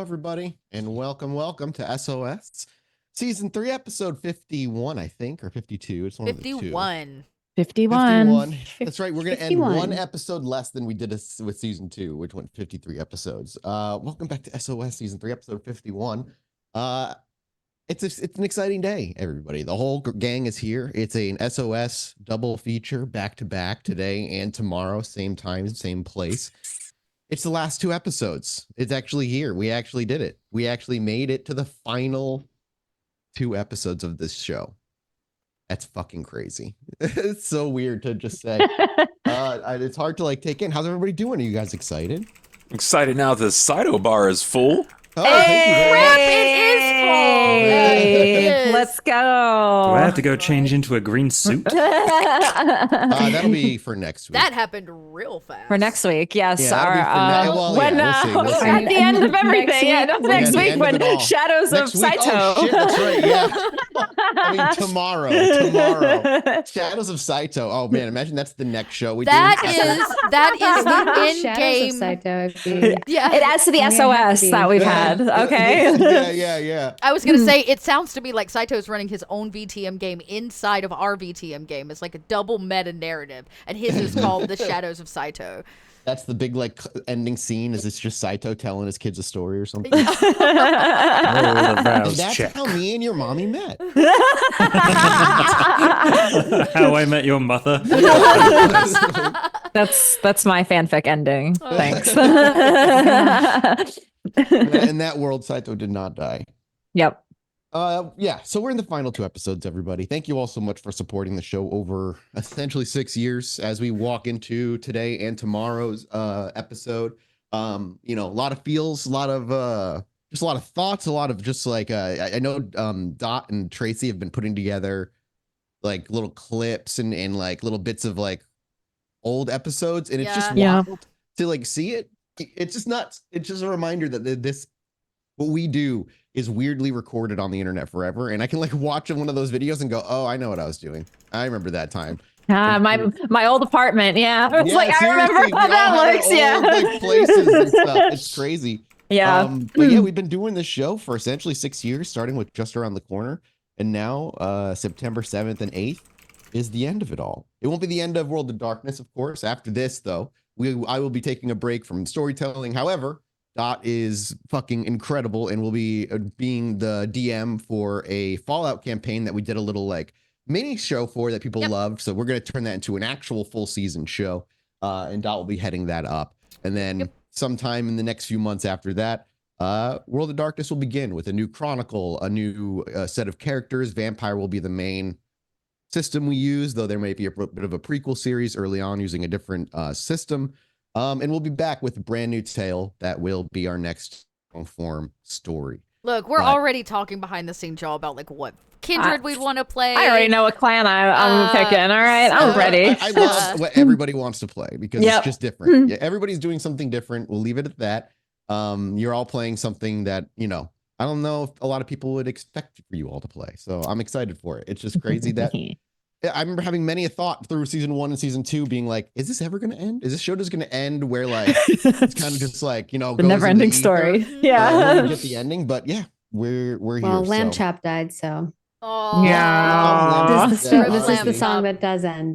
everybody, and welcome to SOS Season 3, Episode 51, I think, or 52. It's one 51. 51. That's right. We're going to end one episode less than we did with Season 2, which went 53 episodes. Welcome back to SOS Season 3, Episode 51. It's an exciting day, everybody. The whole gang is here. It's an SOS double feature back-to-back today and tomorrow, same time, same place. It's the last 2 episodes. It's actually here. We actually did it. We actually made it to the final 2 episodes of this show. That's fucking crazy. It's so weird to just say. It's hard to take in. How's everybody doing? Are you guys excited? Excited now the Saito bar is full. Oh, thank you very much. It is full. Hey, let's go. Do I have to go change into a green suit? That'll be for next week. That happened real fast. For next week, yes. Yeah, we'll see. At the end of everything. Next week when Shadows of Saito. Oh, shit, that's right, yeah. I mean, tomorrow. Shadows of Saito. Oh, man, imagine that's the next show we do. That is the in-game. Shadows of Saito. Yeah. It adds to the SOS that we've had. Okay. Yeah. I was going to say, it sounds to me like Saito's running his own VTM game inside of our VTM game. It's like a double meta narrative, and his is called The Shadows of Saito. That's the big ending scene. Is it's just Saito telling his kids a story or something? That's how me and your mommy met. How I met your mother. That's my fanfic ending. Thanks. In that world, Saito did not die. Yep. So we're in the final 2 episodes, everybody. Thank you all so much for supporting the show over essentially 6 years as we walk into today and tomorrow's episode. A lot of feels, a lot of thoughts, a lot of just I know Dot and Tracy have been putting together little clips and little bits of old episodes, and it's just wild to see it. It's just nuts. It's just a reminder that what we do is weirdly recorded on the internet forever, and I can watch one of those videos and go, "Oh, I know what I was doing. I remember that time." My old apartment. Yeah, it's I remember how that looks. Old, places and stuff. It's crazy. Yeah. But yeah, we've been doing this show for essentially 6 years, starting with Just Around the Corner, and now September 7th and 8th is the end of it all. It won't be the end of World of Darkness, of course. After this, though, I will be taking a break from storytelling. However, Dot is fucking incredible and will be being the DM for a Fallout campaign that we did a little mini show for that people loved. So we're going to turn that into an actual full season show. And Dot will be heading that up. And then sometime in the next few months after that, World of Darkness will begin with a new chronicle, a new set of characters. Vampire will be the main system we use, though there may be a bit of a prequel series early on using a different system. And we'll be back with a brand new tale that will be our next form story. Look, we're already talking behind the scenes, y'all, about what kindred we'd want to play. I already know what clan I'm picking. All right, I'm ready. I love what everybody wants to play because it's just different. Yeah, everybody's doing something different. We'll leave it at that. You're all playing something that, I don't know if a lot of people would expect for you all to play. So I'm excited for it. It's just crazy that I remember having many a thought through season 1 and season 2 being is this ever going to end? Is this show just going to end where it's kind of just the never ending story. Yeah. Get the ending. But yeah, we're here. Well, Lamb Chop died, so. Oh, yeah. This is the song that does end.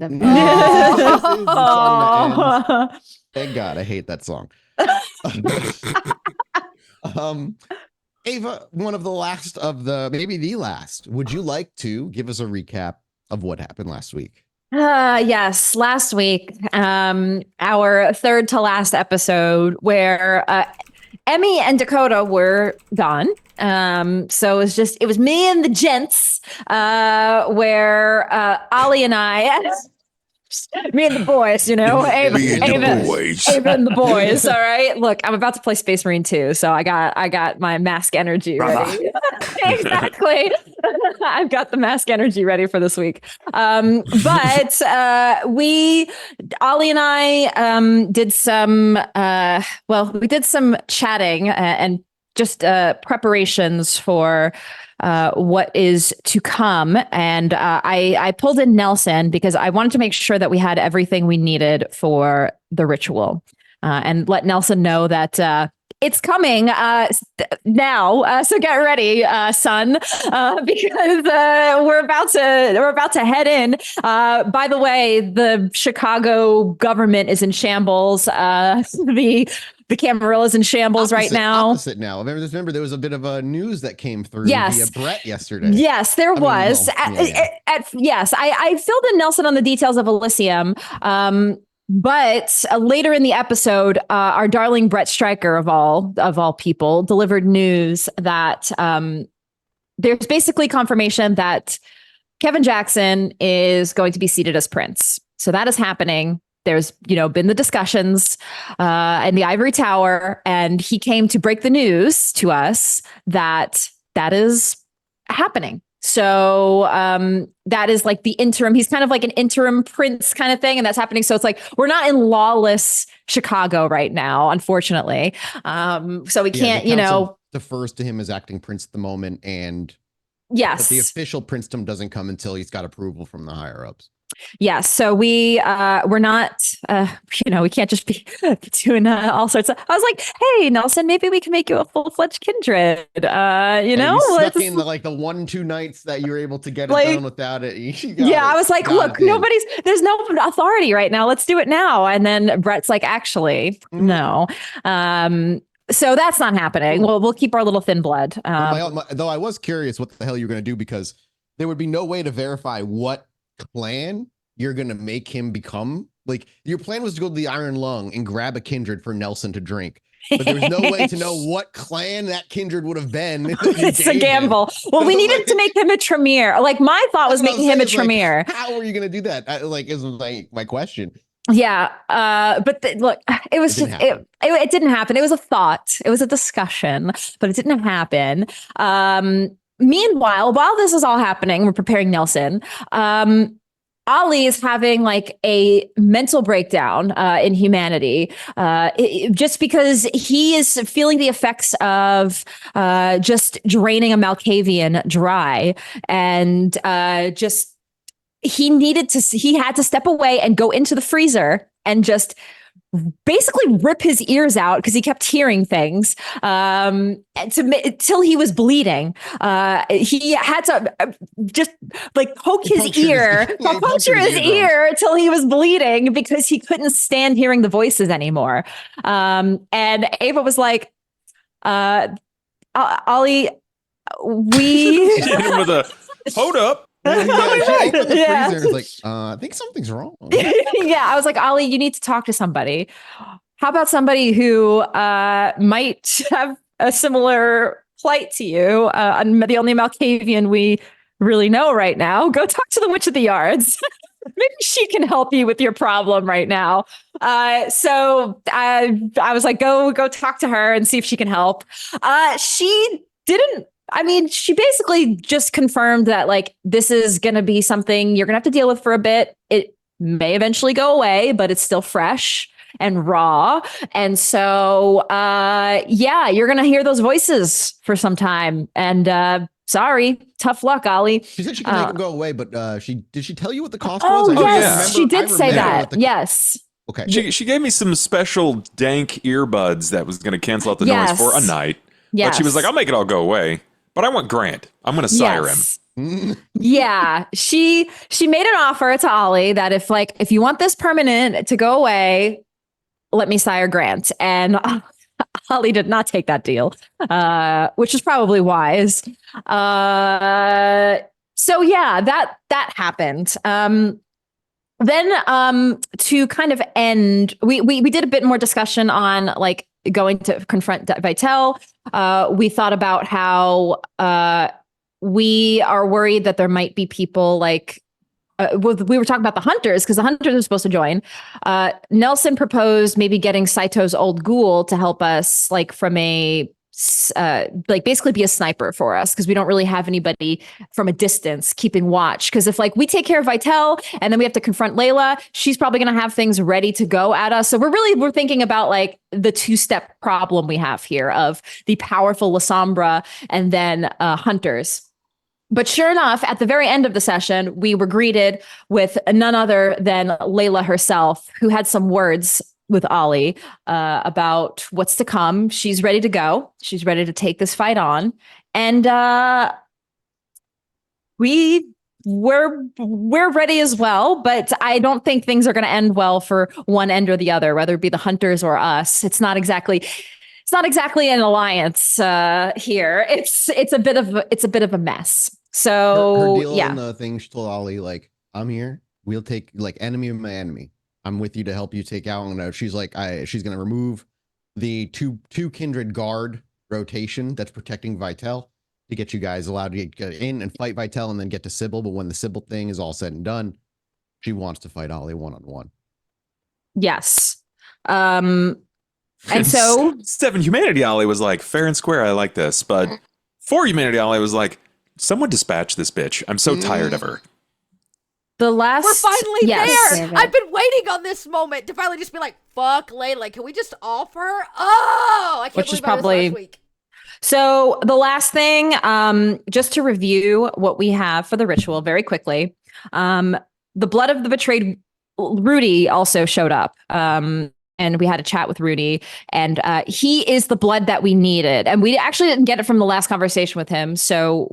Thank God, I hate that song. Ava, one of the last of maybe the last. Would you like to give us a recap of what happened last week? Yes, last week, our third to last episode where Emmy and Dakota were gone. So it was me and the gents, where Ollie and I, me and the boys, Ava and the boys. All right. Look, I'm about to play Space Marine 2, so I got my mask energy ready. Exactly. I've got the mask energy ready for this week. But Ollie and I did some chatting and just preparations for what is to come. And I pulled in Nelson because I wanted to make sure that we had everything we needed for the ritual, and let Nelson know that it's coming now. So get ready, son, because we're about to head in. By the way, the Chicago government is in shambles. The Camarillo's in shambles right now. Opposite now. Remember, there was a bit of a news that came through via Brett yesterday. Yes, there was. Yes, I filled in Nelson on the details of Elysium. But later in the episode, our darling Brett Stryker of all people delivered news that there's basically confirmation that Kevin Jackson is going to be seated as Prince. So that is happening. There's, been the discussions in the Ivory Tower, and he came to break the news to us that is happening. So that is like the interim. He's kind of like an interim prince kind of thing, and that's happening. So it's like we're not in lawless Chicago right now, unfortunately. So we can't, defers to him as acting prince at the moment, and yes, but the official princedom doesn't come until he's got approval from the higher ups. Yes. So we're not, we can't just be doing all sorts of, I was like, hey, Nelson, maybe we can make you a full-fledged kindred, And you stuck in the 1-2 nights that you were able to get it done without it. I was like, look, there's no authority right now. Let's do it now. And then Brett's like, actually, no. So that's not happening. We'll keep our little thin blood. Though I was curious what the hell you're going to do, because there would be no way to verify what clan you're gonna make him become. Like, your plan was to go to the Iron Lung and grab a kindred for Nelson to drink, but there was no way to know what clan that kindred would have been. It's a gamble. Well, we needed to make him a Tremere. Like, my thought was making him a Tremere. How are you gonna do that? Is my question. Yeah, but look, it was it didn't happen. It was a thought. It was a discussion, but it didn't happen. Meanwhile, while this is all happening, we're preparing Nelson. Ollie is having like a mental breakdown in humanity, just because he is feeling the effects of just draining a Malkavian dry, and he had to step away and go into the freezer and just basically rip his ears out because he kept hearing things till he was bleeding. He had to just like puncture his ear till he was bleeding because he couldn't stand hearing the voices anymore. And Ava was like, Ollie, with a hold up. I think something's wrong. Yeah, I was like, Ollie, you need to talk to somebody. How about somebody who might have a similar plight to you? The only Malkavian we really know right now. Go talk to the Witch of the Yards. Maybe she can help you with your problem right now. So I was like, go talk to her and see if she can help. She didn't. I mean, she basically just confirmed that like this is going to be something you're going to have to deal with for a bit. It may eventually go away, but it's still fresh and raw. And so, you're going to hear those voices for some time. And sorry, tough luck, Ollie. She said she can make them go away, but did she tell you what the cost was? Oh, yes, she did say that. Yes. Okay. She gave me some special dank earbuds that was going to cancel out the noise for a night. Yes. But she was like, I'll make it all go away. But I want Grant. I'm going to sire him. Yeah, she made an offer to Ollie that if you want this permanent to go away, let me sire Grant. And Ollie did not take that deal, which is probably wise. So yeah, that happened. Then to kind of end, we did a bit more discussion on like going to confront Vitel. We thought about how we are worried that there might be people like we were talking about the hunters because the hunters are supposed to join. Nelson proposed maybe getting Saito's old ghoul to help us, like from a basically be a sniper for us because we don't really have anybody from a distance keeping watch. Because if like we take care of Vitel and then we have to confront Layla, she's probably going to have things ready to go at us. So we're thinking about like the two-step problem we have here of the powerful Lasombra and then hunters. But sure enough, at the very end of the session, we were greeted with none other than Layla herself, who had some words with Ollie about what's to come. She's ready to go. She's ready to take this fight on, and we're ready as well. But I don't think things are going to end well for one end or the other, whether it be the hunters or us. It's not exactly an alliance here. It's a bit of a mess. So her deal yeah. in the thing, she told Ollie, like, I'm here. We'll take, like, enemy of my enemy. I'm with you to help you take out. And she's like, she's going to remove the two kindred guard rotation that's protecting Vitel to get you guys allowed to get in and fight Vitel and then get to Sybil. But when the Sybil thing is all said and done, she wants to fight Ollie one-on-one. Yes. And so 7 Humanity Ollie was like, fair and square, I like this. But 4 Humanity Ollie was like, someone dispatch this bitch. I'm so tired of her. The last We're finally yes. there. I've been waiting on this moment to finally just be like, fuck Layla. Can we just offer? Oh, I can't Which is believe I was probably last week. So the last thing, just to review what we have for the ritual very quickly. The blood of the betrayed Rudy also showed up. And we had a chat with Rudy, and he is the blood that we needed. And we actually didn't get it from the last conversation with him. So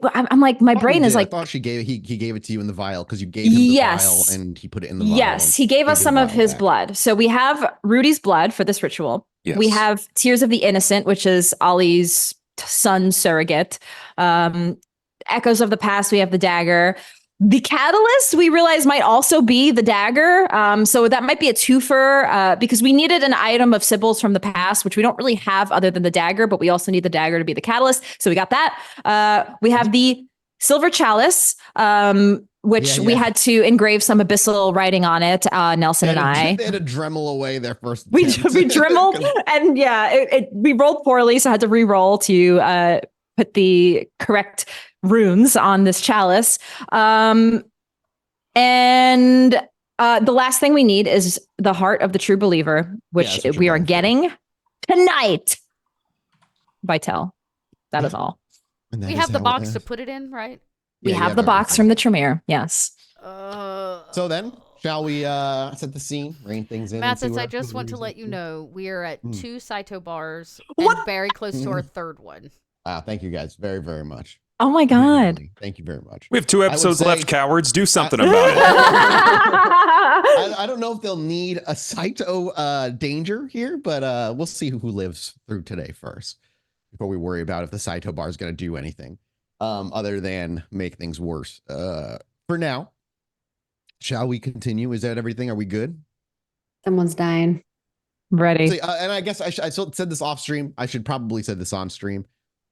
I'm like, my brain is like, I thought he gave it to you in the vial because you gave him the vial and he put it in the vial. Yes, he gave us some of his blood. So we have Rudy's blood for this ritual. Yes. We have Tears of the Innocent, which is Ollie's son surrogate. Echoes of the Past, we have the dagger. The catalyst, we realize, might also be the dagger. So that might be a twofer because we needed an item of Sybil's from the past, which we don't really have other than the dagger, but we also need the dagger to be the catalyst. So we got that. We have the silver chalice, which we had to engrave some abyssal writing on it, Nelson and I. They had to Dremel away their first We attempt. dremeled, and we rolled poorly, so I had to re-roll to put the correct runes on this chalice. And the last thing we need is the heart of the true believer, which we are getting tonight. Vitel. That is all. We have the box to put it in, right? We have the box from the Tremere. Yes. So then, shall we set the scene, rein things in? Mathis, I just want to let you know we are at 2 Saito bars and very close to our third one. Thank you guys very, very much. Oh my God. Thank you very much. We have 2 episodes left, cowards. Do something about it. I don't know if they'll need a Saito danger here, but we'll see who lives through today first before we worry about if the Saito bar is going to do anything other than make things worse. For now, shall we continue? Is that everything? Are we good? Someone's dying. Ready. See, and I guess I said this off stream. I should probably said this on stream.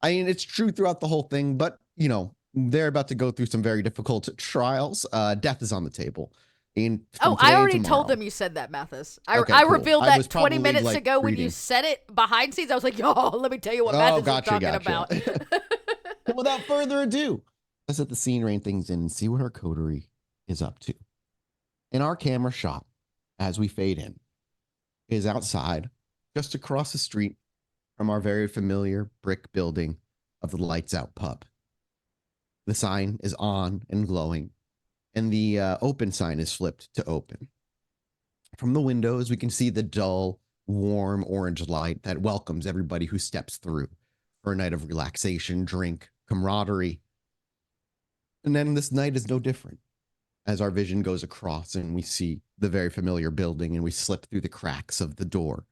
I mean, it's true throughout the whole thing, but, you know, they're about to go through some very difficult trials. Death is on the table. I already told them you said that, Mathis. I revealed that 20 minutes ago when you said it behind scenes. I was like, yo, let me tell you what Mathis is talking about. Without further ado, let's set the scene, rein things in, and see what our coterie is up to. In our camera shot, as we fade in, is outside, just across the street from our very familiar brick building of the Lights Out pub. The sign is on and glowing, and the open sign is flipped to open. From the windows, we can see the dull, warm orange light that welcomes everybody who steps through for a night of relaxation, drink, camaraderie. And then this night is no different. As our vision goes across and we see the very familiar building and we slip through the cracks of the door,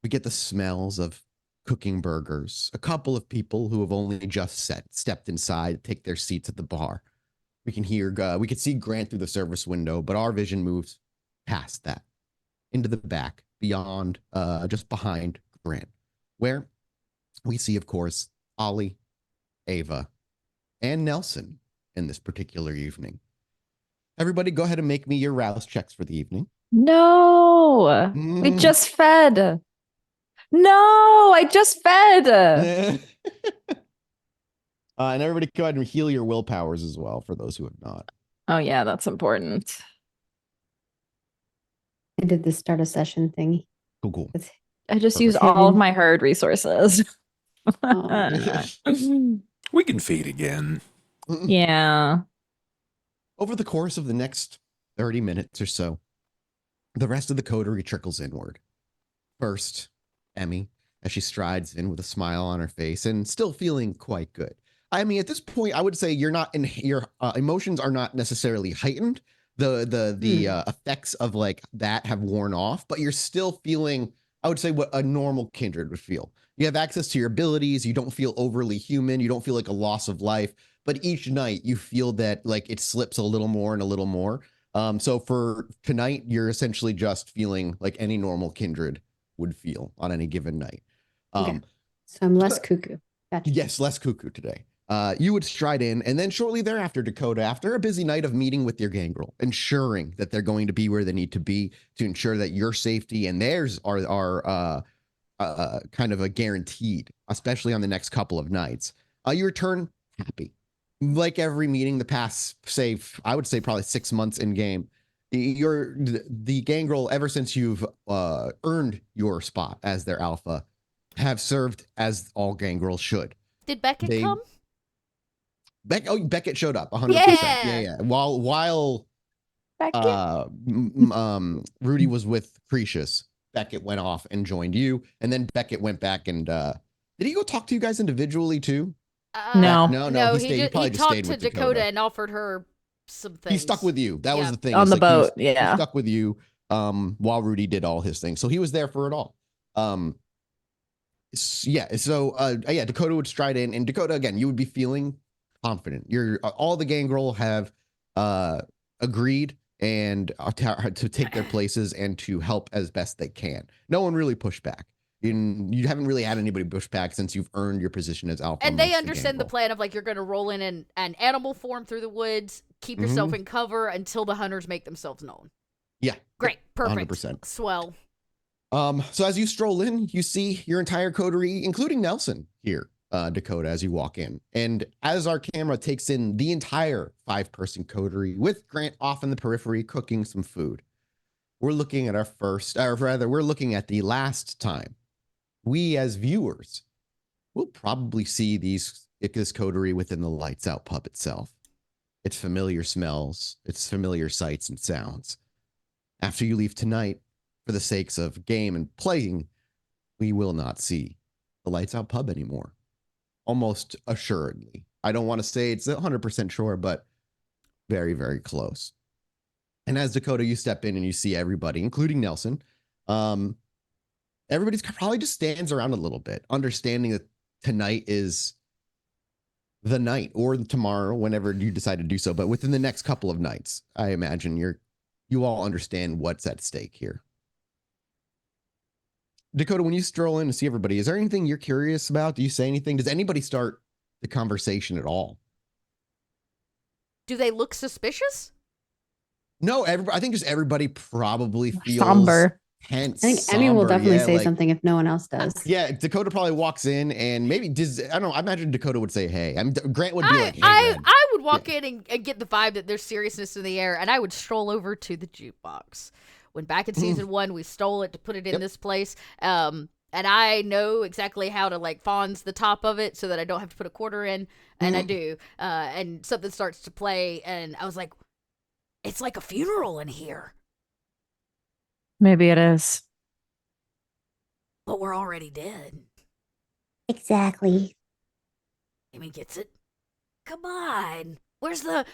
we get the smells of cooking burgers, a couple of people who have only just stepped inside, take their seats at the bar. We can see Grant through the service window, but our vision moves past that, into the back, beyond, just behind Grant, where we see, of course, Ollie, Ava, and Nelson in this particular evening. Everybody go ahead and make me your rouse checks for the evening. No, we just fed. No, I just fed. And everybody go ahead and heal your willpowers as well for those who have not. Oh, yeah, that's important. I did the start a session thingy. Cool. I just use all of my herd resources. We can feed again. Yeah. Over the course of the next 30 minutes or so, The rest of the coterie trickles inward. First, Emmy, as she strides in with a smile on her face and still feeling quite good. I mean, at this point, I would say you're not in your emotions are not necessarily heightened. The effects of like that have worn off, but you're still feeling, I would say, what a normal kindred would feel. You have access to your abilities. You don't feel overly human. You don't feel like a loss of life. But each night you feel that like it slips a little more and a little more. So for tonight, you're essentially just feeling like any normal kindred would feel on any given night. Okay. So I'm less cuckoo. Gotcha. Yes, less cuckoo today. You would stride in, and then shortly thereafter, Dakota, after a busy night of meeting with your gangrel, ensuring that they're going to be where they need to be to ensure that your safety and theirs are kind of a guaranteed, especially on the next couple of nights. You return happy. Like every meeting the past, say, I would say probably 6 months in game, the gangrel, ever since you've earned your spot as their alpha, have served as all gangrels should. Did Beckett come? Beckett showed up 100%. Yeah. While Rudy was with Cretius, Beckett went off and joined you, and then Beckett went back and did he go talk to you guys individually too? No. No. He talked to Dakota and offered her some things. He stuck with you. That was the thing. On It's the like boat, he yeah. stuck with you while Rudy did all his things. So he was there for it all. Dakota would stride in, and Dakota, again, you would be feeling confident. All the gangrel have agreed and to take their places and to help as best they can. No one really pushed back. You haven't really had anybody push back since you've earned your position as alpha. And they understand the plan of like you're going to roll in an animal form through the woods, keep yourself in cover until the hunters make themselves known. Yeah. Great. Perfect. 100%. Swell. So as you stroll in, you see your entire coterie, including Nelson here, Dakota, as you walk in. And as our camera takes in the entire 5-person coterie with Grant off in the periphery cooking some food, we're looking at we're looking at the last time we as viewers will probably see this coterie within the Lights Out pub itself. Its familiar smells, its familiar sights and sounds. After you leave tonight, for the sakes of game and playing, we will not see the Lights Out pub anymore. Almost assuredly. I don't want to say it's 100% sure, but very, very close. And as Dakota, you step in and you see everybody, including Nelson. Everybody's probably just stands around a little bit, understanding that tonight is the night, or tomorrow, whenever you decide to do so. But within the next couple of nights, I imagine you all understand what's at stake here. Dakota, when you stroll in to see everybody, is there anything you're curious about? Do you say anything? Does anybody start the conversation at all? Do they look suspicious? No, I think just everybody probably feels somber. Tense. I think Emmy will definitely say like, something if no one else does. Yeah, Dakota probably walks in and maybe I don't know. I imagine Dakota would say, "Hey." I mean, Grant would be like, "Hey, Red." I would walk in and get the vibe that there's seriousness in the air, and I would stroll over to the jukebox. When back in season 1, we stole it to put it in this place. And I know exactly how to like Fonz the top of it so that I don't have to put a quarter in, and I do. And something starts to play, and I was like, "It's like a funeral in here." Maybe it is. But we're already dead. Exactly. Amy gets it. Come on. Where's the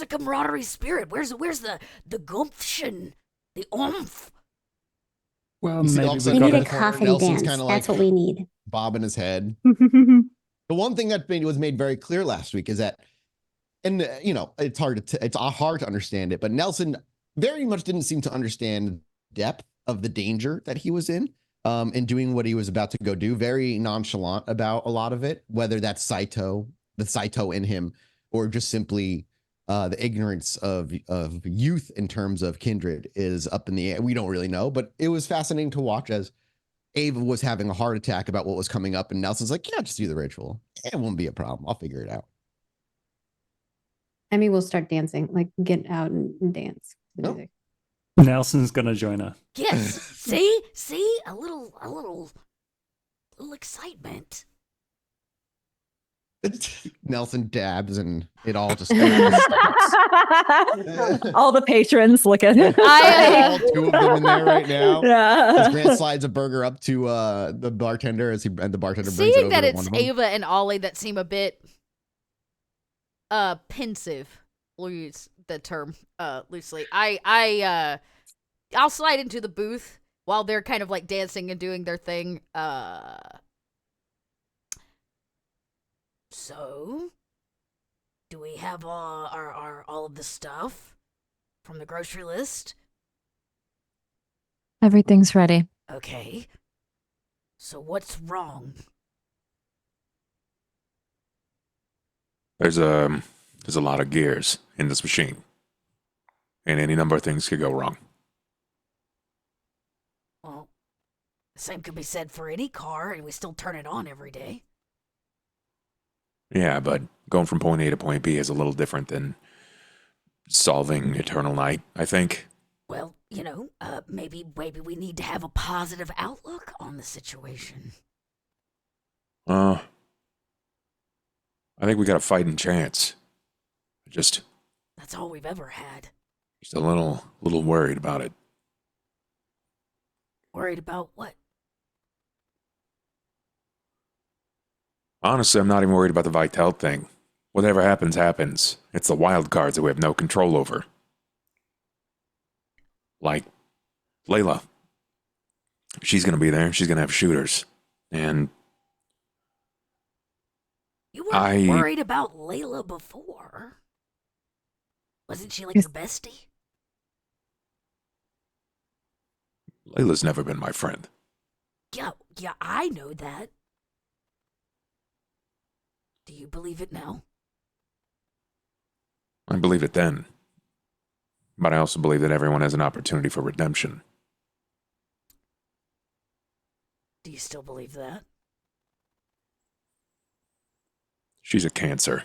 camaraderie spirit? Where's the gumption? The oomph? Well, You see maybe all of We sudden need in a the corner, coffin Nelson's dance. kinda That's like what we need. bobbing his head. The one thing that was made very clear last week is that, and it's hard to understand it, but Nelson very much didn't seem to understand the depth of the danger that he was in doing what he was about to go do. Very nonchalant about a lot of it, whether that's the Saito in him, or just simply the ignorance of youth in terms of kindred is up in the air. We don't really know, but it was fascinating to watch as Ava was having a heart attack about what was coming up, and Nelson's like, "Yeah, just do the ritual. It won't be a problem. I'll figure it out." Emmy will start dancing, like get out and dance. To the Oh. music. Nelson's gonna join her. Yes. See? A little excitement. Nelson dabs and it all just All the patrons look at it. all two of them in there right now. As Yeah. Grant slides a burger up to the bartender and the bartender brings it Seeing over that to it's one of them. Ava and Ollie that seem a bit pensive. We'll use the term loosely. I'll slide into the booth while they're kind of like dancing and doing their thing. So, do we have our all of the stuff from the grocery list? Everything's ready. Okay. So what's wrong? There's a lot of gears in this machine, and any number of things could go wrong. Well, the same could be said for any car, and we still turn it on every day. Yeah, but going from point A to point B is a little different than solving Eternal Night, I think. Well, maybe we need to have a positive outlook on the situation. I think we got a fighting chance. Just That's all we've ever had. a little worried about it. Worried about what? Honestly, I'm not even worried about the Vitel thing. Whatever happens, happens. It's the wild cards that we have no control over. Like Layla. She's gonna be there. She's gonna have shooters. And You weren't worried about Layla before. Wasn't she like your bestie? Layla's never been my friend. Yeah, I know that. Do you believe it now? I believe it then. But I also believe that everyone has an opportunity for redemption. Do you still believe that? She's a cancer.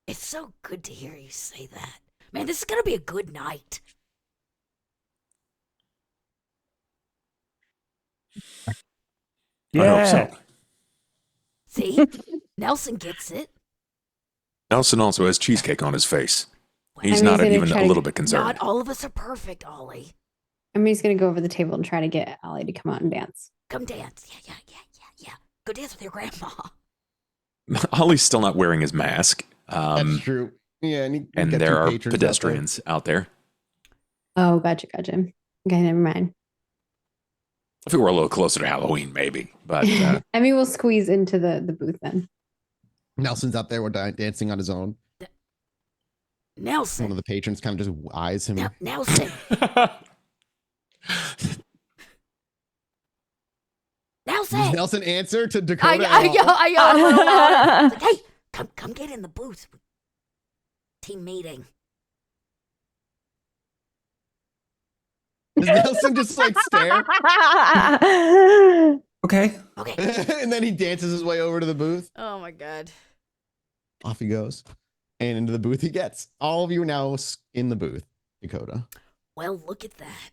It's so good to hear you say that. Man, this is gonna be a good night. I hope so. See? Nelson gets it. Nelson also has cheesecake on his face. He's I'm not gonna even try a to- little bit concerned. Not all of us are perfect, Ollie. I'm just gonna go over the table and try to get Ollie to come out and dance. Come dance. Yeah. Go dance with your grandma. Ollie's still not wearing his mask. That's true. Yeah, and There are pedestrians out there. Oh, gotcha. Okay, never mind. If it were a little closer to Halloween, maybe. But I mean, we'll squeeze into the booth then. Nelson's out there dancing on his own. Nelson. One of the patrons kind of just eyes him. Nelson. Nelson. Does Nelson answer to Dakota? I at all? yell a little louder. Like, hey, come get in the booth. Team meeting. Does Nelson just like stare? Okay. Okay. And then he dances his way over to the booth. Oh my god. Off he goes. And into the booth he gets. All of you are now in the booth, Dakota. Well, look at that.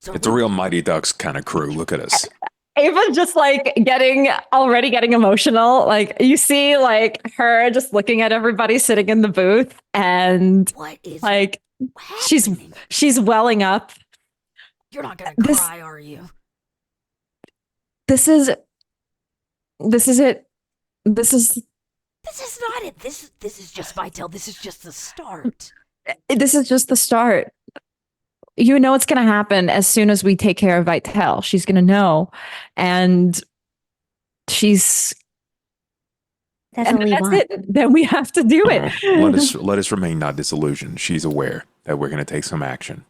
So it's a real Mighty Ducks kind of crew. Look at us. Ava's just like already getting emotional. Like you see like her just looking at everybody sitting in the booth and what is like happening? she's welling up. You're not gonna This- cry, are you? This is it. This is This is not it. This is just Vitel. This is just the start. this is just the start. You know what's going to happen as soon as we take care of Vitel. She's going to know, and That's all we that's want. it. Then we have to do it. Let us remain not disillusioned. She's aware that we're going to take some action.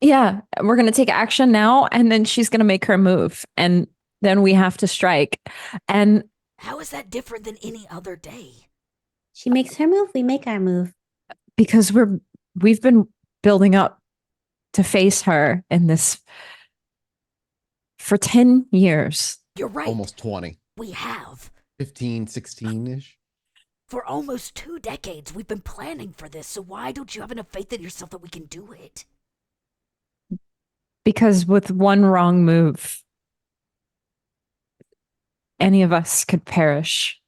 Yeah, we're going to take action now, and then she's going to make her move, and then we have to strike. And How is that different than any other day? She makes her move, we make our move. because we've been building up to face her in this for 10 years. You're right. Almost 20. We have. 15, 16-ish. For almost 2 decades, we've been planning for this, so why don't you have enough faith in yourself that we can do it? Because with one wrong move, any of us could perish.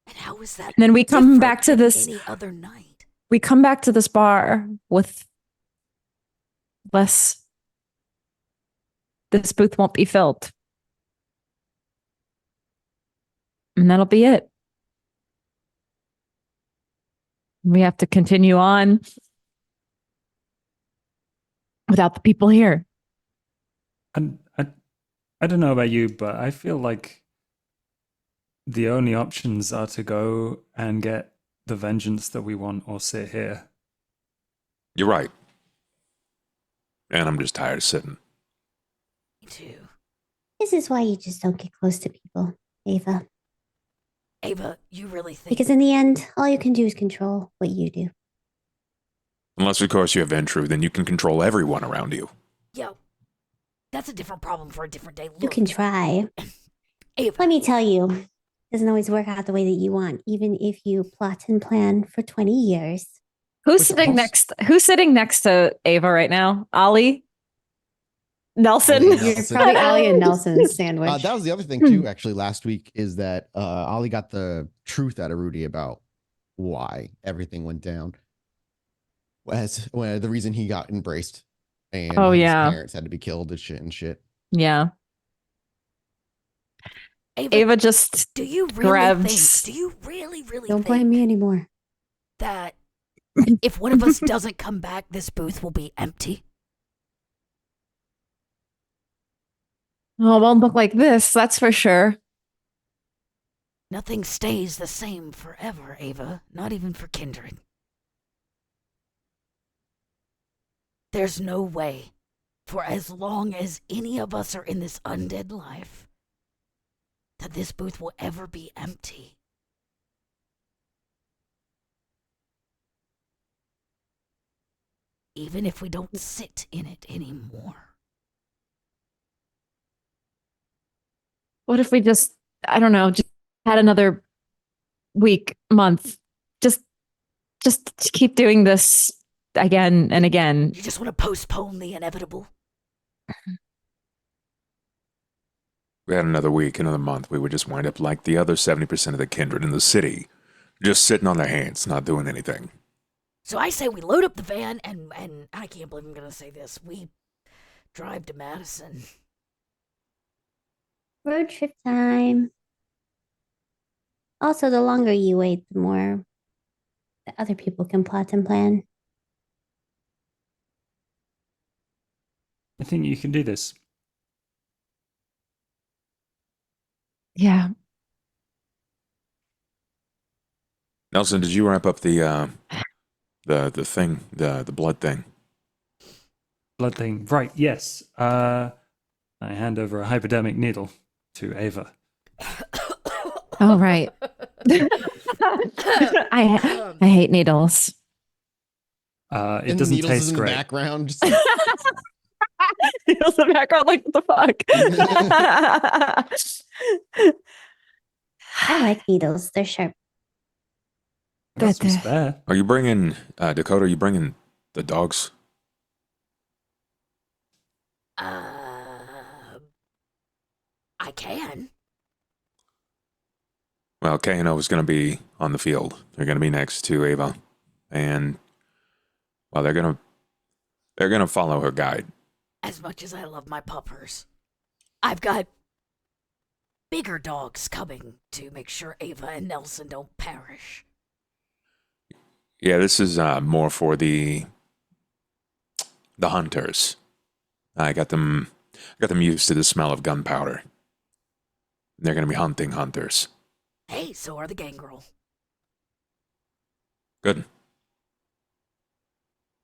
And how is that? And then we come back to different this. than any other night. We come back to this bar with less. This booth won't be filled. And that'll be it. We have to continue on without the people here. And I don't know about you, but I feel like the only options are to go and get the vengeance that we want or sit here. You're right. And I'm just tired of sitting. Me too. This is why you just don't get close to people, Ava. Ava, you really think? Because in the end, all you can do is control what you do. Unless, of course, you have Ventru, then you can control everyone around you. Yo, that's a different problem for a different day. Look, You can try. Ava, Let me tell you, it doesn't always work out the way that you want, even if you plot and plan for 20 years. Who's sitting next to Ava right now? Ollie? Nelson? Ollie You're Nelson. probably Ollie and Nelson's sandwich. That was the other thing too, actually, last week, is that Ollie got the truth out of Rudy about why everything went down. When the reason he got embraced and his parents had to be killed and shit. Yeah. Ava, just do you really grabs. think? Do you really Don't think blame me anymore. that if one of us doesn't come back, this booth will be empty? Oh, it won't look like this, that's for sure. Nothing stays the same forever, Ava. Not even for kindred. There's no way, for as long as any of us are in this undead life, that this booth will ever be empty. Even if we don't sit in it anymore. What if we just, I don't know, just had another week, month, just keep doing this again and again. You just want to postpone the inevitable? We had another week, another month, we would just wind up like the other 70% of the kindred in the city, just sitting on their hands, not doing anything. So I say we load up the van and I can't believe I'm going to say this. We drive to Madison. Road trip time. Also, the longer you wait, the more the other people can plot and plan. I think you can do this. Yeah. Nelson, did you wrap up the thing, the blood thing? Blood thing. Right, yes. I hand over a hypodermic needle to Ava. Oh, right. I hate needles. It And doesn't needles taste in great. the background. Just Needles in the background, like, what the fuck? I like needles. They're sharp. Got some spare. Are you bringing, Dakota, are you bringing the dogs? I can. Well, K&O is going to be on the field. They're going to be next to Ava. And, well, they're going to follow her guide. As much as I love my puppers, I've got bigger dogs coming to make sure Ava and Nelson don't perish. Yeah, this is more for the hunters. I got them used to the smell of gunpowder. They're going to be hunting hunters. Hey, so are the gangrel. Good.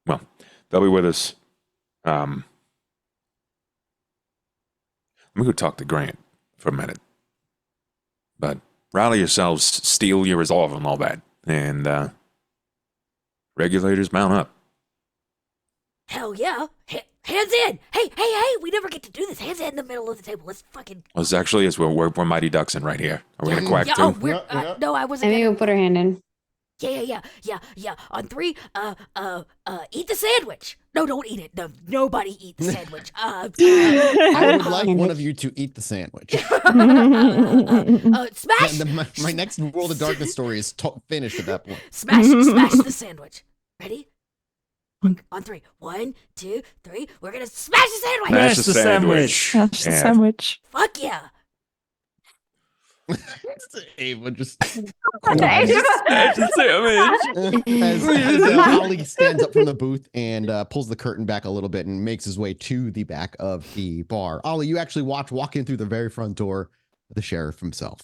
Well, they'll be with us. Let me go talk to Grant for a minute. But rally yourselves, steel your resolve and all that. And regulators mount up. Hell yeah. Hands in. Hey, we never get to do this. Hands in the middle of the table. Let's fucking... Well, this actually is we're Mighty Ducks in right here. Are we going to quack yeah, too? oh, we're, no, I wasn't I think gonna... we'll put her hand in. Yeah. On three, eat the sandwich. No, don't eat it. No, nobody eat the sandwich. I would like one of you to eat the sandwich. Smash. My next World of Darkness story is finished at that point. Smash the sandwich. Ready? On three. 1, 2, 3. We're gonna smash the sandwich. Smash the sandwich. That's the sandwich. Fuck yeah. Ava just Smash the sandwich. as Ollie stands up from the booth and pulls the curtain back a little bit and makes his way to the back of the bar. Ollie, you actually walk in through the very front door of the sheriff himself,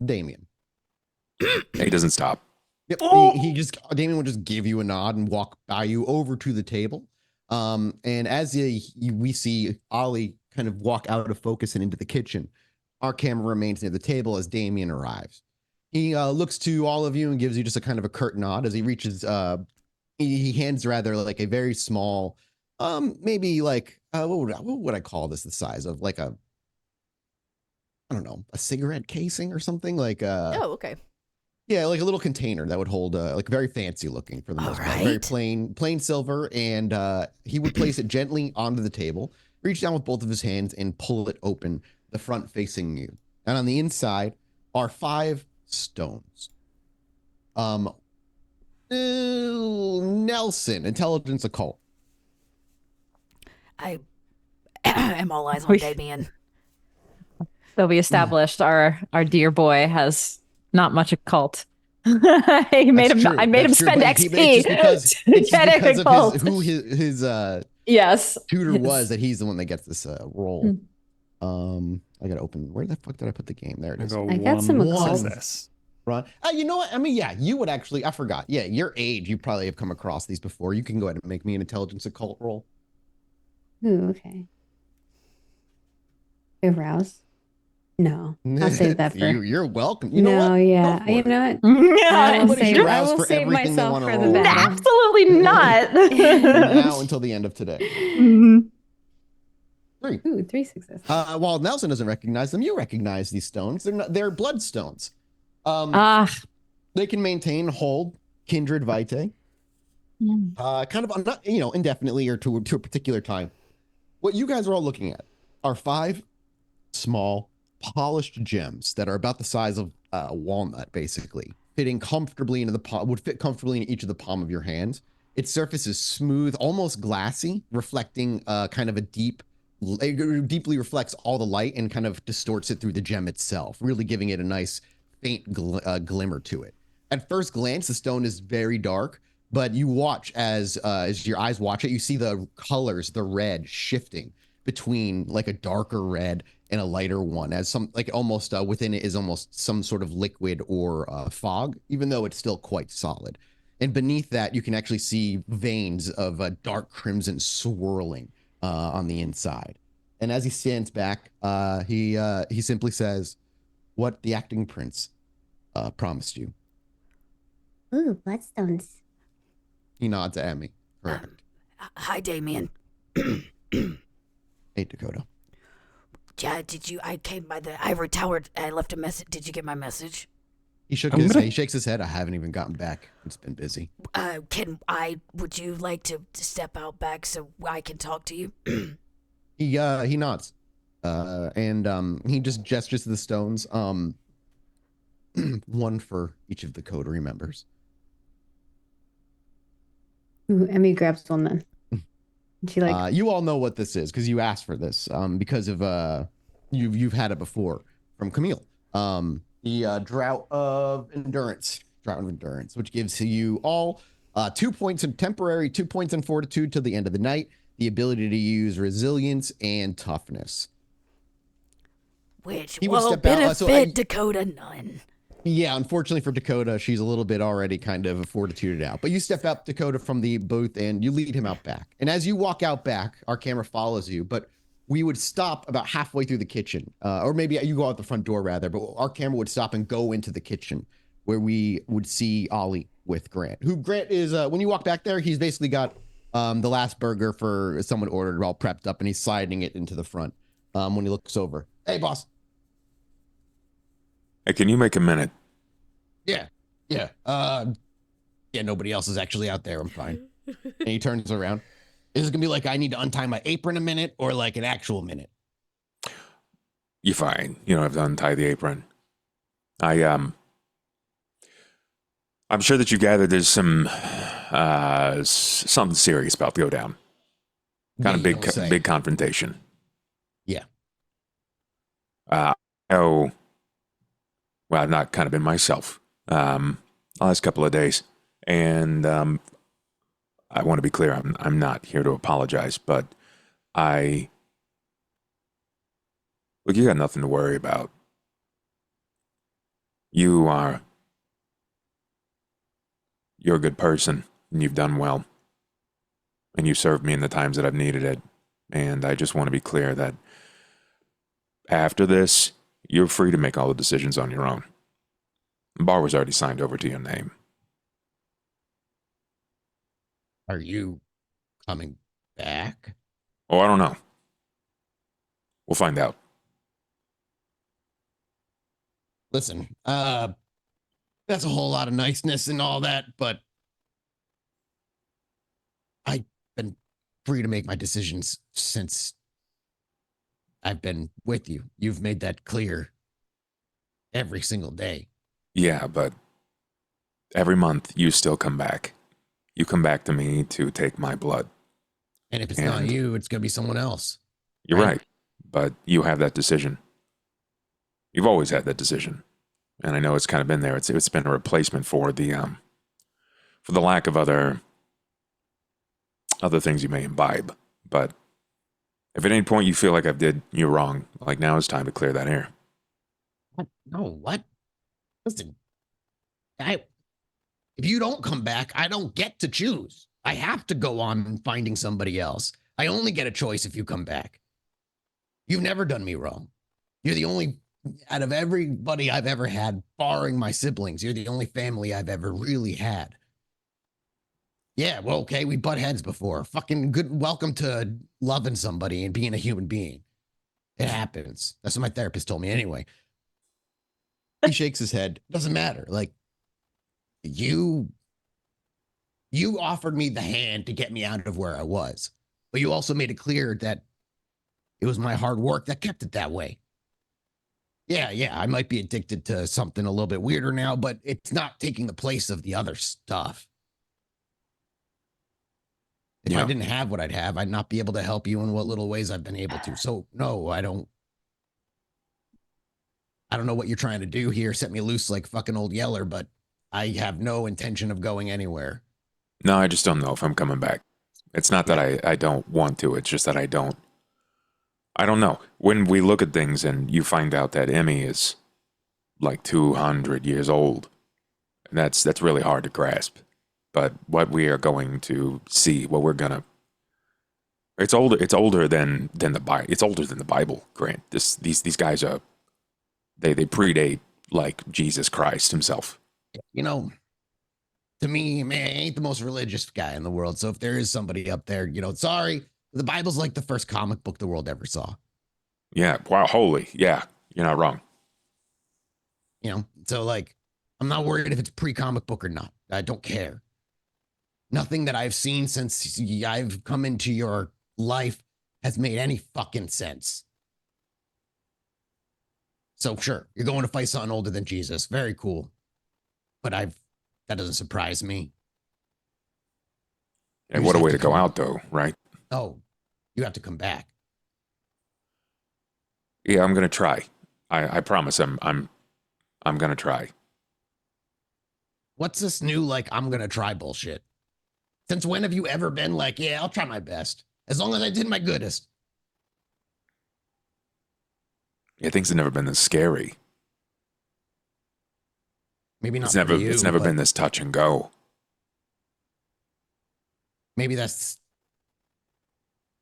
Damien. He doesn't stop. Yep, Damien will just give you a nod and walk by you over to the table. And as we see Ollie kind of walk out of focus and into the kitchen, our camera remains near the table as Damien arrives. He looks to all of you and gives you just a kind of a curt nod as he reaches. He hands rather like a very small, maybe like what would I call this? The size of like a, I don't know, a cigarette casing or something like. Oh, okay. Yeah, like a little container that would hold, like very fancy looking for the most part, very plain silver, and he would place it gently onto the table, reach down with both of his hands, and pull it open, the front facing you. And on the inside are 5 stones. Nelson, intelligence occult. I am all eyes on Damien. So we established our dear boy has not much occult. I made him spend XP to get a occult. Who his yes tutor was that he's the one that gets this role. I gotta open. Where the fuck did I put the game? There it is. I got some success. Right. You know what? I mean, yeah, you would actually. I forgot. Yeah, your age, you probably have come across these before. You can go ahead and make me an intelligence occult roll. Ooh, okay. Arouse. No, I'll save that for. You're welcome. You know what? Yeah. You know what? Yeah, I will save myself for the battle. Absolutely not. Now until the end of today. 3. Ooh, 3 successes. While Nelson doesn't recognize them, you recognize these stones. They're bloodstones. They can maintain, hold kindred vitae, kind of indefinitely or to a particular time. What you guys are all looking at are 5 small, polished gems that are about the size of a walnut, basically, fitting comfortably into the palm. Would fit comfortably in each of the palm of your hands. Its surface is smooth, almost glassy, reflecting kind of a deeply reflects all the light and kind of distorts it through the gem itself, really giving it a nice faint glimmer to it. At first glance, the stone is very dark, but you watch as your eyes watch it, you see the colors, the red shifting between like a darker red and a lighter one, as some like almost within it is almost some sort of liquid or fog, even though it's still quite solid. And beneath that, you can actually see veins of dark crimson swirling on the inside. And as he stands back, he simply says, "What the acting prince promised you." Ooh, bloodstones. He nods at me. Correct. Hi, Damien. Hey, Dakota. Yeah, did you? I came by the ivory tower. I left a message. Did you get my message? He shakes his head. I haven't even gotten back. It's been busy. Would you like to step out back so I can talk to you? He nods. And he just gestures to the stones. One for each of the coterie members. Ooh, Emmy grabs one then. She like you all know what this is because you asked for this because of you've had it before from Camille. The drought of endurance, which gives you all 2 points in temporary, 2 points in fortitude till the end of the night, the ability to use resilience and toughness. Which will benefit Dakota none. Yeah, unfortunately for Dakota, she's a little bit already kind of fortituded out. But you step up, Dakota, from the booth and you lead him out back. And as you walk out back, our camera follows you, but we would stop about halfway through the kitchen. Or maybe you go out the front door rather, but our camera would stop and go into the kitchen where we would see Ollie with Grant. Who Grant is, when you walk back there, he's basically got the last burger for someone ordered all prepped up and he's sliding it into the front when he looks over. Hey, boss. Hey, can you make a minute? Yeah. Yeah, nobody else is actually out there. I'm fine. And he turns around. Is it gonna be like I need to untie my apron a minute or like an actual minute? You're fine. You don't have to untie the apron. I'm sure that you gathered there's some something serious about to go down. Kind of big confrontation. Yeah. Oh, well, I've not kind of been myself the last couple of days, and I want to be clear. I'm not here to apologize, but look. You got nothing to worry about. You're a good person, and you've done well, and you served me in the times that I've needed it. And I just want to be clear that after this, you're free to make all the decisions on your own. The bar was already signed over to your name. Are you coming back? Oh, I don't know. We'll find out. Listen, that's a whole lot of niceness and all that, but I've been free to make my decisions since I've been with you. You've made that clear every single day. Yeah, but every month you still come back. You come back to me to take my blood. And if it's not you, it's going to be someone else. You're right. But you have that decision. You've always had that decision. And I know it's kind of been there. It's been a replacement for the lack of other things you may imbibe. But if at any point you feel like I've did you wrong, like now it's time to clear that air. What? No, what? Listen, if you don't come back, I don't get to choose. I have to go on finding somebody else. I only get a choice if you come back. You've never done me wrong. You're the only, out of everybody I've ever had, barring my siblings, you're the only family I've ever really had. Yeah, well, okay, we butt heads before. Fucking good. Welcome to loving somebody and being a human being. It happens. That's what my therapist told me anyway. He shakes his head. Doesn't matter. Like, you offered me the hand to get me out of where I was, but you also made it clear that it was my hard work that kept it that way. Yeah, I might be addicted to something a little bit weirder now, but it's not taking the place of the other stuff. If I didn't have what I'd have, I'd not be able to help you in what little ways I've been able to. So no, I don't know what you're trying to do here. Set me loose like fucking old Yeller, but I have no intention of going anywhere. No, I just don't know if I'm coming back. It's not that I don't want to. It's just that I don't know. When we look at things and you find out that Emmy is like 200 years old, that's really hard to grasp. But what we are going to see, it's older than the Bible. It's older than the Bible, Grant. These guys are, they predate like Jesus Christ himself. You know, to me, man, I ain't the most religious guy in the world. So if there is somebody up there, sorry, the Bible's like the first comic book the world ever saw. Yeah. Wow. Holy. Yeah. You're not wrong. So like, I'm not worried if it's pre-comic book or not. I don't care. Nothing that I've seen since I've come into your life has made any fucking sense. So sure, you're going to fight something older than Jesus. Very cool. But that doesn't surprise me. And what a way to go out though, right? Oh, you have to come back. Yeah, I'm gonna try. I promise I'm gonna try. What's this new I'm gonna try bullshit? Since when have you ever been like, yeah, I'll try my best, as long as I did my goodest? Yeah, things have never been this scary. Maybe not. It's never been this touch and go. Maybe that's.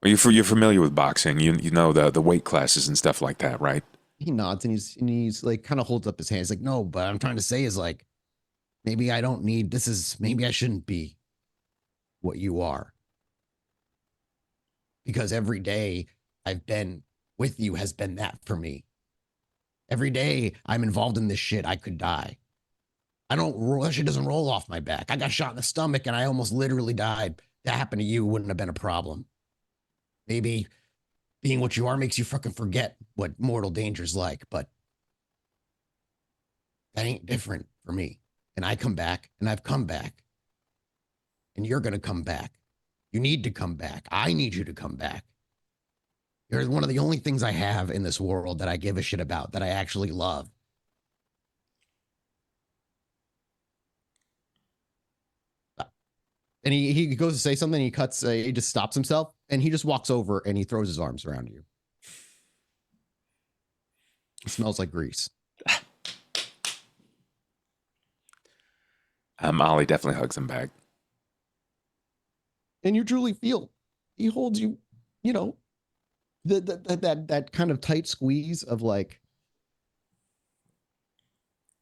Well, you're familiar with boxing. You know the weight classes and stuff like that, right? He nods and he's like kind of holds up his hands like, no, but I'm trying to say is like, maybe I don't need maybe I shouldn't be what you are. Because every day I've been with you has been that for me. Every day I'm involved in this shit, I could die. That shit doesn't roll off my back. I got shot in the stomach and I almost literally died. That happened to you wouldn't have been a problem. Maybe being what you are makes you fucking forget what mortal danger's like, but that ain't different for me. And I come back, and I've come back. And you're going to come back. You need to come back. I need you to come back. You're one of the only things I have in this world that I give a shit about, that I actually love. And he goes to say something, he just stops himself, and he just walks over and he throws his arms around you. It smells like grease. Ollie definitely hugs him back. And you truly feel he holds you, you know, that kind of tight squeeze of like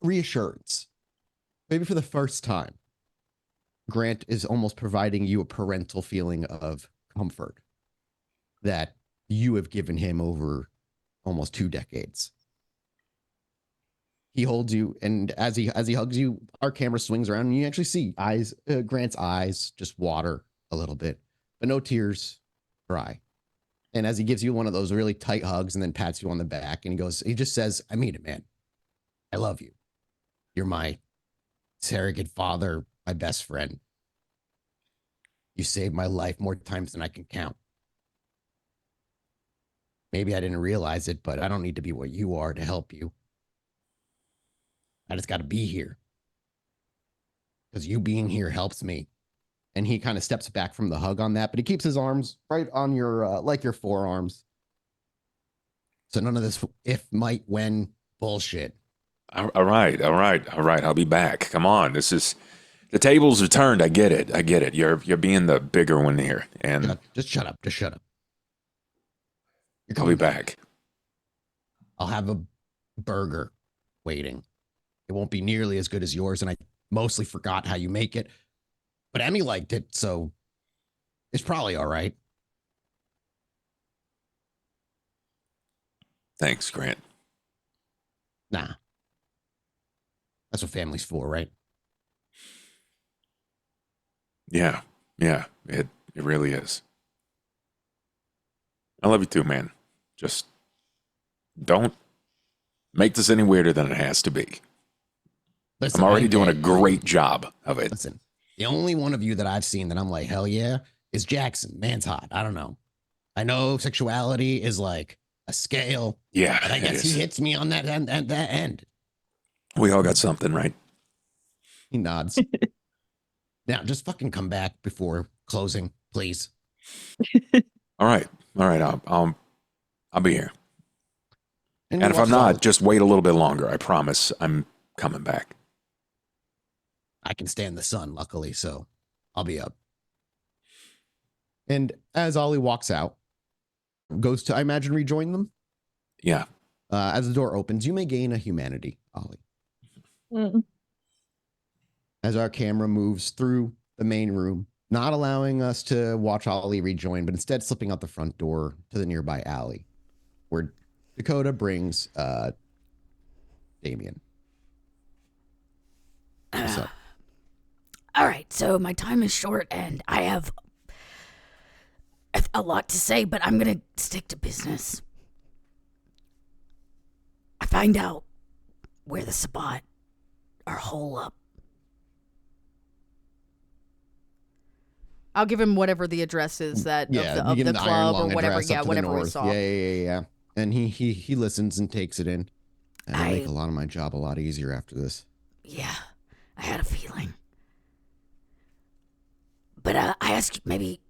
reassurance. Maybe for the first time, Grant is almost providing you a parental feeling of comfort that you have given him over almost 2 decades. He holds you, and as he hugs you, our camera swings around, and you actually see Grant's eyes just water a little bit, but no tears dry. And as he gives you one of those really tight hugs and then pats you on the back, and he just says, I mean it, man. I love you. You're my surrogate father, my best friend. You saved my life more times than I can count. Maybe I didn't realize it, but I don't need to be what you are to help you. I just got to be here. Because you being here helps me. And he kind of steps back from the hug on that, but he keeps his arms right on your, like your forearms. So none of this if, might, when bullshit. All right. I'll be back. Come on. The tables are turned. I get it. You're being the bigger one here. And just shut up. I'll be back. I'll have a burger waiting. It won't be nearly as good as yours, and I mostly forgot how you make it. But Emmy liked it, so it's probably all right. Thanks, Grant. Nah. That's what family's for, right? Yeah, it really is. I love you too, man. Just don't make this any weirder than it has to be. Listen, I'm already doing a great job of it. Listen, the only one of you that I've seen that I'm like, hell yeah, is Jackson. Man's hot. I don't know. I know sexuality is like a scale. Yeah, but I guess he hits me on that end. We all got something, right? He nods. Now, just fucking come back before closing, please. All right. I'll be here. And if I'm not, just wait a little bit longer. I promise I'm coming back. I can stand the sun, luckily, so I'll be up. And as Ollie walks out, goes to, I imagine, rejoin them? Yeah. As the door opens, you may gain a humanity, Ollie. Mm. As our camera moves through the main room, not allowing us to watch Ollie rejoin, but instead slipping out the front door to the nearby alley, where Dakota brings Damien. What's up? All right, so my time is short and I have a lot to say, but I'm going to stick to business. I find out where the Sabbat are hole up. I'll give him whatever the address is that of the club or whatever. Yeah, whatever we saw. Yeah. And he listens and takes it in. And it'll make a lot of my job a lot easier after this. Yeah, I had a feeling. But I ask you, maybe,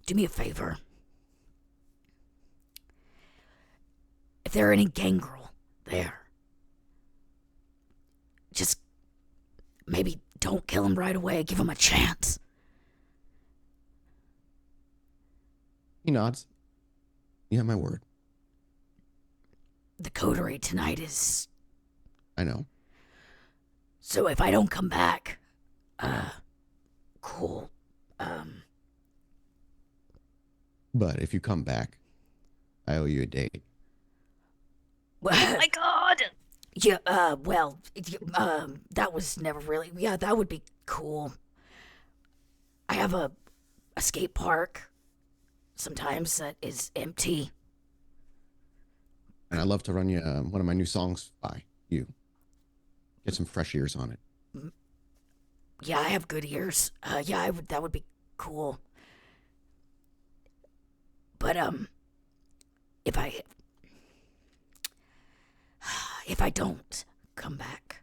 do me a favor. If there are any gangrel there, just maybe don't kill him right away. Give him a chance. He nods. You have my word. The coterie tonight is... I know. So if I don't come back, cool. But if you come back, I owe you a date. Oh my God! Yeah, well, that was never really. Yeah, that would be cool. I have a skate park sometimes that is empty. And I'd love to run you one of my new songs by you. Get some fresh ears on it. Yeah, I have good ears. Yeah, I would. That would be cool. But if I don't come back,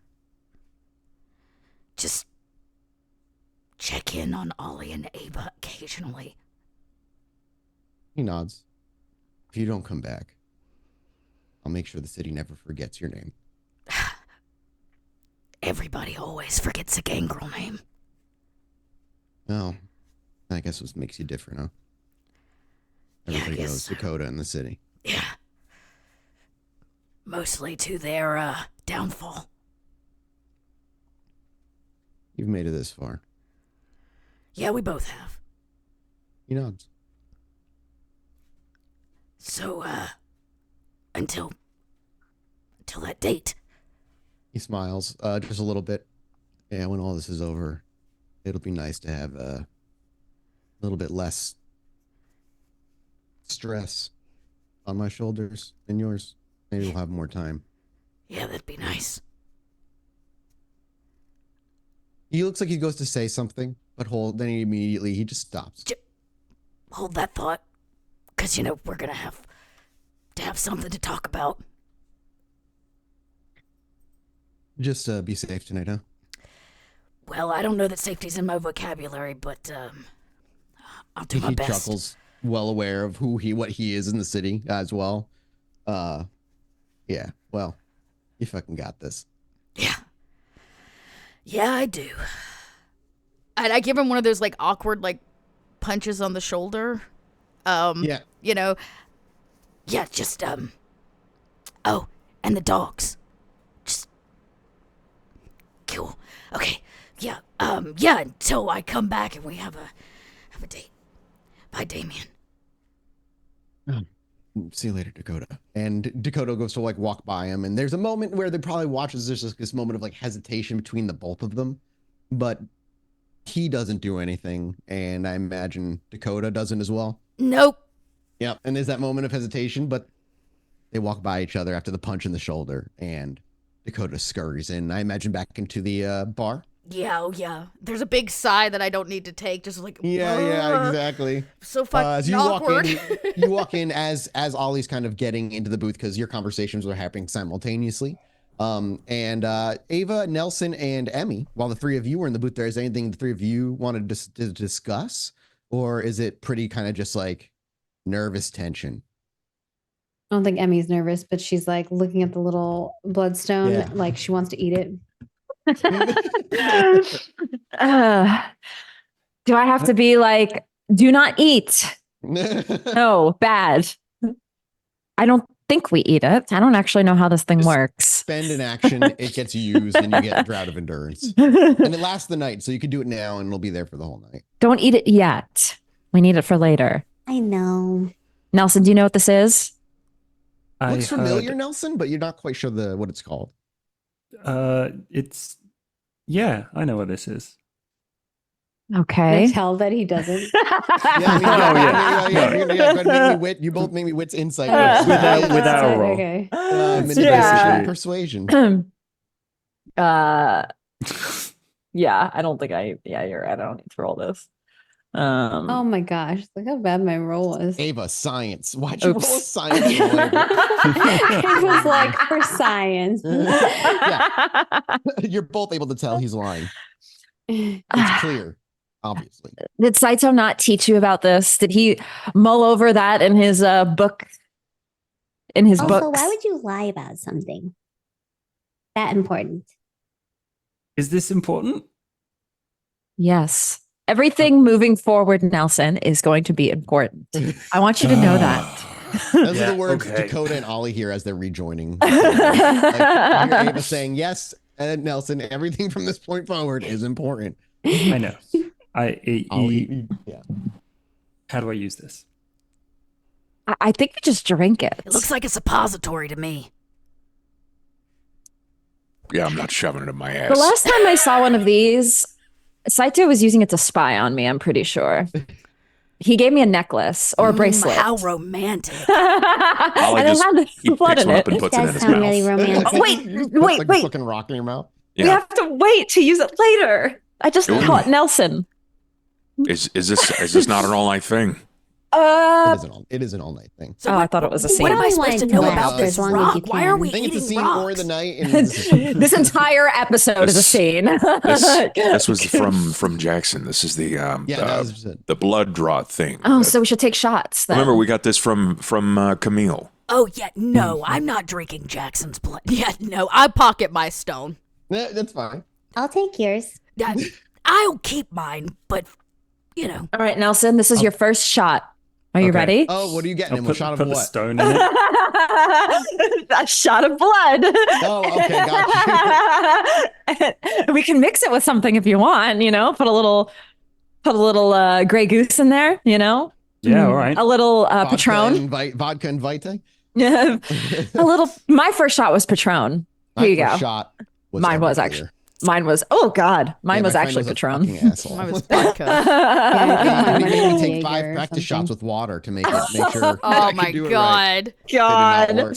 just check in on Ollie and Ava occasionally. He nods. If you don't come back, I'll make sure the city never forgets your name. Everybody always forgets a gangrel name. Well, I guess what makes you different, huh? Yeah, I Everybody knows guess. Dakota in the city. Yeah. Mostly to their downfall. You've made it this far. Yeah, we both have. He nods. So, until that date. He smiles just a little bit. Yeah, when all this is over, it'll be nice to have a little bit less stress on my shoulders than yours. Maybe we'll have more time. Yeah, that'd be nice. He looks like he goes to say something, but then he just stops. Hold that thought, because, we're gonna have to have something to talk about. Just be safe tonight, huh? Well, I don't know that safety's in my vocabulary, but I'll do my He best. chuckles, well aware of what he is in the city as well. Yeah, well, you fucking got this. Yeah, I do. And I give him one of those awkward punches on the shoulder. Yeah. Yeah, just oh, and the dogs. Just cool. Okay. Yeah. Yeah, until I come back and we have a date. Bye, Damien. See you later, Dakota. And Dakota goes to walk by him, and there's a moment where they probably watches this moment of hesitation between the both of them, but he doesn't do anything, and I imagine Dakota doesn't as well. Nope. Yep. And there's that moment of hesitation, but they walk by each other after the punch in the shoulder, and Dakota scurries in, I imagine, back into the bar. Yeah, oh yeah. There's a big sigh that I don't need to take. Just Yeah, exactly. So fucking As you awkward. you walk in as Ollie's kind of getting into the booth because your conversations are happening simultaneously. And Ava, Nelson, and Emmy, while the three of you were in the booth, there is anything the three of you wanted to discuss, or is it pretty kind of just nervous tension? I don't think Emmy's nervous, but she's looking at the little bloodstone, Yeah. like she wants to eat it. Do I have to be do not eat? No, bad. I don't think we eat it. I don't actually know how this thing works. Spend an action, it gets used, and you get a drought of endurance. And it lasts the night, so you can do it now, and it'll be there for the whole night. Don't eat it yet. We need it for later. I know. Nelson, do you know what this is? Looks familiar, Nelson, but you're not quite sure what it's called. Yeah, I know what this is. Okay. I tell that he doesn't. You both make me wits insight. Without a roll. Okay. Manipulation, persuasion. Yeah, I don't think you're right. I don't need to roll this. Oh my gosh, look how bad my roll was. Ava, science. Why'd you roll a Oops. science roll, Ava? It was for science. Yeah. You're both able to tell he's lying. It's clear, obviously. Did Saito not teach you about this? Did he mull over that in his book? In his Also, books? why would you lie about something that important? Is this important? Yes. Everything moving forward, Nelson, is going to be important. I want you to know that. Those are the words okay. Dakota and Ollie hear as they're rejoining. You hear Ava saying, yes, and Nelson, everything from this point forward is important. I know. Ollie, yeah. How do I use this? I think you just drink it. It looks like a suppository to me. Yeah, I'm not shoving it in my ass. The last time I saw one of these, Saito was using it to spy on me, I'm pretty sure. He gave me a necklace or a bracelet. How romantic. And it had he blood picks in one it. up and This puts it in does his sound mouth. really romantic. Oh, wait, You put, wait, like, wait. a fucking rock in your mouth. We Yeah. have to wait to use it later. I just Ooh. caught Nelson. Is this not an all night thing? It is an all night thing. So Oh, I thought it was a What am I scene. supposed to Like, know well, about this as long as rock? you Why are can. we I think it's a eating scene or rocks? the night. And This entire episode is a scene. This was from Jackson. This is the that was it. the blood draw thing. Oh, so we should take shots then. Remember, we got this from Camille. Oh, yeah, no, I'm not drinking Jackson's blood. Yeah, no, I pocket my stone. Yeah, that's fine. I'll take yours. I'll keep mine, but, you know. All right, Nelson, this is your first shot. Are you Okay. ready? Oh, what are you getting I'll him? A put, shot of put the what? stone in it. A shot of blood. Oh, okay, got We can mix it with something if you want, put a little Grey Goose in there, Yeah, all right. A little Vodka Patron. Vodka and Vite. Yeah. My first shot was Patron. Here you go. Shot was Mine was Everclear. actually. Mine was, oh God, mine Yeah, was my friend actually was a Patron. fucking asshole. Mine was vodka. Yeah, He made me take Jaeger 5 or practice shots something. with water to make sure. Oh, I my could do it right. God. It did not God. work.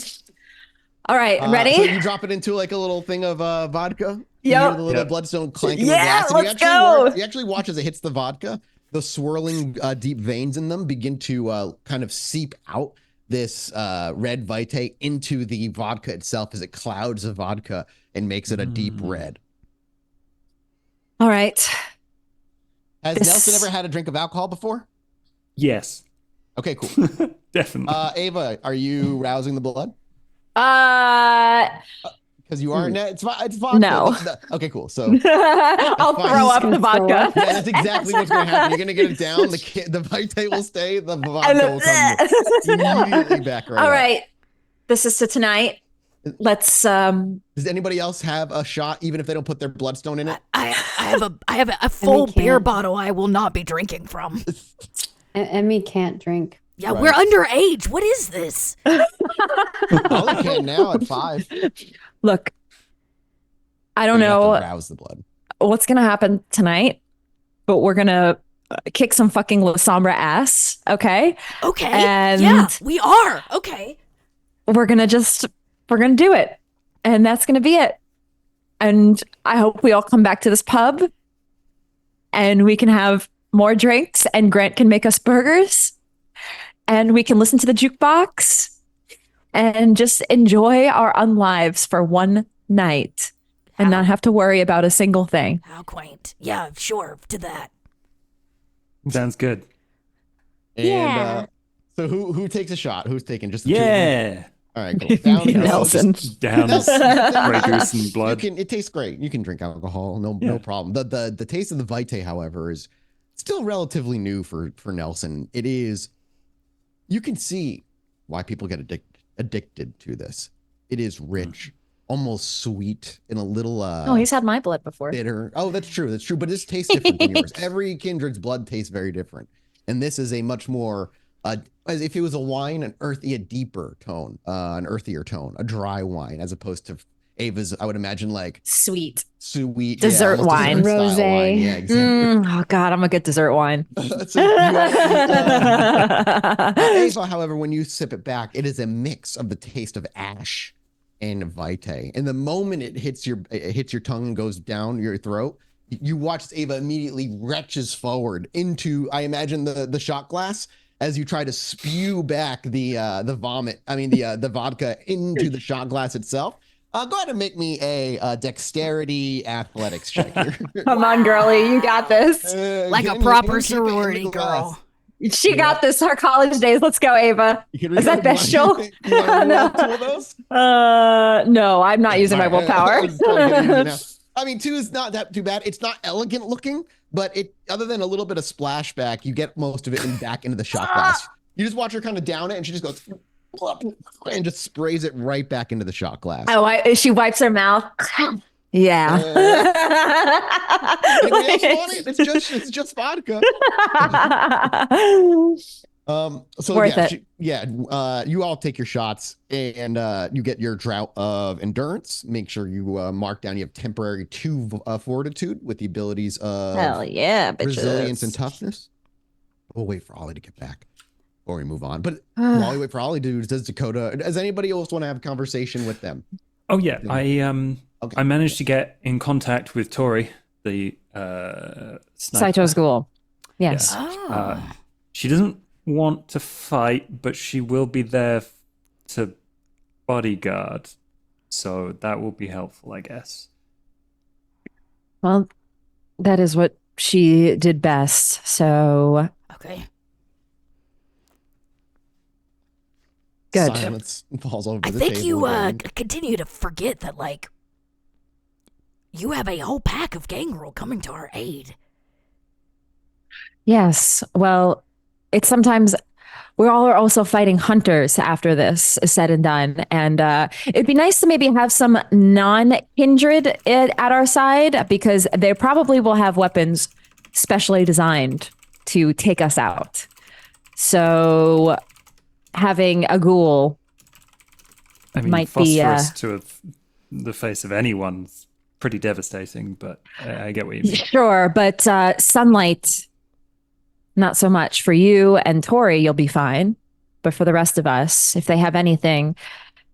All right, ready? So you drop it into like a little thing of vodka. You Yep. hear the little Yep. bloodstone clanking Yeah, the glass. And let's go. You actually watch as it hits the vodka. The swirling deep veins in them begin to kind of seep out this red vitae into the vodka itself as it clouds the vodka and makes it a deep red. All right. Has This- Nelson ever had a drink of alcohol before? Yes, Okay, cool. definitely. Ava, are you rousing the blood? Because you aren't. It's vodka. No. Okay, cool. So I'll fine. throw up Just the gonna throw vodka. up. yeah, that's exactly what's going to happen. You're going to get it down. The vitae will stay. The vodka will come immediately back right All up. right. This is to tonight. Let's Does anybody else have a shot, even if they don't put their bloodstone in it? I have a full can't. beer bottle I will not be drinking from. Emmy can't drink. Yeah, Right. we're underage. What is this? All I can now at 5. look. I don't You have to know rouse the blood. what's gonna happen tonight, but we're gonna kick some fucking La Sombra ass, okay? Okay. And- yeah, we are. Okay. We're gonna do it, and that's gonna be it. And I hope we all come back to this pub, and we can have more drinks, and Grant can make us burgers, and we can listen to the jukebox, and just enjoy our unlives for one night, and not have to worry about a single thing. How quaint. Yeah, sure, to that. Sounds good. And Yeah. so who takes a shot? Who's taking just the two of them? Yeah. All right, cool. Down Me and goes. Nelson. Down Grey Goose and You blood. can. It tastes great. You can drink alcohol. No Yeah. problem. The taste of the vitae, however, is still relatively new for Nelson. It is. You can see why people get addicted to this. It is rich, almost sweet, and a little Oh, he's had my blood before. bitter. Oh, that's true. That's true. But this tastes different than yours. Every kindred's blood tastes very different, and this is a much more. As if it was a wine, a deeper tone, an earthier tone, a dry wine, as opposed to Ava's. I would imagine like Sweet. sweet Dessert almost wine. dessert style Rosé. wine. Yeah, exactly. Oh God, I'm a good dessert wine. So Ava, however, when you sip it back, it is a mix of the taste of ash and vitae. And the moment it hits your tongue and goes down your throat, you watch Ava immediately retches forward into, I imagine, the shot glass as you try to spew back the vomit. I mean the vodka into the shot glass itself. Go ahead and make me a dexterity athletics check here. Come on, girlie, you got this. Like a Can you proper keep it in the sorority glass? girl. She got this. Our college days. Let's go, Ava. You can Is that reroll bestial? one. You wanna No. roll 2 of those? No, I'm not using my All right, willpower. I'm just trying to get easy now. I mean, 2 is not that too bad. It's not elegant looking, but it, other than a little bit of splashback, you get most of it back into the shot glass. You just watch her kind of down it, and she just goes and just sprays it right back into the shot glass. Oh, she wipes her mouth. Yeah. Anybody else want it? It's just vodka. So Worth yeah, it. you all take your shots and you get your drought of endurance. Make sure you mark down you have temporary 2 fortitude with the abilities of Hell yeah, bitches. resilience and toughness. We'll wait for Ollie to get back before we move on. But while we wait for Ollie, does Dakota, does anybody else want to have a conversation with them? Oh yeah, I managed to get in contact with Tori, the sniper. Saito's ghoul. Yes. Oh. She doesn't want to fight, but she will be there to bodyguard, so that will be helpful, I guess. Well, that is what she did best. So Okay. good. Silence falls over I the think table you again. continue to forget that, like, you have a whole pack of gangrel coming to our aid. Yes. Well, it's sometimes we all are also fighting hunters after this is said and done. And it'd be nice to maybe have some non-kindred at our side because they probably will have weapons specially designed to take us out. So having a ghoul I mean, might be phosphorus to the face of anyone's pretty devastating, but I get what you mean. sure, but sunlight, not so much. For you and Tori, you'll be fine. But for the rest of us, if they have anything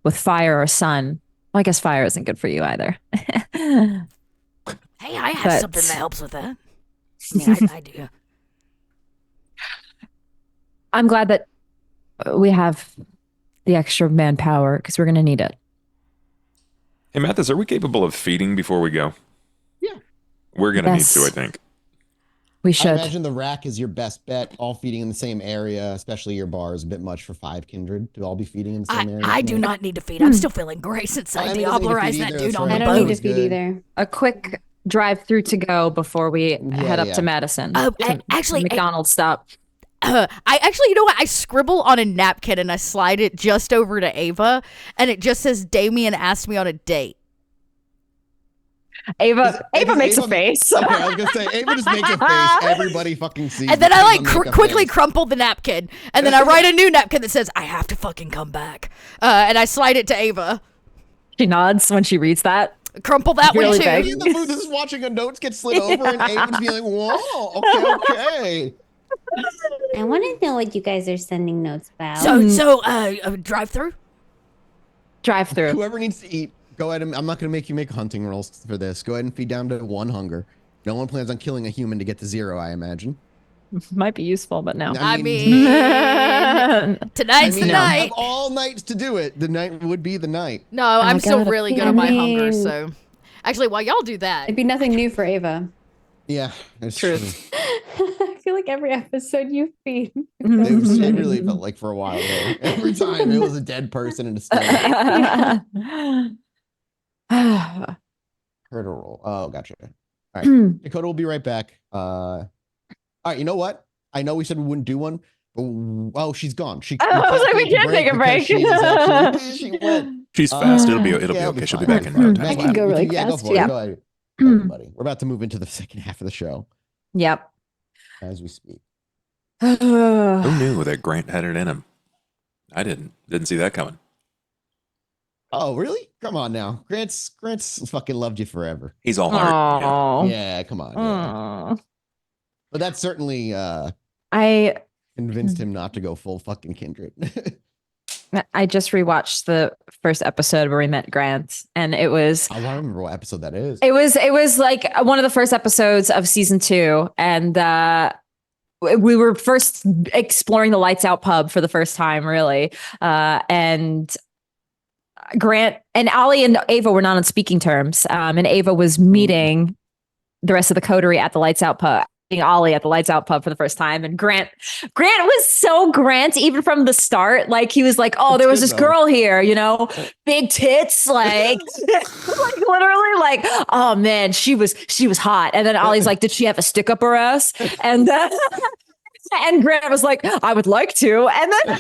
with fire or sun, well, I guess fire isn't good for you either. Hey, I have But- something that helps with that. I mean, I do. I'm glad that we have the extra manpower because we're going to need it. Hey, Mathis, are we capable of feeding before we go? Yeah. We're going to need Yes. to, I think. We I should. imagine the rack is your best bet. All feeding in the same area, especially your bar, is a bit much for 5 kindred to all be feeding in the same area. I do not need to feed. I'm still feeling great since I I mean, it doesn't need to deoblized feed that either, dude that's on right. the I don't need boat. to feed Good. either. A quick drive through to go before we head up yeah. to Madison. Actually, McDonald's stop. I actually, you know what? I scribble on a napkin and I slide it just over to Ava, and it just says Damien asked me on a date. Ava makes a face. Okay, I was gonna say Ava just makes a face. Everybody fucking sees. And then it. I She like doesn't make a quickly face. crumple the napkin, and then I write a new napkin that says I have to fucking come back, and I slide it to Ava. She nods when she reads that. Crumple that Really one too. big. Me in the booth is watching a notes get slid over, and Ava's being like, "Whoa, okay." I want to know what you guys are sending notes about. So drive through. Drive through. Whoever needs to eat, go ahead and I'm not gonna make you make hunting rolls for this. Go ahead and feed down to 1 hunger. No one plans on killing a human to get to 0, I imagine. Might be useful, but no. I mean, tonight's the you night. have all nights to do it. The night would be the night. No, I'm still gotta really feed good on my hunger. him. So, actually, while y'all do that, It'd be nothing new for Ava. Yeah, it's Truth. I feel like every episode you feed. It really felt like for a while though. Every time it was a dead person in a stone. Heard a roll. Oh, gotcha. All right. Dakota will be right back. All right, you know what? I know we said we wouldn't do one, but oh, she's gone. I was like, we can't take a break. because she is actually- she went. She's fast. It'll be Yeah, okay. She'll be fine. back in no time. I can go really Yeah, go fast, for it. yeah. Go ahead. Go ahead, buddy. We're about to move into the second half of the show Yep. as we speak. Who knew that Grant had it in him? I didn't. Didn't see that coming. Oh, really? Come on now. Grant's fucking loved you forever. He's all heart. Yeah. Oh. Yeah, come on. Yeah. But that certainly I convinced him not to go full fucking kindred. just rewatched the first episode where we met Grant, and it was I don't remember what episode that is. it was like one of the first episodes of season 2, and we were first exploring the Lights Out pub for the first time, really, and Grant and Ollie and Ava were not on speaking terms, and Ava was meeting the rest of the coterie at the Lights Out pub. Ollie at the Lights Out pub for the first time, and Grant was so Grant even from the start. Like he was like, "Oh, there was good, this though. girl here, you know, big tits, like, like literally, like, oh man, she was hot." And then Ollie's like, "Did she have a stick up her ass?" And and Grant was like, "I would like to." And then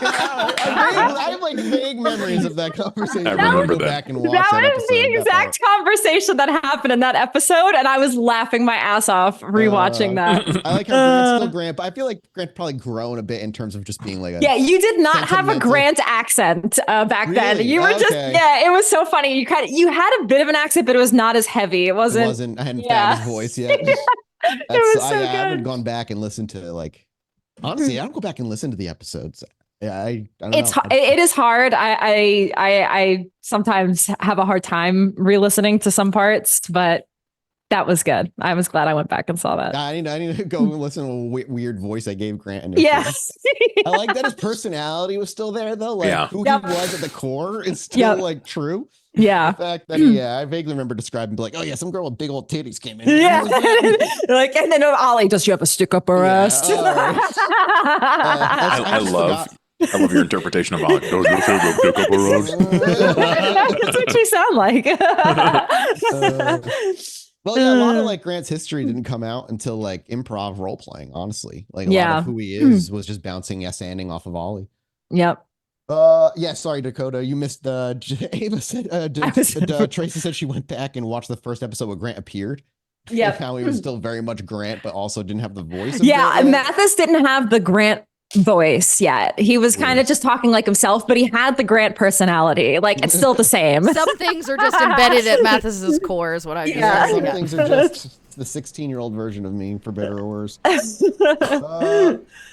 I have like vague memories of that conversation. I remember go that. back and watch That that was episode. the exact conversation that happened in that episode, and I was laughing my ass off rewatching that. I like how Grant's still Grant, but I feel like Grant's probably grown a bit in terms of just being like a Yeah, you did not have a sentimental- Grant accent back then. Really? You were just Okay. it was so funny. You had a bit of an accent, but it was not as heavy. It It wasn't. I hadn't Yeah. found his voice yet. It was so I haven't good. gone back and listened to like honestly, I don't go back and listen to the episodes. Yeah, I don't It's know. it is hard. I sometimes have a hard time re-listening to some parts, but that was good. I was glad I went back and saw that. I need to go and listen to a weird voice I gave Grant initially. Yes. I like that his personality was still there though. Like Yeah. who Yep. he was at the core is still Yep. like true. Yeah. The fact that I vaguely remember describing like, oh yeah, some girl with big old titties came in. Yeah. I'm like, yeah. Like, and then Ollie, does she have a stick up her Yeah, ass? all right. I love your interpretation of Ollie. That's what she sound like. Well, yeah, a lot of like Grant's history didn't come out until like improv role playing, honestly. Like a lot of who he is was just bouncing yes anding off of Ollie. Yep. Yeah, sorry, Dakota. You missed Ava said Tracy said she went back and watched the first episode where Grant appeared. Yep. Like how he was still very much Grant, but also didn't have the voice. Of Yeah, Grant yet. Mathis didn't have the Grant voice yet. He was kind of just talking like himself, but he had the Grant personality. Like it's still the same. Some things are just embedded at Mathis's core, is what I just Yeah. Some yeah. things are just the 16-year-old version of me, for better or worse. All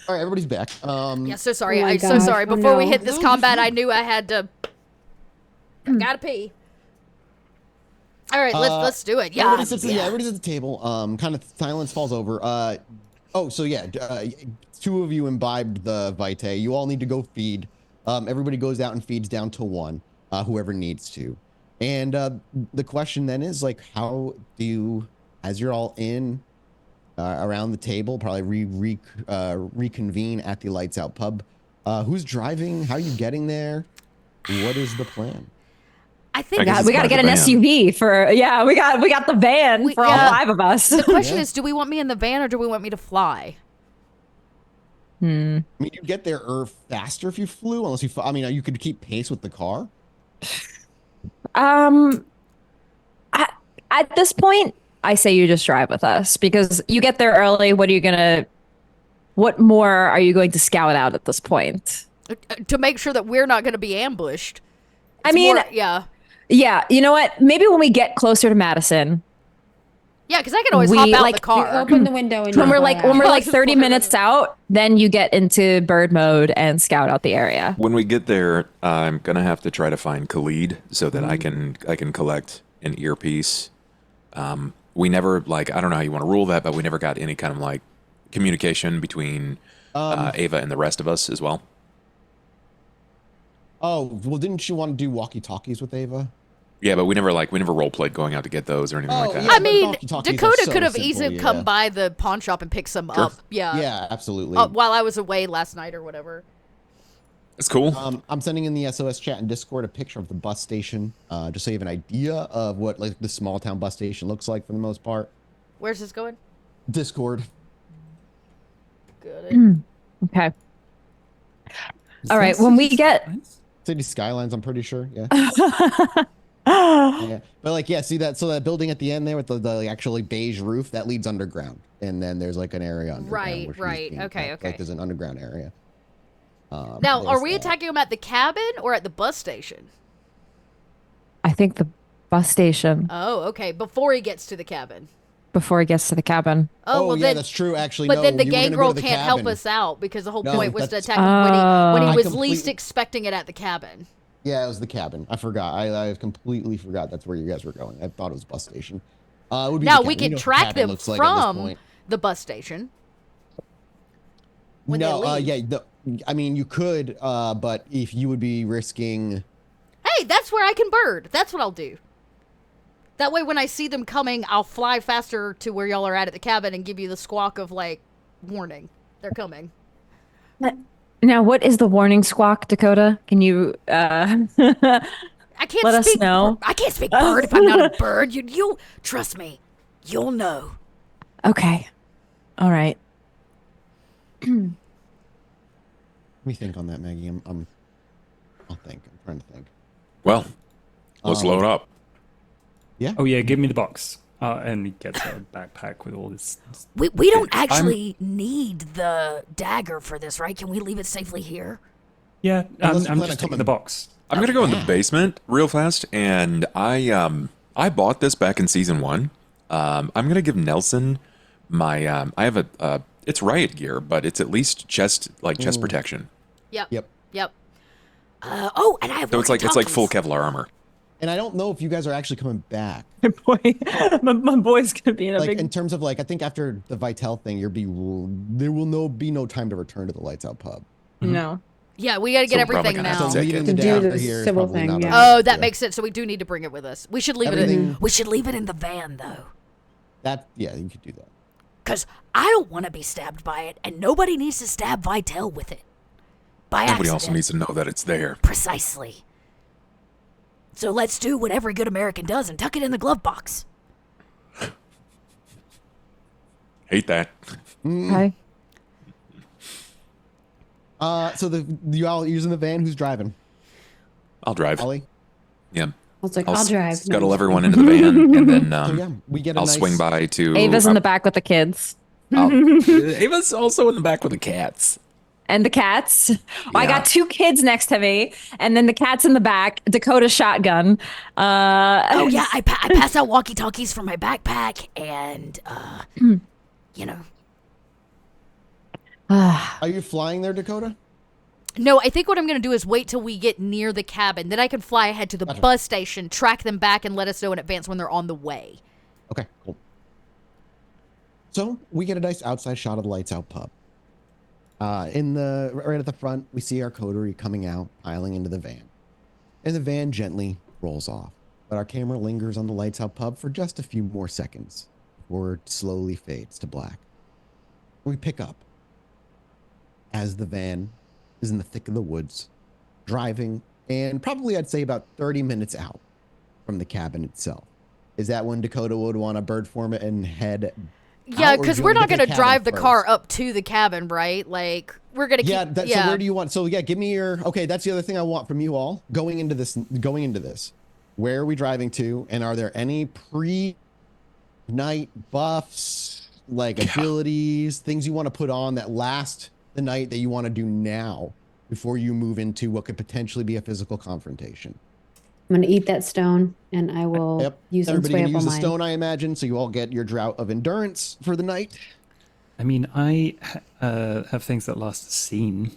right, everybody's back. Yeah, so sorry. Oh my I'm so gosh. sorry. Oh, Before we no. hit this combat, I knew I had to. Gotta pee. All right, let's do it. Yeah. Everybody's at the table. Kind of silence falls over. Two of you imbibed the Vitae. You all need to go feed. Everybody goes out and feeds down to one, whoever needs to. And the question then is like, how do you, as you're all in around the table, probably reconvene at the Lights Out pub. Who's driving? How are you getting there? What is the plan? I think I guess we it's got to by get the an van. SUV for we got the van for all yeah. 5 of us. the question Yeah. is, do we want me in the van or do we want me to fly? I mean, you get there faster if you flew, unless you could keep pace with the car. At this point, I say you just drive with us because you get there early. What more are you going to scout out at this point? To make sure that we're not going to be ambushed. I mean, yeah. yeah, you know what? Maybe when we get closer to Madison, Yeah, because I can always We, hop out like, the car. Open the window and when you we're fly like out. when we're like Just 30 fly. minutes out, then you get into bird mode and scout out the area. When we get there, I'm gonna have to try to find Khalid so that I can collect an earpiece. We never I don't know how you want to rule that, but we never got any kind of like communication between Ava and the rest of us as well. Oh, well, didn't you want to do walkie-talkies with Ava? Yeah, but we never role played going out to get those or anything like that. yeah. I but mean, walkie-talkies are Dakota so could have simple, easily yeah. come by the pawn shop and picked some up. Yeah. Yeah, absolutely. While I was away last night or whatever. It's cool. I'm sending in the SOS chat and Discord a picture of the bus station, just so you have an idea of what like the small town bus station looks like for the most part. Where's this going? Discord. Good. Okay. All right. When we get City Skylines, I'm pretty sure. Yeah. Yeah. But like, yeah, see that? So that building at the end there with the actually beige roof, that leads underground. And then there's like an area underground. Right, where she's right. being Okay, kept. okay. Like there's an underground area. Now, are there's we that. attacking them at the cabin or at the bus station? I think the bus station Oh, okay. Before he gets to the cabin. before he gets to the cabin. Oh, well yeah, then. that's true. Actually, But no, then the you were gang gonna go girl to the can't help cabin. us out because the whole No, point was to that's- attack him when he I was complete- least expecting it at the cabin. Yeah, it was the cabin. I forgot. I completely forgot that's where you guys were going. I thought it was bus station. It would be Now the we cabin. You can know what the track cabin them looks like at this from point. the bus station. when No, they leave. I mean, you could, but if you would be risking. Hey, that's where I can bird. That's what I'll do. That way, when I see them coming, I'll fly faster to where y'all are at the cabin and give you the squawk of, like, warning. They're coming. Now, what is the warning squawk, Dakota? Can you I can't Let us speak know. I can't speak bird if I'm not a bird. You'll trust me. You'll know. Okay. All right. Let me think on that, Maggie. I'll think. I'm trying to think. Well, let's load up. Yeah. Oh yeah, give me the box. And he gets a backpack with all this. We don't actually need the dagger for this, right? Can we leave it safely here? Yeah, Unless I'm you plan just on taking coming- the box. I'm gonna go in the basement real fast, and I bought this back in season 1. I'm gonna give Nelson my I have a it's riot gear, but it's at least chest protection. Yep. Yep. And I have So it's like full walkie-talkies. Kevlar armor. And I don't know if you guys are actually coming back. My boy, my boy's gonna be in a Like big. in terms of I think after the Vitel thing, there will be no time to return to the Lights Out pub. No. Yeah, we gotta get So we're probably everything gonna have now. to take leaving it. the Do dagger the here is Sybil probably thing, not a yeah. good Oh, that idea. makes sense. So we do need to bring it with us. We should leave Everything- it. We should leave it in the van though, Yeah, you could do that. because I don't want to be stabbed by it, and nobody needs to stab Vitel with it. By Nobody accident. also needs to know that it's there. Precisely. So let's do what every good American does and tuck it in the glove box. Hate that. Okay. So you all using the van? Who's driving? I'll drive. Ollie? Yeah. I was like, I'll I'll drive. scuttle No. everyone into the van, and then So yeah, we get a I'll nice, swing by to. Ava's in the back with the kids Ava's also in the back with the cats. and the cats. I Yeah. got 2 kids next to me, and then the cat's in the back. Dakota shotgun. Oh yeah, I pass out walkie-talkies from my backpack, and you know. Are you flying there, Dakota? No, I think what I'm gonna do is wait till we get near the cabin. Then I can fly ahead to the Gotcha. bus station, track them back, and let us know in advance when they're on the way. Okay, cool. So we get a nice outside shot of the Lights Out pub. Right at the front, we see our coterie coming out, piling into the van. And the van gently rolls off. But our camera lingers on the Lights Out pub for just a few more seconds before it slowly fades to black. We pick up as the van is in the thick of the woods, driving, and probably I'd say about 30 minutes out from the cabin itself. Is that when Dakota would want to bird form it and head Yeah, out, or because do you we're wanna not get gonna to the cabin drive the car first? up to the cabin, right? Like we're gonna Yeah, keep. so where do you want? So yeah, give me your. Okay, that's the other thing I want from you all going into this. Where are we driving to? And are there any pre-night buffs, like abilities, things you want to put on that last the night that you want to do now before you move into what could potentially be a physical confrontation? I'm gonna eat that stone, and I will Yep. use it and Everybody sway gonna up use on the mine. stone, I imagine, so you all get your drought of endurance for the night. I mean, I have things that last a scene,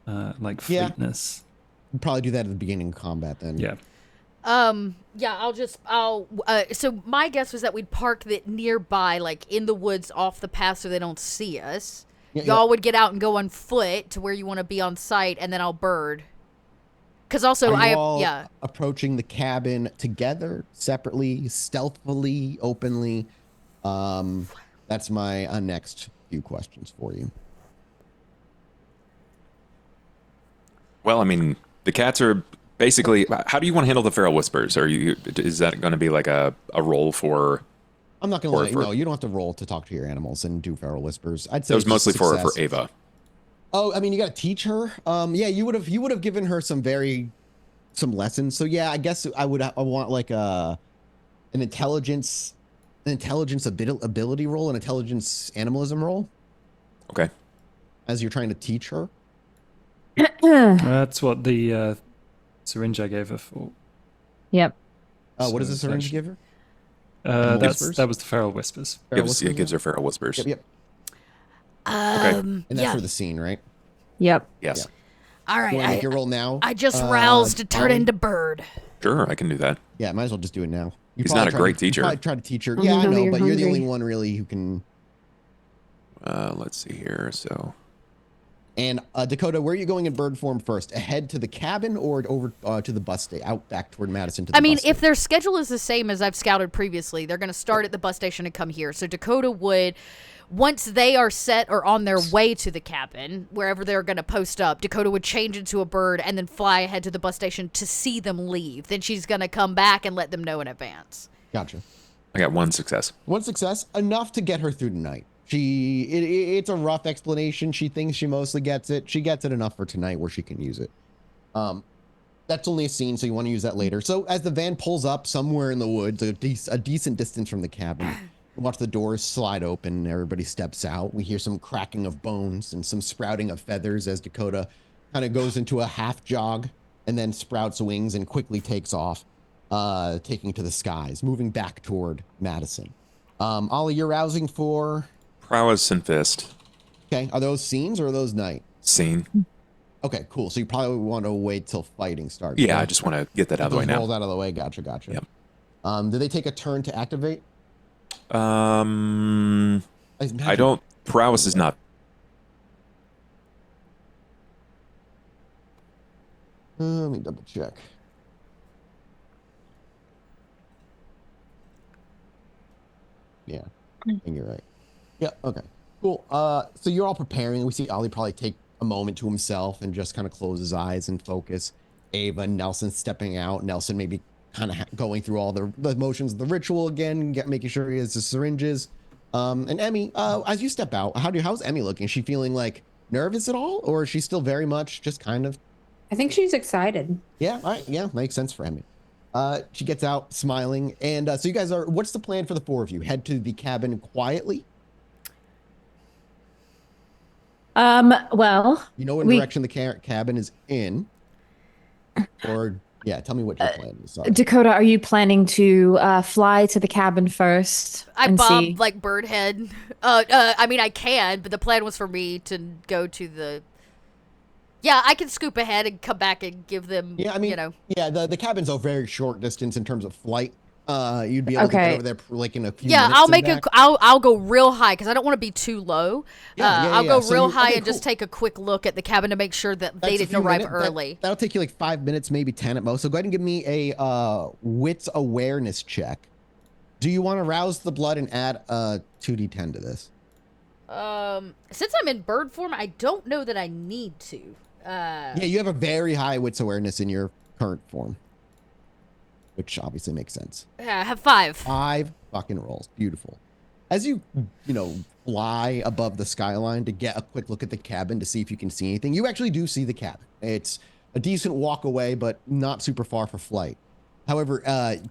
like Yeah. fleetness. We'll probably do that at the beginning of combat then. Yeah. Yeah, so my guess was that we'd park it nearby, like in the woods off the path so they don't see us. Yeah, Y'all would get out and go on foot to where you want to be on site, and then I'll bird. Because also, Are you all yeah. approaching the cabin together, separately, stealthily, openly? That's my next few questions for you. Well, I mean, the cats are basically. How do you want to handle the feral whispers? Is that going to be like a role for? I'm not gonna Or lie. for- No, you don't have to roll to talk to your animals and do feral whispers. I'd say That was it's mostly for success. Ava. Oh, I mean, you got to teach her. Yeah, you would have given her some lessons. So yeah, I guess I want like an intelligence ability roll, an intelligence animalism roll Okay. as you're trying to teach her. That's what the syringe I gave her for. Yep. What does the So syringe actually- give her? Animal whispers? That was the feral whispers. Feral It whispers? gives her feral whispers. Yep. Um, And that's yeah. for the scene, right? Yep. Yes. All You want to make right. your roll now? I just roused to turn Ollie? into bird. Sure, I can do that. Yeah, might as well just do it now. You He's probably not a tried great to- you teacher. probably try to teach her. Oh, Yeah, I no, know, you're but you're the hungry. only one really who can. Let's see here. So And Dakota, where are you going in bird form first? Ahead to the cabin or over to the bus station, out back toward Madison to the I mean, bus if station? their schedule is the same as I've scouted previously, they're going to start at the bus station and come here. So Dakota would, once they are set or on their way to the cabin, wherever they're going to post up, Dakota would change into a bird and then fly ahead to the bus station to see them leave. Then she's going to come back and let them know in advance. Gotcha. I got one success. One success, enough to get her through the night. It's a rough explanation. She thinks she mostly gets it. She gets it enough for tonight where she can use it. That's only a scene, so you want to use that later. So as the van pulls up somewhere in the woods, a decent distance from the cabin, you watch the doors slide open. Everybody steps out. We hear some cracking of bones and some sprouting of feathers as Dakota kind of goes into a half jog and then sprouts wings and quickly takes off, taking to the skies, moving back toward Madison. Ollie, you're rousing for Prowess and fist. Okay, are those scenes or are those night? Scene. Okay, cool. So you probably want to wait till fighting starts. Yeah, right? I just want to get that out of the way now. Rolls out of the way. Gotcha. Yep. Do they take a turn to activate? I don't. Prowess is not. Let me double check. Yeah, I think you're right. Yeah, okay. Cool. So you're all preparing. We see Ollie probably take a moment to himself and just kind of close his eyes and focus. Ava and Nelson stepping out. Nelson maybe kind of going through all the motions of the ritual again, making sure he has the syringes. And Emmy, as you step out, how's Emmy looking? Is she feeling like nervous at all, or is she still very much just kind of? I think she's excited. Yeah, all right, yeah, makes sense for Emmy. She gets out smiling, and so you guys are. What's the plan for the four of you? Head to the cabin quietly. Well, You know what direction the cabin is in, or yeah, tell me what your plan is. Sorry. Dakota, are you planning to fly to the cabin first? I and bob see? like bird head. I mean I can, but the plan was for me to go to the. Yeah, I can scoop ahead and come back and give them. Yeah, I mean, you know. yeah, the cabin's a very short distance in terms of flight. You'd be able to get over there like in a few minutes. Yeah, I'll go real high because I don't want to be too low. I'll go So real high and cool. just take a quick look at the cabin to make sure that they That's a didn't few arrive minutes. early. That'll take you like 5 minutes, maybe 10 at most. So go ahead and give me a wits awareness check. Do you want to rouse the blood and add 2d10 to this? Since I'm in bird form, I don't know that I need to. Yeah, you have a very high wits awareness in your current form, which obviously makes sense. I have 5. 5 fucking rolls. Beautiful. As you fly above the skyline to get a quick look at the cabin to see if you can see anything, you actually do see the cabin. It's a decent walk away, but not super far for flight. However,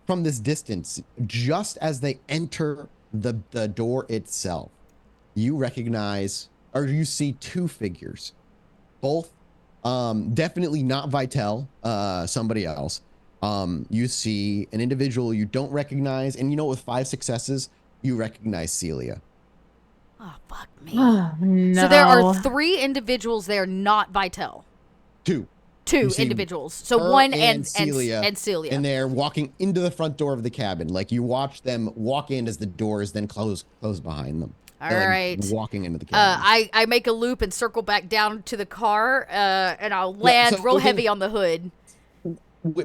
from this distance, just as they enter the door itself, you recognize, or you see 2 figures, both definitely not Vitel, somebody else. You see an individual you don't recognize, and with 5 successes, you recognize Celia. Oh, fuck me. Oh, no. So there are 3 individuals there, not Vitel. 2. 2 see individuals. So her one and and Celia, and Celia. And they're walking into the front door of the cabin. Like you watch them walk in as the doors then close behind them. All They're, like, right. walking into the cabin. I make a loop and circle back down to the car, and I'll land so real within- heavy on the hood.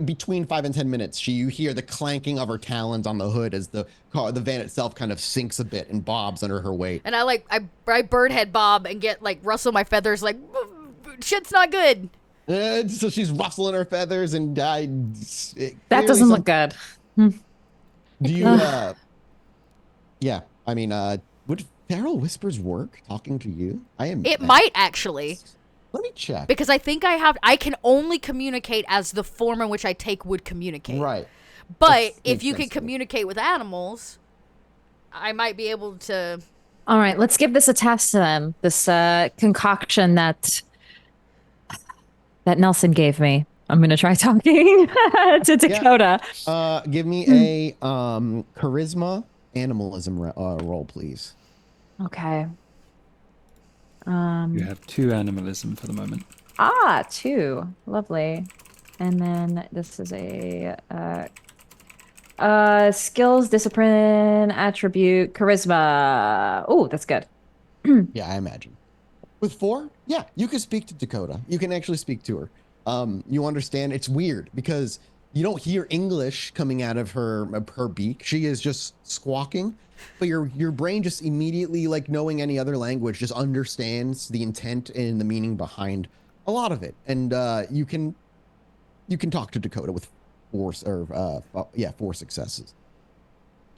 Between 5 and 10 minutes, you hear the clanking of her talons on the hood as the van itself kind of sinks a bit and bobs under her weight. And I birdhead bob and get rustle my feathers like shit's not good. So she's rustling her feathers and That doesn't look good. Do you? Yeah, I mean, would feral whispers work talking to you? It might actually. Let me check. Because I think I can only communicate as the form in which I take would communicate. Right. But if makes you sense can to me. communicate with animals, I might be able to. All right, let's give this a test then. This concoction that Nelson gave me. I'm gonna try talking to Dakota. Give me a charisma animalism roll, please. Okay. You have 2 animalism for the moment. 2. Lovely. And then this is a skills, discipline, attribute, charisma. Oh, that's good. Yeah, I imagine. With 4, yeah, you can speak to Dakota. You can actually speak to her. You understand. It's weird because you don't hear English coming out of her beak. She is just squawking, but your brain just immediately, like knowing any other language, just understands the intent and the meaning behind a lot of it. And you can talk to Dakota with 4 successes.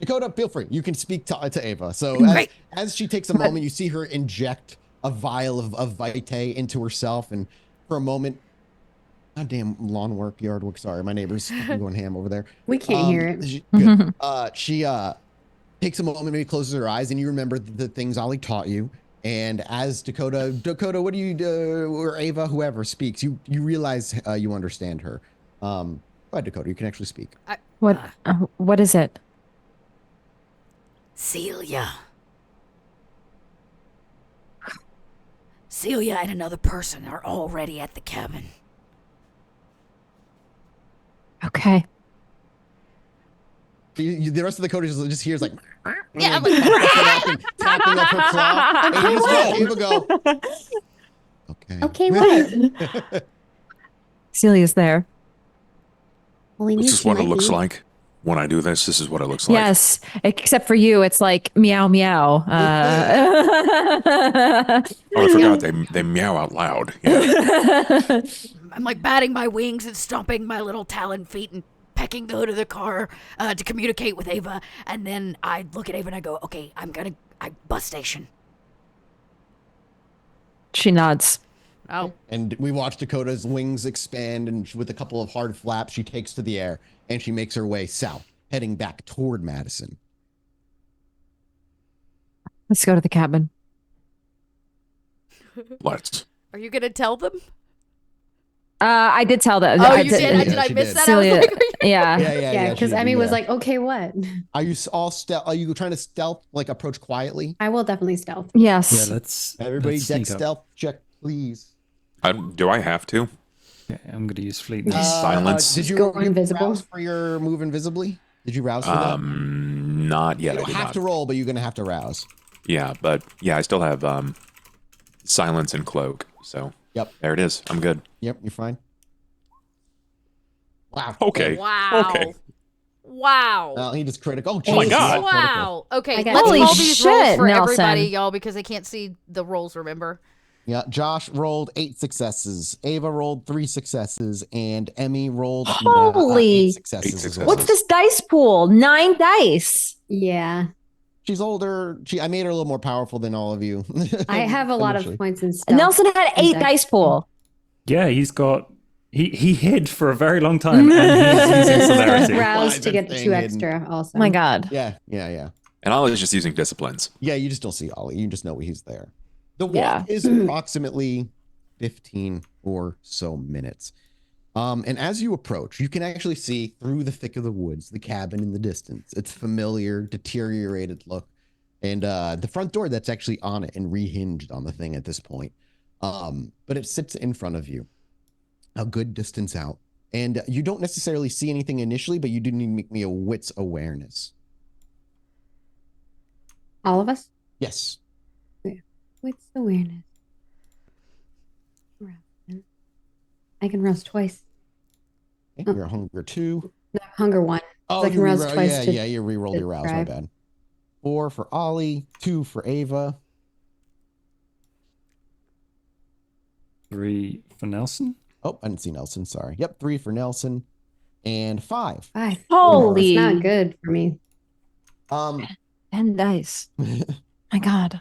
Dakota, feel free. You can speak to Ava. So Great. as she takes a moment, you see her inject a vial of Vitae into herself, and for a moment, goddamn lawn work, yard work. Sorry, my neighbor's fucking going ham over there. We can't hear it. Good. She takes a moment, maybe closes her eyes, and you remember the things Ollie taught you. And as Dakota, what do you do? Or Ava, whoever speaks, you realize you understand her. Go ahead, Dakota. You can actually speak. What is it? Celia. Celia and another person are already at the cabin. Okay. The rest of the code just hears like, Yeah, I'm like like, and tapping up her claw. And you just let Ava go. Okay. Okay, what? Celia's there. Well, we This need is what it you, looks Mikey. like. When I do this, this is what it looks like. Yes, except for you, it's like meow meow. Oh, I forgot they meow out loud. Yeah. I'm like batting my wings and stomping my little talon feet and pecking the hood of the car to communicate with Ava. And then I look at Ava and I go, okay, bus station. She nods. Oh. And we watch Dakota's wings expand, and with a couple of hard flaps, she takes to the air, and she makes her way south, heading back toward Madison. Let's go to the cabin. Let's. Are you going to tell them? I did tell them. Oh, I you did? Yeah, Did I she miss did. that? Celia, I was like, yeah. Yeah, because she did, Emmy was yeah. like, okay, what? Are you all stealth? Are you trying to stealth, like approach quietly? I will definitely stealth. Yes. Yeah, let's Everybody, let's deck sneak up. stealth check, please. Do I have to? Yeah, I'm gonna use fleetness. Silence. Did you Go invisible. rouse for your move invisibly? Did you rouse for that? Not yet. You I don't did have not. to roll, but you're gonna have to rouse. Yeah, but yeah, I still have silence and cloak. So Yep. there it is. I'm good. Yep, you're fine. Wow. Okay. wow. Okay. Wow. Well, he just critical. Oh, Oh my Jesus, God. that's critical. Wow. Okay, I got let's Holy call these rolls shit, for Nelson. everybody, y'all, because they can't see the rolls, remember? Yeah, Josh rolled 8 successes. Ava rolled 3 successes, and Emmy rolled Holy- 8 successes. Eight as successes. well. What's this dice pool? 9 dice. Yeah. She's older. I made her a little more powerful than all of you. I have a lot of Initially. points in stealth. Nelson had 8 Okay. dice pool. Yeah, he's got. He hid for a very long time, and he's using celerity. Rouse to I've get been 2 staying extra also. Oh my god. Yeah. And I was just using disciplines. Yeah, you just don't see Ollie. You just know he's there. The walk Yeah. is approximately 15 or so minutes. And as you approach, you can actually see through the thick of the woods, the cabin in the distance. It's familiar, deteriorated look. And the front door that's actually on it and rehinged on the thing at this point. But it sits in front of you, a good distance out. And you don't necessarily see anything initially, but you do need to make me a wits awareness. All of us? Yes. What's the awareness? Rouse. I can rouse twice. Okay, you're a hunger 2. No, hunger 1. Oh, I can rouse twice yeah, to- yeah, you re-rolled to your rouse, my drive. bad. 4 for Ollie, 2 for Ava. 3 for Nelson. Oh, I didn't see Nelson, sorry. Yep, 3 for Nelson, and 5. 5. Holy- It's not good for me. 10 dice. My god.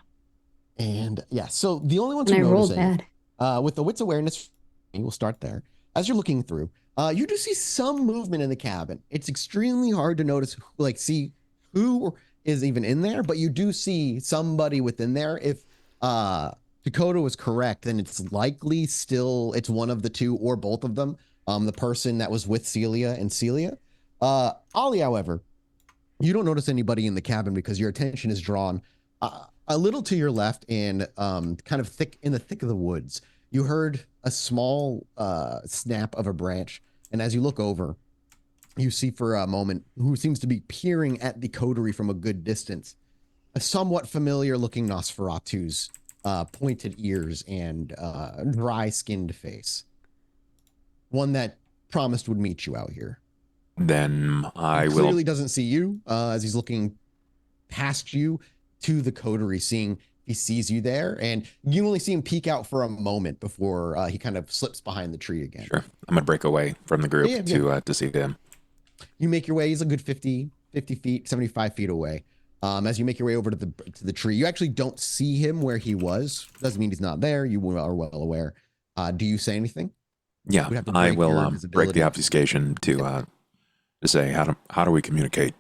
And yeah, so the only ones And I who rolled noticing, bad. with the wits awareness, we'll start there. As you're looking through, you do see some movement in the cabin. It's extremely hard to notice, see who is even in there, but you do see somebody within there. If Dakota was correct, then it's likely still it's one of the two or both of them. The person that was with Celia and Celia. Ollie, however, you don't notice anybody in the cabin because your attention is drawn a little to your left and kind of in the thick of the woods. You heard a small snap of a branch, and as you look over, you see for a moment who seems to be peering at the coterie from a good distance, a somewhat familiar-looking Nosferatu's pointed ears and dry-skinned face. One that promised would meet you out here. Then I He will. clearly doesn't see you as he's looking past you to the coterie, seeing he sees you there, and you only see him peek out for a moment before he kind of slips behind the tree again. Sure. I'm gonna break away from the group Yeah, to see them. You make your way. He's a good 50 50 feet, 75 feet away. As you make your way over to the tree, you actually don't see him where he was. Doesn't mean he's not there. You are well aware. Do you say anything? Yeah, We'd have to I break your will break invisibility. the obfuscation to say how do we communicate?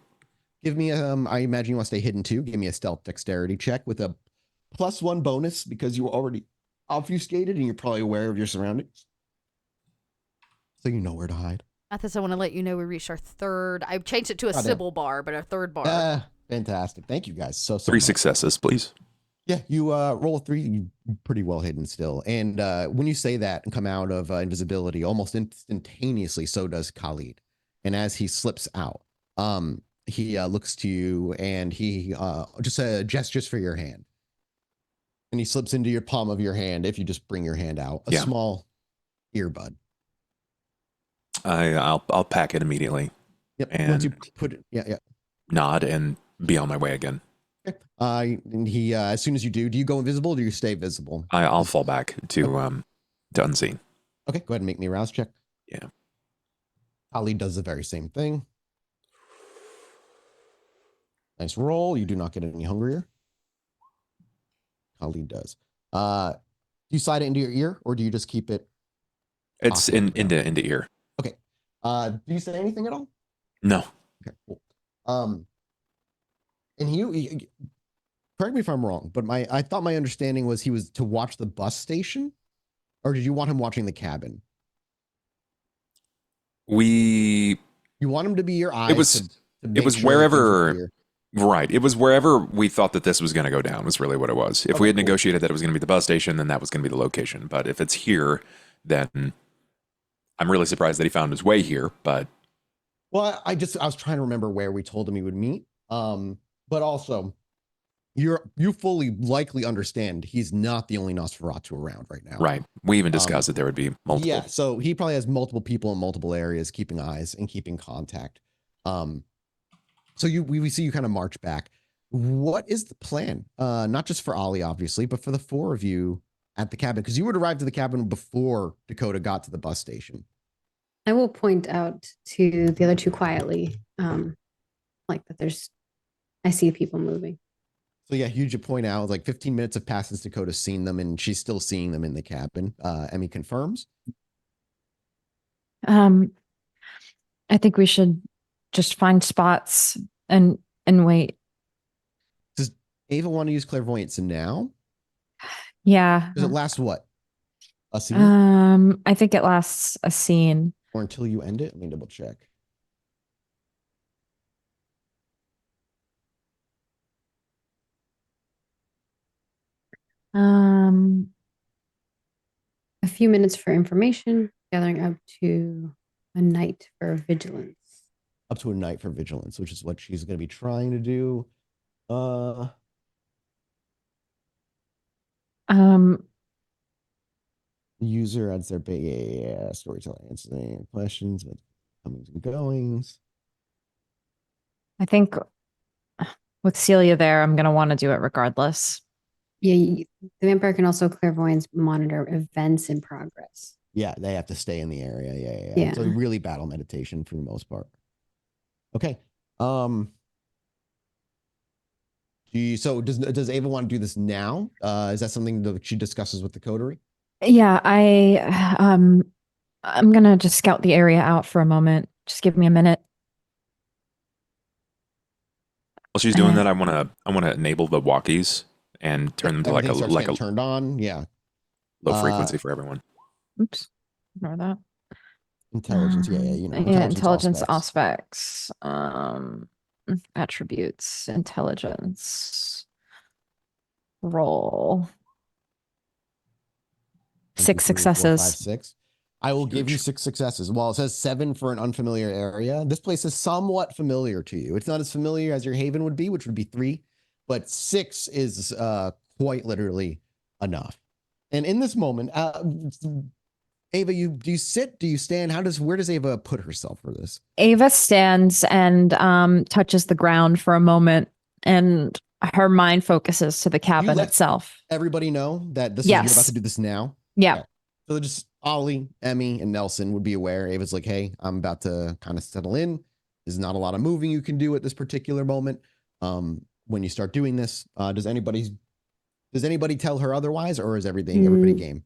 Give me I imagine you want to stay hidden too. Give me a stealth dexterity check with a +1 bonus because you were already obfuscated and you're probably aware of your surroundings, so you know where to hide. Mathis, I want to let you know we reached our third. I changed it to a Sybil bar, but our third bar. Fantastic. Thank you guys so 3 much. successes, please. Yeah, you roll a 3. You pretty well hidden still. And when you say that and come out of invisibility, almost instantaneously, so does Khalid. And as he slips out, he looks to you and he just gestures for your hand. And he slips into your palm of your hand if you just bring your hand out. A small earbud. I'll pack it immediately. Yep. And once you put it, nod and be on my way again. Okay. And he as soon as you do you go invisible or do you stay visible? I'll fall back to unseen. Okay, go ahead and make me a rouse check. Yeah. Ali does the very same thing. Nice roll. You do not get any hungrier. Ali does. Do you slide it into your ear or do you just keep it? It's into ear. Okay. Do you say anything at all? No. Okay, cool. And he correct me if I'm wrong, but I thought my understanding was he was to watch the bus station, or did you want him watching the cabin? You want him to be your eyes. It was wherever. Right. It was wherever we thought that this was going to go down was really what it was. If we had negotiated that it was going to be the bus station, then that was going to be the location. But if it's here, then I'm really surprised that he found his way here. But well, I was trying to remember where we told him he would meet. But also you fully likely understand he's not the only Nosferatu around right now. Right. We even discussed that there would be multiple. Yeah. So he probably has multiple people in multiple areas, keeping eyes and keeping contact. So we see you kind of march back. What is the plan? Not just for Ollie, obviously, but for the 4 of you at the cabin, because you would arrive to the cabin before Dakota got to the bus station. I will point out to the other 2 quietly, like that I see people moving. So yeah, you should point out like 15 minutes have passed since Dakota's seen them and she's still seeing them in the cabin. Emmy confirms. I think we should just find spots and wait. Does Ava want to use clairvoyance now? Yeah. Does it last what? A scene? I think it lasts a scene. Or until you end it? Let me double check. A few minutes for information, gathering up to a night for vigilance. Up to a night for vigilance, which is what she's going to be trying to do. The user adds their storytelling, answering questions with comings and goings. I think with Celia there, I'm going to want to do it regardless. Yeah, the vampire can also clairvoyance monitor events in progress. Yeah, they have to stay in the area. Yeah. So really battle meditation for the most part. Okay. So does Ava want to do this now? Is that something that she discusses with the coterie? Yeah, I'm gonna just scout the area out for a moment. Just give me a minute. While she's doing that, I wanna enable the walkies and turn them to like a turned on. Yeah. Low frequency for everyone. Oops. Ignore that. Intelligence, intelligence aspects. Attributes, intelligence. Roll. 6 successes. 4, 5, 6. I will give you 6 successes. While it says 7 for an unfamiliar area, this place is somewhat familiar to you. It's not as familiar as your haven would be, which would be 3, but 6 is quite literally enough. And in this moment, Ava, do you sit? Do you stand? Where does Ava put herself for this? Ava stands and touches the ground for a moment, and her mind focuses to the cabin itself. Everybody know that you're about to do this now? Yeah. Okay. So just Ollie, Emmy, and Nelson would be aware. Ava's like, hey, I'm about to kind of settle in. There's not a lot of moving you can do at this particular moment. When you start doing this, does anybody tell her otherwise, or is everybody game?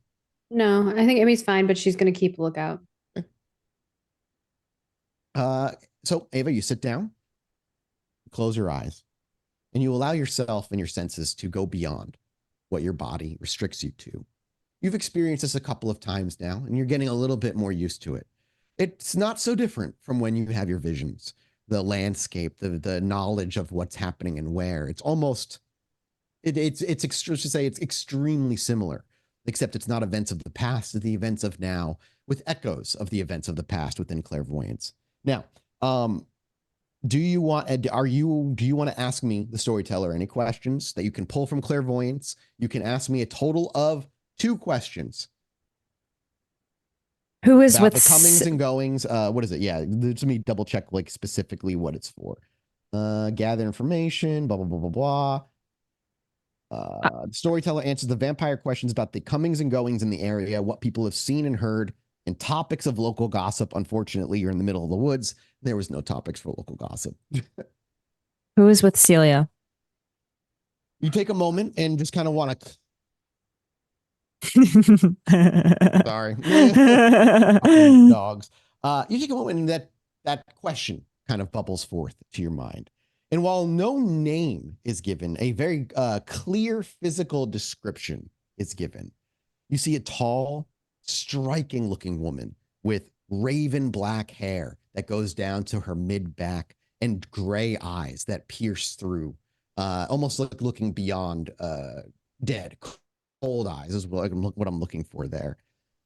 No, I think Amy's fine, but she's going to keep a lookout. So Ava, you sit down, close your eyes, and you allow yourself and your senses to go beyond what your body restricts you to. You've experienced this a couple of times now, and you're getting a little bit more used to it. It's not so different from when you have your visions, the landscape, the knowledge of what's happening and where. It's almost, it's extremely similar, except it's not events of the past, it's the events of now, with echoes of the events of the past within clairvoyance. Now, do you want to ask me, the storyteller, any questions that you can pull from clairvoyance? You can ask me a total of 2 questions. Who is about with the comings and goings? What is it? Yeah, let me double check like specifically what it's for. Gather information, blah blah blah blah blah. The storyteller answers the vampire questions about the comings and goings in the area, what people have seen and heard, and topics of local gossip. Unfortunately, you're in the middle of the woods. There was no topics for local gossip. Who is with Celia? You take a moment and just kind of want to. Sorry. Dogs. You take a moment and that question kind of bubbles forth to your mind. And while no name is given, a very clear physical description is given. You see a tall, striking looking woman with raven black hair that goes down to her mid back and gray eyes that pierce through, almost like looking beyond dead. Cold eyes is what I'm looking for there.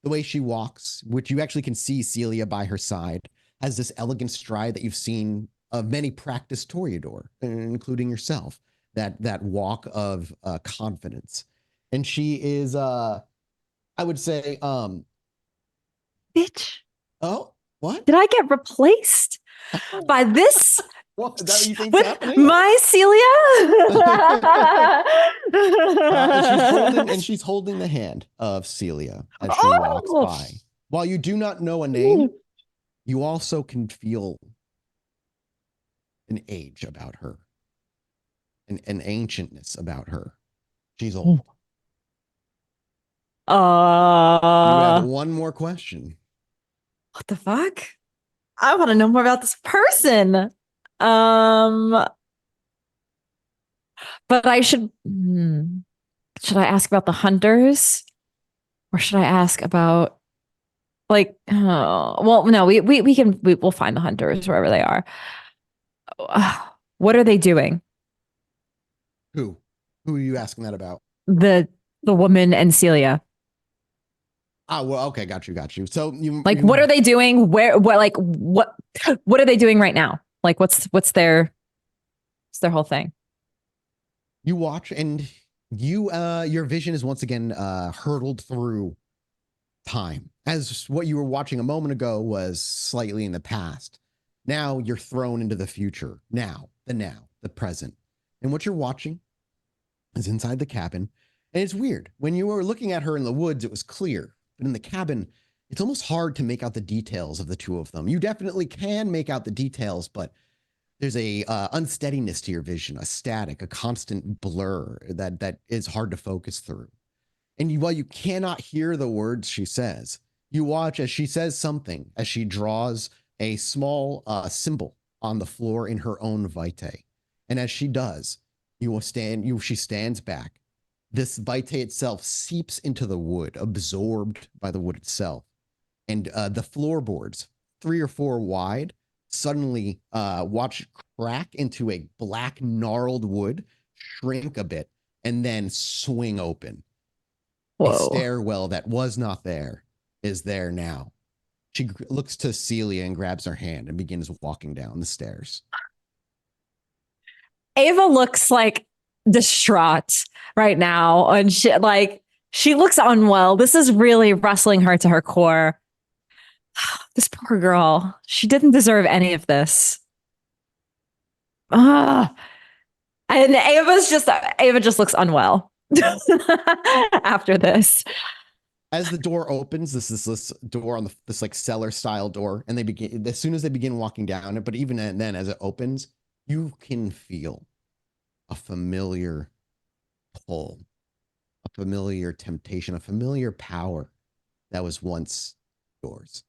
The way she walks, which you actually can see Celia by her side, has this elegant stride that you've seen of many practiced toreador, including yourself. That walk of confidence, and she is, I would say, Bitch. Oh, what? Did I get replaced by this? What? Is that what you think's with happening? my Celia? And she's holding the hand of Celia as she walks by. While you do not know a name, you also can feel an age about her, an ancientness about her. She's old. You have one more question. What the fuck? I want to know more about this person. But I should I ask about the hunters, or should I ask about like well, no, we'll find the hunters wherever they are. What are they doing? Who are you asking that about? The woman and Celia. Ah, well, okay, got you. So what are they doing? What are they doing right now? Like what's their whole thing? You watch, and your vision is once again hurtled through time, as what you were watching a moment ago was slightly in the past. Now you're thrown into the future. The present. And what you're watching is inside the cabin. And it's weird. When you were looking at her in the woods, it was clear. But in the cabin, it's almost hard to make out the details of the two of them. You definitely can make out the details, but there's a unsteadiness to your vision, a static, a constant blur that is hard to focus through. And while you cannot hear the words she says, you watch as she says something, as she draws a small symbol on the floor in her own vitae. And as she does, she stands back. This vitae itself seeps into the wood, absorbed by the wood itself. And the floorboards, 3 or 4 wide, suddenly watch crack into a black gnarled wood, shrink a bit, and then swing open. Whoa. A stairwell that was not there is there now. She looks to Celia and grabs her hand and begins walking down the stairs. Ava looks like distraught right now, and she looks unwell. This is really wrestling her to her core. This poor girl. She didn't deserve any of this. And Ava just looks unwell after this. as the door opens, this door on this like cellar style door, and they begin as soon as they begin walking down it. But even then, as it opens, you can feel a familiar pull, a familiar temptation, a familiar power that was once yours.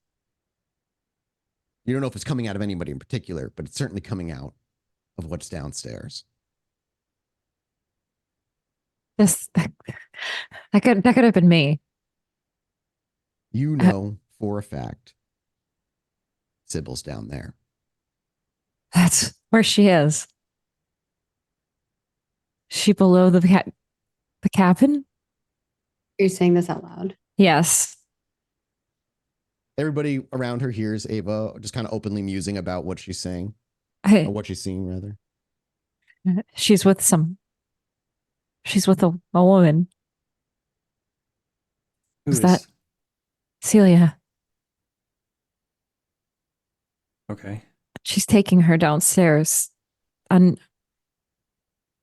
You don't know if it's coming out of anybody in particular, but it's certainly coming out of what's downstairs. That could have been me. You know for a fact Sybil's down there. That's where she is. She below the cabin? Are you saying this out loud? Yes. Everybody around her hears Ava just kind of openly musing about what she's saying. Or what she's seeing, rather. She's with a woman. Who that Celia? Okay. She's taking her downstairs.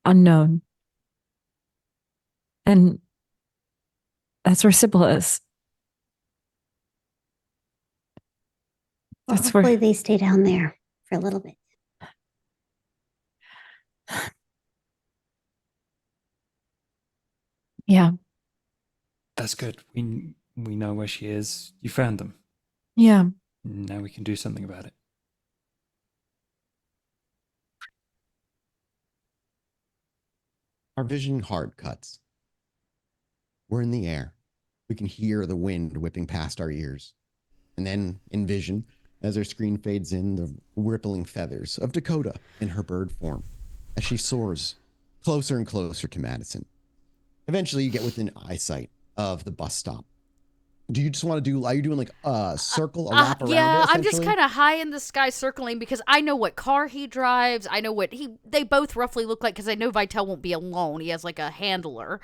Unknown. And that's where Sybil is. Well, That's hopefully where they stay down there for a little bit. Yeah. That's good. We know where she is. You found them. Yeah. Now we can do something about it. Our vision hard cuts. We're in the air. We can hear the wind whipping past our ears. And then in vision, as our screen fades in, the rippling feathers of Dakota in her bird form as she soars closer and closer to Madison. Eventually, you get within eyesight of the bus stop. Do you just want to do, are you doing like a circle, a lap around yeah, it, I'm just essentially? kind of high in the sky circling because I know what car he drives. I know what they both roughly look like because I know Vitel won't be alone. He has like a handler.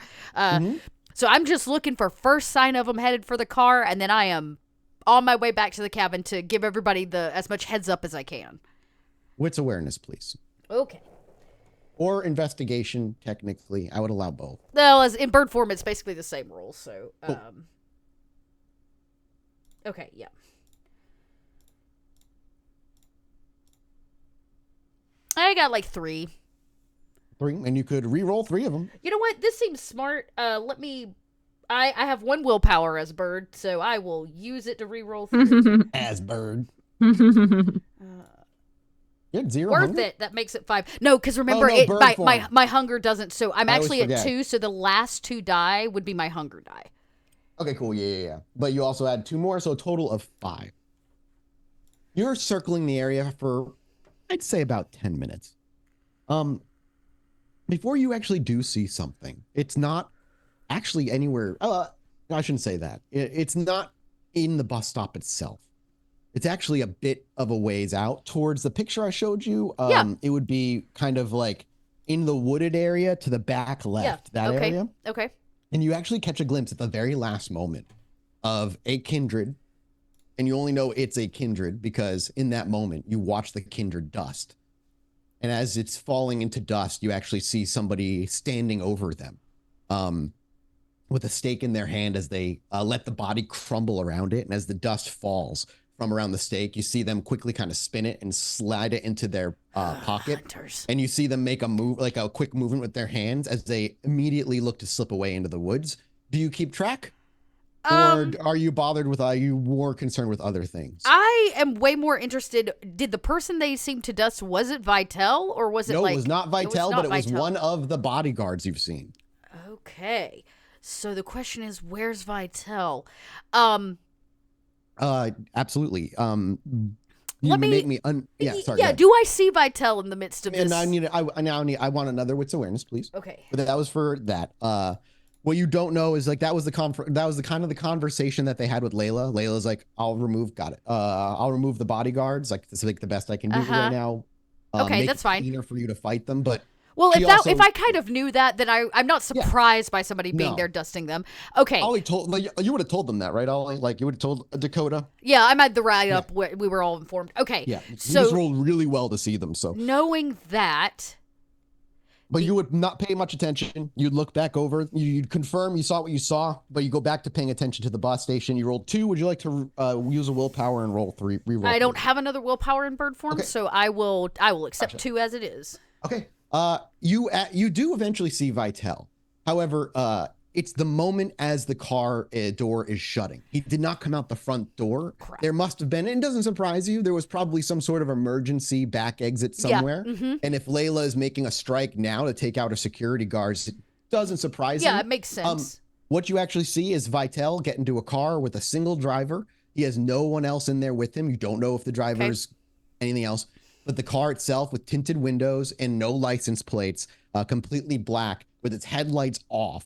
So I'm just looking for first sign of him headed for the car, and then I am on my way back to the cabin to give everybody as much heads up as I can. Wits awareness, please. Okay. Or investigation, technically. I would allow both. Well, as in bird form, it's basically the same rules. So, okay, yeah. I got like 3. 3, and you could re-roll 3 of them. You know what? This seems smart. Let me. I have 1 willpower as bird, so I will use it to re-roll 3. As bird. You had 0 worth hunger? it. That makes it 5. No, because remember, no, bird form. my hunger doesn't. So I'm I actually always at forget. 2. So the last 2 die would be my hunger die. Okay, cool. Yeah. But you also add 2 more, so a total of 5. You're circling the area for, I'd say, about 10 minutes. Before you actually do see something, it's not actually anywhere. I shouldn't say that. It's not in the bus stop itself. It's actually a bit of a ways out towards the picture I showed you. It would be kind of like in the wooded area to the back left, that area. Okay. And you actually catch a glimpse at the very last moment of a kindred. And you only know it's a kindred because in that moment, you watch the kindred dust. And as it's falling into dust, you actually see somebody standing over them with a stake in their hand as they let the body crumble around it. And as the dust falls from around the stake, you see them quickly kind of spin it and slide it into their pocket. Hunters. And you see them make a move, like a quick movement with their hands as they immediately look to slip away into the woods. Do you keep track? Or are you bothered with, are you more concerned with other things? I am way more interested. Did the person they seemed to dust, was it Vitel or was it No, like... it was not Vitel, but it was one of the bodyguards you've seen. Okay. So the question is, where's Vitel? Absolutely. Let me make me sorry. Yeah, do I see Vitel in the midst of this? And I want another wits awareness, please. Okay. But that was for that. What you don't know is like that was the kind of the conversation that they had with Layla. Layla's like, I'll remove the bodyguards. Like, this is like the best I can do right now. Okay, make that's it fine. cleaner for you to fight them, but well, if I kind of knew that, then I'm not surprised by somebody being No. there dusting them. Okay. Ollie told, like, you would have told them that, right, Ollie? Like, you would have told Dakota. Yeah, I'm at the write-up where we were all informed. Okay. Yeah, you So just rolled really well to see them. So knowing that, But you would not pay much attention. You'd look back over. You'd confirm you saw what you saw, but you go back to paying attention to the bus station. You rolled 2. Would you like to use a willpower and roll 3? Re-roll I don't 3? have another willpower in bird form, Okay. so I will accept Gotcha. 2 as it is. Okay. You do eventually see Vitel. However, it's the moment as the car door is shutting. He did not come out the front door. Crap. There must have been, and it doesn't surprise you, there was probably some sort of emergency back exit somewhere. Yeah. Mm-hmm. And if Layla is making a strike now to take out her security guards, it doesn't surprise you. Yeah, it makes sense. What you actually see is Vitel get into a car with a single driver. He has no one else in there with him. You don't know if the driver's anything else, but the car itself with tinted windows and no license plates, completely black with its headlights off,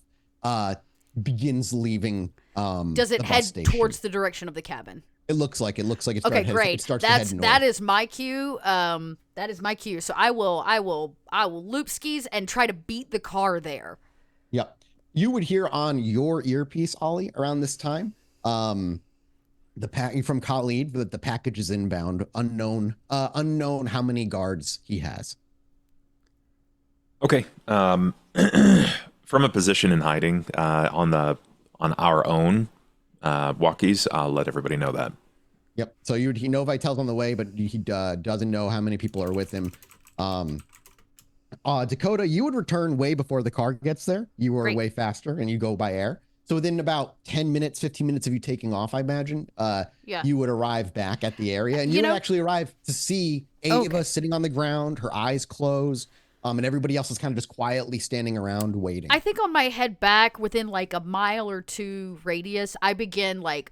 begins leaving. Does it the bus head station. towards the direction of the cabin? It looks like it's Okay, great. It starts to head north. That is my cue. That is my cue. So I will loop skis and try to beat the car there. Yep. You would hear on your earpiece, Ollie, around this time, the pack from Khalid that the package is inbound. Unknown how many guards he has. Okay. From a position in hiding on our own walkies, I'll let everybody know that. Yep. So you know Vitel's on the way, but he doesn't know how many people are with him. Dakota, you would return way before the car gets there. You were Great. way faster, and you go by air. So within about 10 minutes, 15 minutes of you taking off, I imagine, you would arrive back at the area, and you would actually arrive to see Ava sitting on the ground, her eyes closed, and everybody else is kind of just quietly standing around waiting. I think on my head back within like a mile or 2 radius, I begin like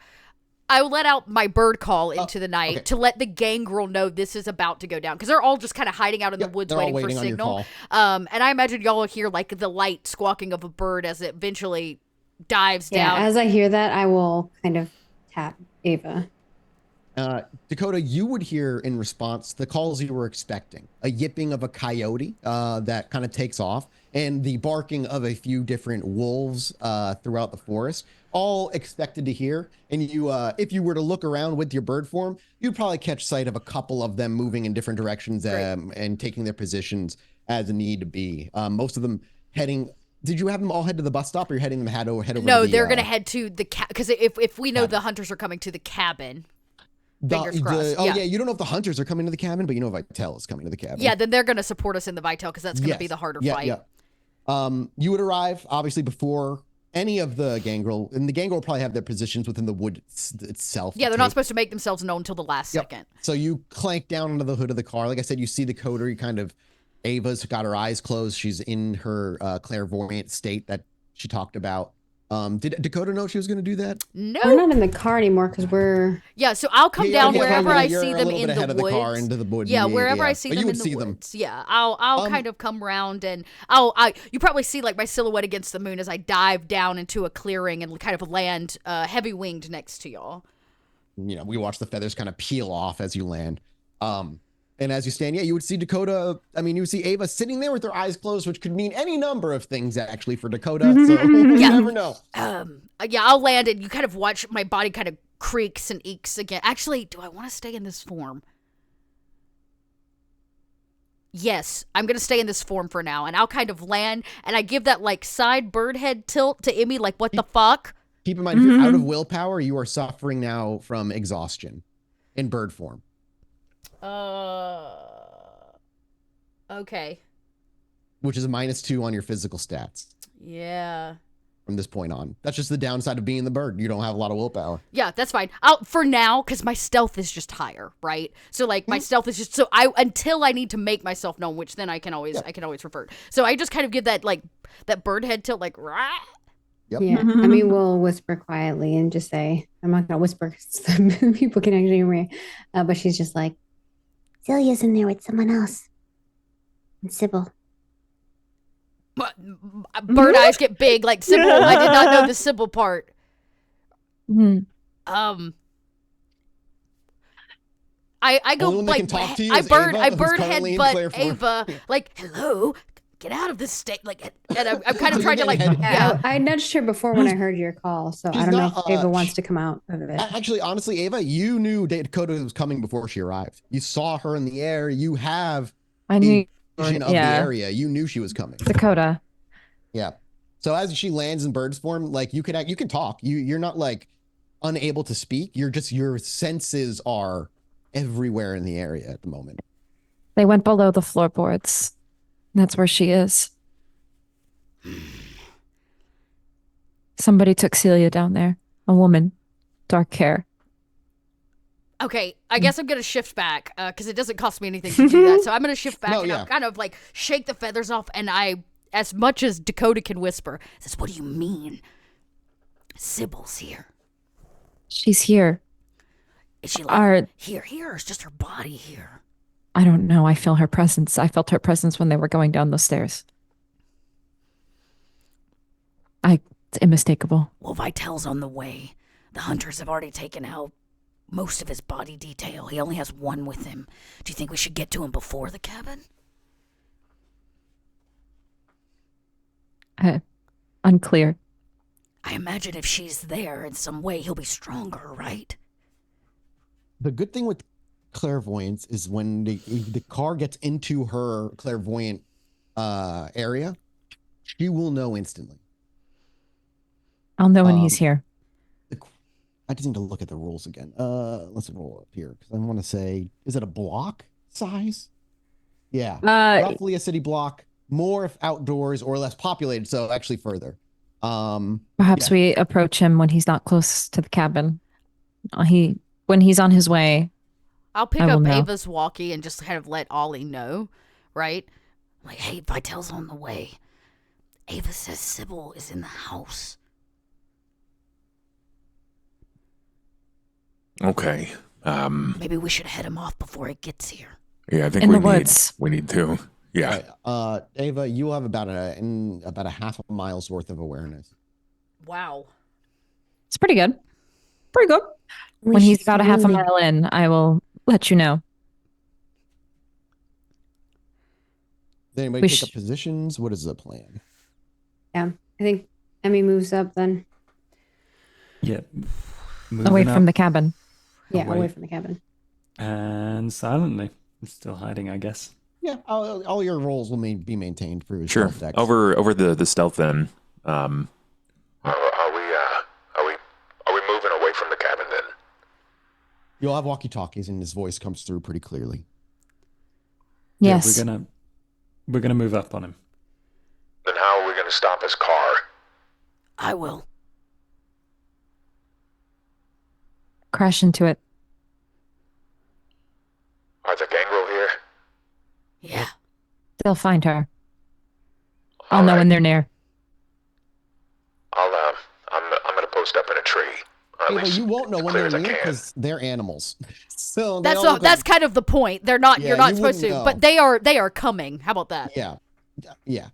I will let out my bird call into the night to let the gangrel know this is about to go down, because they're all just kind of hiding out in the woods waiting for signal. And I imagine y'all hear like the light squawking of a bird as it eventually dives down. As I hear that, I will kind of tap Ava. Dakota, you would hear in response the calls you were expecting: a yipping of a coyote that kind of takes off, and the barking of a few different wolves throughout the forest, all expected to hear. And you, if you were to look around with your bird form, you'd probably catch sight of a couple of them moving in different directions and taking their positions as need be. Most of them heading. Did you have them all head to the bus stop, or you're heading them head over? No, they're gonna head to the because if we know the hunters are coming to the cabin. Fingers crossed. You don't know if the hunters are coming to the cabin, but you know Vitel is coming to the cabin. Yeah, then they're going to support us in the Vitel, because that's going to be the harder fight. Yeah. You would arrive obviously before any of the gangrel, and the gangrel will probably have their positions within the wood itself. Yeah, they're not supposed to make themselves known until the last second. So you clank down onto the hood of the car. Like I said, you see the coder. You kind of, Ava's got her eyes closed. She's in her clairvoyant state that she talked about. Did Dakota know she was going to do that? No. We're not in the car anymore because we're... Yeah, so I'll come down wherever I see them in the ahead of woods. The car into the woods. Yeah, wherever I see them in the woods. Yeah, I'll kind of come around, and you probably see like my silhouette against the moon as I dive down into a clearing and kind of land heavy winged next to y'all. You know, we watch the feathers kind of peel off as you land. And as you stand, you would see Dakota. I mean, you would see Ava sitting there with her eyes closed, which could mean any number of things actually for Dakota. So you never know. I'll land, and you kind of watch my body kind of creaks and eeks again. Actually, do I want to stay in this form? Yes, I'm going to stay in this form for now, and I'll kind of land, and I give that like side bird head tilt to Emmy, like what the fuck? Keep in mind, if you're out of willpower, you are suffering now from exhaustion in bird form. Okay. Which is a -2 on your physical stats. Yeah. From this point on. That's just the downside of being the bird. You don't have a lot of willpower. Yeah, that's fine. For now, because my stealth is just higher, right? So like my stealth is just until I need to make myself known, which then I can always revert. So I just kind of give that like that bird head tilt, like rah. Yep. Yeah, I mean, we'll whisper quietly and just say, I'm not going to whisper because people can actually hear me. But she's just like, Celia's in there with someone else. And Sybil. Bird eyes get big like Sybil. I did not know the Sybil part. I go like I bird headbutt Ava like, hello, get out of this state, like, and I'm kind of trying to like I nudged her before when I heard your call, so I don't know if Ava wants to come out of it. Actually, honestly, Ava, you knew Dakota was coming before she arrived. You saw her in the air. You have I knew vision of the area. You knew she was coming. Dakota. Yeah. So as she lands in bird's form, like you can talk. You're not like unable to speak. You're just, your senses are everywhere in the area at the moment. They went below the floorboards. That's where she is. Somebody took Celia down there. A woman. Dark hair. Okay, I guess I'm gonna shift back because it doesn't cost me anything to do that. So I'm gonna shift back and I'll kind of like shake the feathers off, and I, as much as Dakota can whisper, says, "What do you mean? Sybil's here. She's here. Is she like here, or is just her body here?" I don't know. I feel her presence. I felt her presence when they were going down those stairs. It's unmistakable. Well, Vitel's on the way. The hunters have already taken out most of his body detail. He only has one with him. Do you think we should get to him before the cabin? Unclear. I imagine if she's there in some way, he'll be stronger, right? The good thing with clairvoyance is when the car gets into her clairvoyant area, she will know instantly. I'll know when he's here. I just need to look at the rules again. Let's roll up here because I want to say, is it a block size? Yeah, roughly a city block, more if outdoors or less populated. So actually further. Perhaps we approach him when he's not close to the cabin. When he's on his way. I'll pick up Ava's walkie and just kind of let Ollie know, right? Like, hey, Vitel's on the way. Ava says Sybil is in the house. Okay. Maybe we should head him off before it gets here. Yeah, I think we need to. Yeah. Right. Ava, you have about a half a mile's worth of awareness. Wow. It's pretty good. Pretty good. When he's about a half a mile in, I will let you know. Does anybody take up positions? What is the plan? Yeah, I think Emmy moves up then. Yeah. Away from the cabin. Yeah, away from the cabin. And silently. I'm still hiding, I guess. Yeah, all your rolls will be maintained for sure. Stealth decks. Over the stealth then. Are we moving away from the cabin then? You'll have walkie-talkies, and his voice comes through pretty clearly. Yes. Yeah, we're gonna move up on him. Then how are we gonna stop his car? I will. Crash into it. Are the gangrel here? Yeah. They'll find her. I'll know when they're near. I'm gonna post up in a tree. Ava, you won't know when they're near because they're animals. So that's kind of the point. They're not. Yeah, you're not you supposed to, wouldn't know. but they are coming. How about that? Yeah.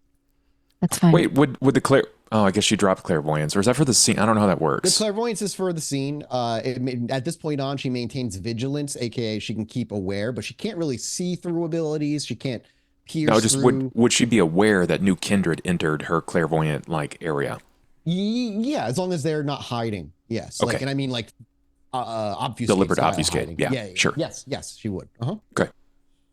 That's fine. Wait, would the oh, I guess she dropped clairvoyance, or is that for the scene? I don't know how that The works. clairvoyance is for the scene. At this point on, she maintains vigilance, aka she can keep aware, but she can't really see through abilities. She can't pierce No, just through. would she be aware that new kindred entered her clairvoyant like area? Yeah, as long as they're not hiding. Yes. Okay. Like, and I mean like obfuscate. Deliberate style obfuscate. hiding. Yeah, sure. Yes, she would. Okay.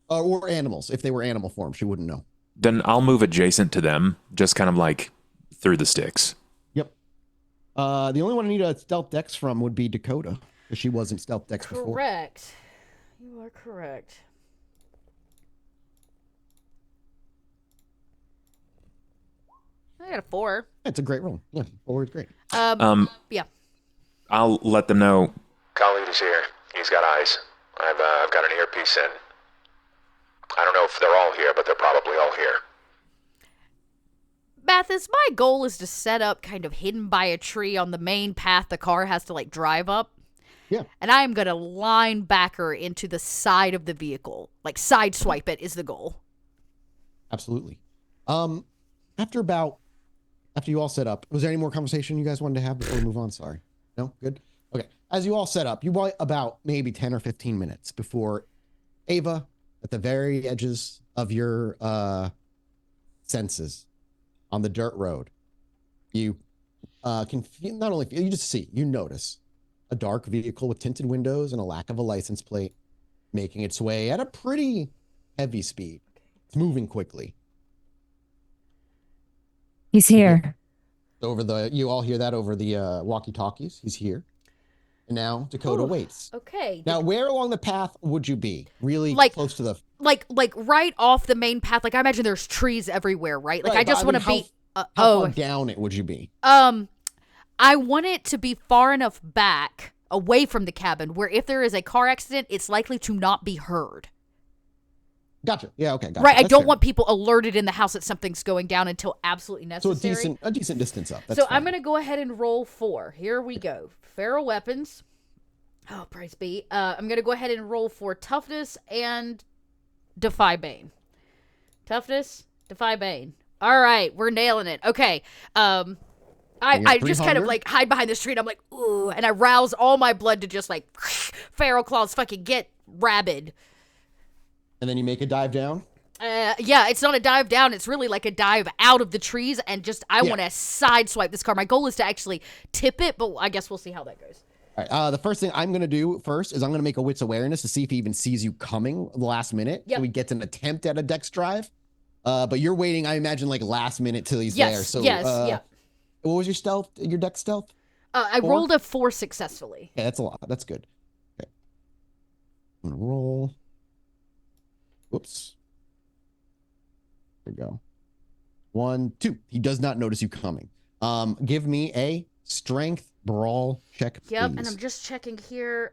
Or animals. If they were animal form, she wouldn't know. Then I'll move adjacent to them, just kind of like through the sticks. Yep. The only one I need a stealth dex from would be Dakota, because she wasn't stealth dex before. Correct. You are correct. I got a 4. It's a great roll. Yeah, 4 is great. Yeah. I'll let them know. Khalid is here. He's got eyes. I've got an earpiece in. I don't know if they're all here, but they're probably all here. Mathis, my goal is to set up kind of hidden by a tree on the main path the car has to like drive up. Yeah. And I am going to line back her into the side of the vehicle. Like side swipe it is the goal. Absolutely. After you all set up, was there any more conversation you guys wanted to have before we move on? Sorry. No? Good? Okay. As you all set up, you wait about maybe 10 or 15 minutes before Ava, at the very edges of your senses on the dirt road, you can not only, you just see, you notice a dark vehicle with tinted windows and a lack of a license plate making its way at a pretty heavy speed It's moving quickly. He's here. You all hear that over the walkie-talkies. He's here. And now Dakota Ooh, waits. Okay. Now, where along the path would you be? Really Like- close to the... like right off the main path. Like I imagine there's trees everywhere, right? Like Right, I just but want to mean, be. How oh, far down it would you be? I want it to be far enough back away from the cabin where if there is a car accident, it's likely to not be heard. Gotcha. Yeah, okay. Gotcha. Right. I That's don't fair. want people alerted in the house that something's going down until absolutely So necessary. a decent distance up. That's So fine. I'm going to go ahead and roll 4. Here we go. Feral weapons. Oh, praise be. I'm going to go ahead and roll for toughness and defy bane. Toughness, defy bane. All right, we're nailing it. Okay. I just kind of 300? like hide behind the tree and I'm like, ooh, and I rouse all my blood to just like feral claws fucking get rabid. And then you make a dive down? Yeah, it's not a dive down. It's really like a dive out of the trees and just, I want to sideswipe this car. My goal is to actually tip it, but I guess we'll see how that goes. All right. The first thing I'm going to do first is I'm going to make a wits awareness to see if he even sees you coming the last minute. Yep. So he gets an attempt at a dex drive. But you're waiting, I imagine, like last minute till he's there. So, yeah. What was your dex stealth? I 4? rolled a 4 successfully. Yeah, that's a lot. That's good. Okay. I'm going to roll. Whoops. There we go. 1, 2. He does not notice you coming. Give me a strength brawl check, Yep, please. and I'm just checking here.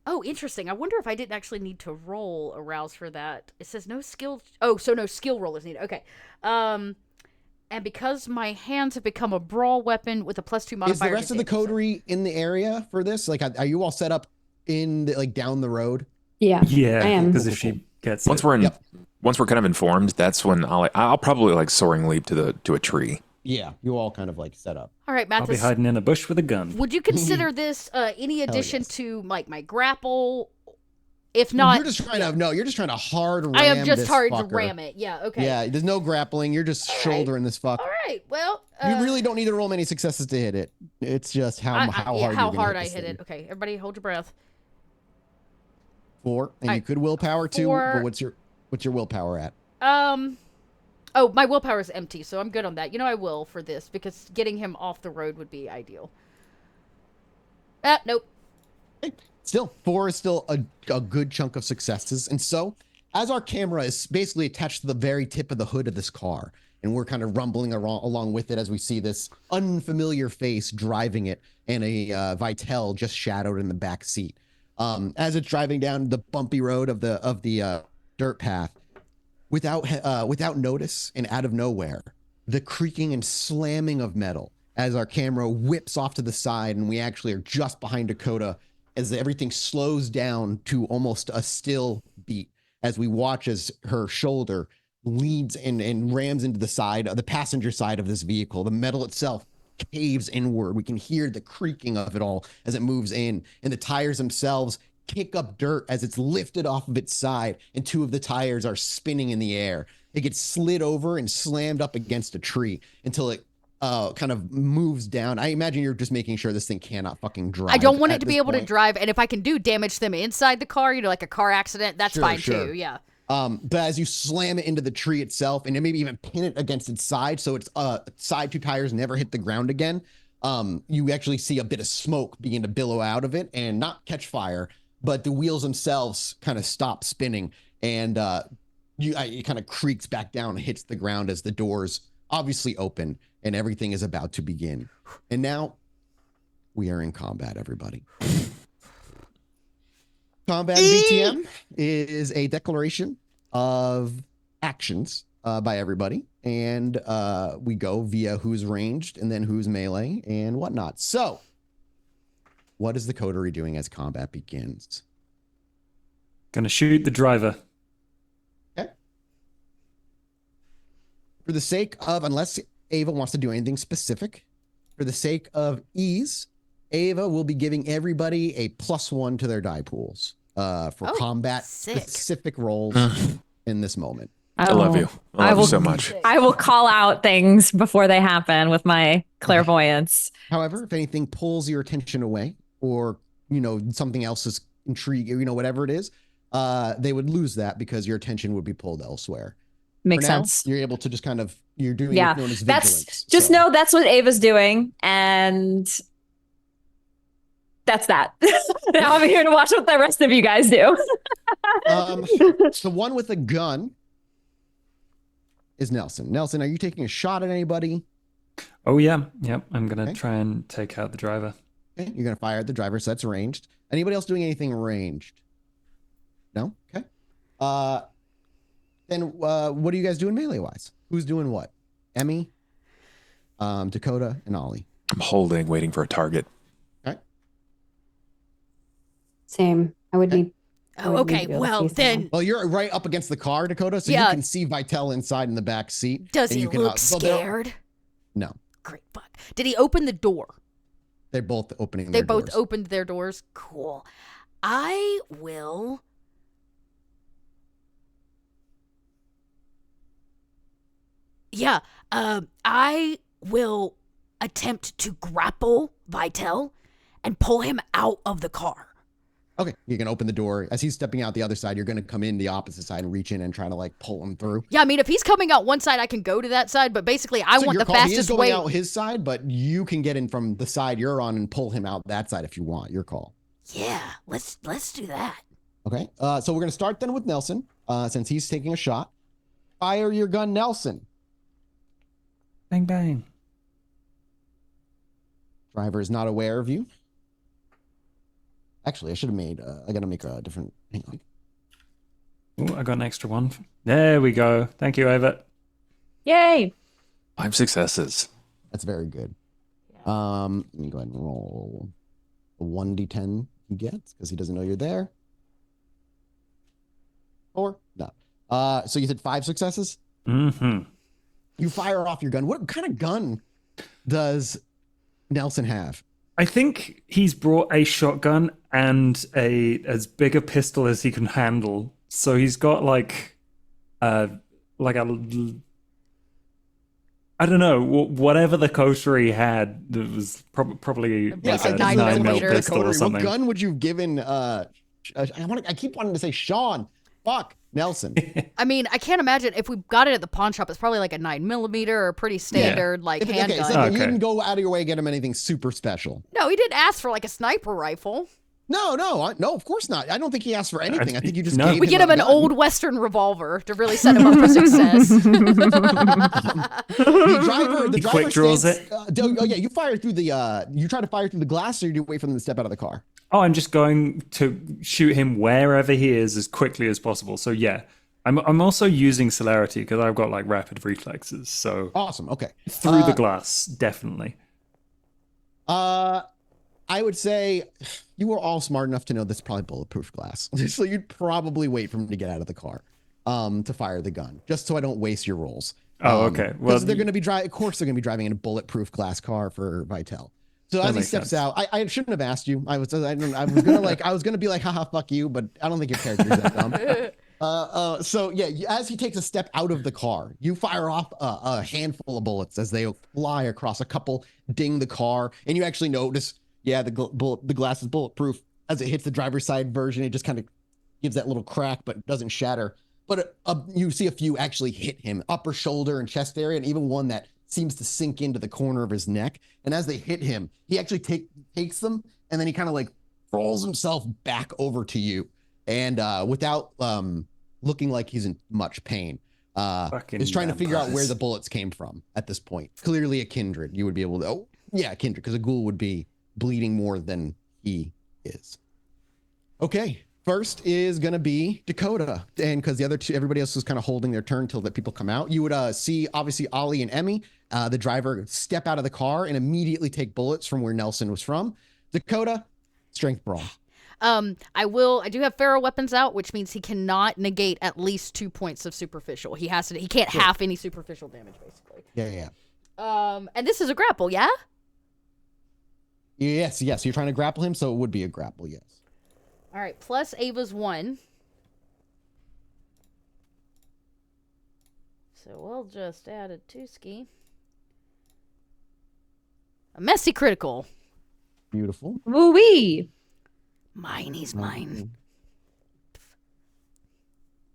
Oh, interesting. I wonder if I didn't actually need to roll a rouse for that. It says no skill. Oh, so no skill roll is needed. Okay. And because my hands have become a brawl weapon with a +2 modifier. Is the rest to of the damage, so- coterie in the area for this? Like, are you all set up in the, like down the road? Yeah. Yeah, I am. because if she gets Once it, we're in, Yep. once we're kind of informed, that's when I'll probably like soaring leap to a tree. Yeah, you all kind of like set up. All right, I'll be Mathis. hiding in a bush with a gun. Would you consider this any addition yes. to like my grapple? If not, You're just trying you're just trying to hard ram I am just this hard to fucker. ram it. Yeah. Okay. Yeah, there's no grappling. You're just right. shouldering this fuck. All right. Well, You really don't need to roll many successes to hit it. It's just how yeah, hard how you're gonna hard I this hit thing. it. Okay, everybody, hold your breath. 4, and I- you could willpower too. 4. But what's your willpower at? Oh, my willpower is empty, so I'm good on that. You know, I will for this because getting him off the road would be ideal. Nope. Still, 4 is still a good chunk of successes. And so, as our camera is basically attached to the very tip of the hood of this car, and we're kind of rumbling along with it as we see this unfamiliar face driving it, and a Vitel just shadowed in the back seat. As it's driving down the bumpy road of the dirt path, without notice and out of nowhere, the creaking and slamming of metal as our camera whips off to the side, and we actually are just behind Dakota as everything slows down to almost a still beat as we watch as her shoulder leads and rams into the passenger side of this vehicle. The metal itself caves inward. We can hear the creaking of it all as it moves in, and the tires themselves kick up dirt as it's lifted off of its side, and 2 of the tires are spinning in the air. It gets slid over and slammed up against a tree until it kind of moves down. I imagine you're just making sure this thing cannot fucking drive. I don't want it at to be this able to point. drive, and if I can do damage them inside the car, you know, like a car accident, that's Sure, fine sure. too. Yeah. But as you slam it into the tree itself, and then maybe even pin it against its side, so its side 2 tires never hit the ground again, you actually see a bit of smoke begin to billow out of it and not catch fire, but the wheels themselves kind of stop spinning, and it kind of creaks back down and hits the ground as the doors obviously open and everything is about to begin. And now we are in combat, everybody. Combat BTM is a declaration of actions by everybody, and we go via who's ranged and then who's melee and whatnot. So, what is the coterie doing as combat begins? Gonna shoot the driver. Okay. For the sake of, unless Ava wants to do anything specific, for the sake of ease, Ava will be giving everybody a +1 to their die pools for combat sick. specific roles in this moment. I love you. I love you so much. I will call out things before they happen with my clairvoyance. However, if anything pulls your attention away, or something else is intriguing, whatever it is, they would lose that because your attention would be pulled elsewhere. Makes For now, sense. you're able to just kind of, you're doing Yeah, what's known as vigilance. that's just know that's what Ava's doing, and that's that. Now I'm here to watch what the rest of you guys do. The one with a gun is Nelson. Nelson, are you taking a shot at anybody? Oh yeah, yep. I'm gonna Okay. try and take out the driver. Okay, you're gonna fire at the driver, so that's ranged. Anybody else doing anything ranged? No? Okay. Then what are you guys doing melee-wise? Who's doing what? Emmy, Dakota, and Ollie. I'm holding, waiting for a target. Same. I would Okay. need. I Oh, would need okay, to be able to well see then, someone. Well, you're right up against the car, Dakota, so Yeah. you can see Vitel inside in the back seat. does and he you can, look so they're- scared? No, Great, fuck. Did he open the door? they're both opening They their both doors. opened their doors. Cool. I will. Yeah. I will attempt to grapple Vitel and pull him out of the car. Okay, you can open the door. As he's stepping out the other side, you're going to come in the opposite side and reach in and try to like pull him through. Yeah, I mean, if he's coming out one side, I can go to that side, but basically, I So want your the call, he is fastest going way. out his side, but you can get in from the side you're on and pull him out that side if you want. Your call. Yeah, let's do that. Okay, so we're going to start then with Nelson, since he's taking a shot. Fire your gun, Nelson. Bang bang. Driver is not aware of you. Actually, I should have made, I got to make a different, hang on. Ooh, I got an extra one. There we go. Thank you, Ava. Yay! 5 successes. That's very good. Let me go ahead and roll a 1d10 he gets because he doesn't know you're there. 4? No. So you said 5 successes? Mm-hmm. You fire off your gun. What kind of gun does Nelson have? I think he's brought a shotgun and as big a pistol as he can handle. So he's got like a I don't know, whatever the coterie had that was probably Yes, like a a 9 9 mil millimeter. pistol or something. What gun would you have given? I keep wanting to say Sean. Fuck Nelson. I mean, I can't imagine if we got it at the pawn shop. It's probably like a 9mm or a pretty standard like Okay, handgun. so you Okay. didn't go out of your way to get him anything super special. No, he didn't ask for like a sniper rifle. No, of course not. I don't think he asked for anything. I think you just No. gave We get him a an gun. old Western revolver to really set him up for success. The driver quick draws stands- it. oh yeah, you fire through the. You try to fire through the glass, or you wait for them to step out of the car. Oh, I'm just going to shoot him wherever he is as quickly as possible. So yeah, I'm also using celerity because I've got like rapid reflexes. So Awesome. Okay. through the glass, definitely. I would say you were all smart enough to know this is probably bulletproof glass, so you'd probably wait for him to get out of the car, to fire the gun, just so I don't waste your rolls. Oh, okay. Well, Because they're going to be driving. Of course, they're going to be driving in a bulletproof glass car for Vitel. So as he makes steps sense. out, I shouldn't have asked you. I was gonna be like, haha, fuck you, but I don't think your character's that dumb. So yeah, as he takes a step out of the car, you fire off a handful of bullets as they fly across. A couple ding the car, and you actually notice, yeah, the glass is bulletproof. As it hits the driver's side version, it just kind of gives that little crack, but doesn't shatter. But you see a few actually hit him, upper shoulder and chest area, and even one that seems to sink into the corner of his neck. And as they hit him, he actually takes them, and then he kind of like rolls himself back over to you, and without looking like he's in much pain, Fucking is trying to figure out where vampires. the bullets came from at this point. Clearly a kindred. You would be able to, oh yeah, kindred, because a ghoul would be bleeding more than he is. Okay. First is going to be Dakota. And because the other two, everybody else was kind of holding their turn till that people come out. You would see, obviously, Ollie and Emmy, the driver, step out of the car and immediately take bullets from where Nelson was from. Dakota, strength brawl. I do have feral weapons out, which means he cannot negate at least 2 points of superficial. He can't half any superficial damage, basically. Yeah. And this is a grapple, yeah? Yes. You're trying to grapple him, so it would be a grapple, yes. All right, plus Ava's 1. So we'll just add a 2-ski. A messy critical. Beautiful. Woo-wee! Mine, he's mine.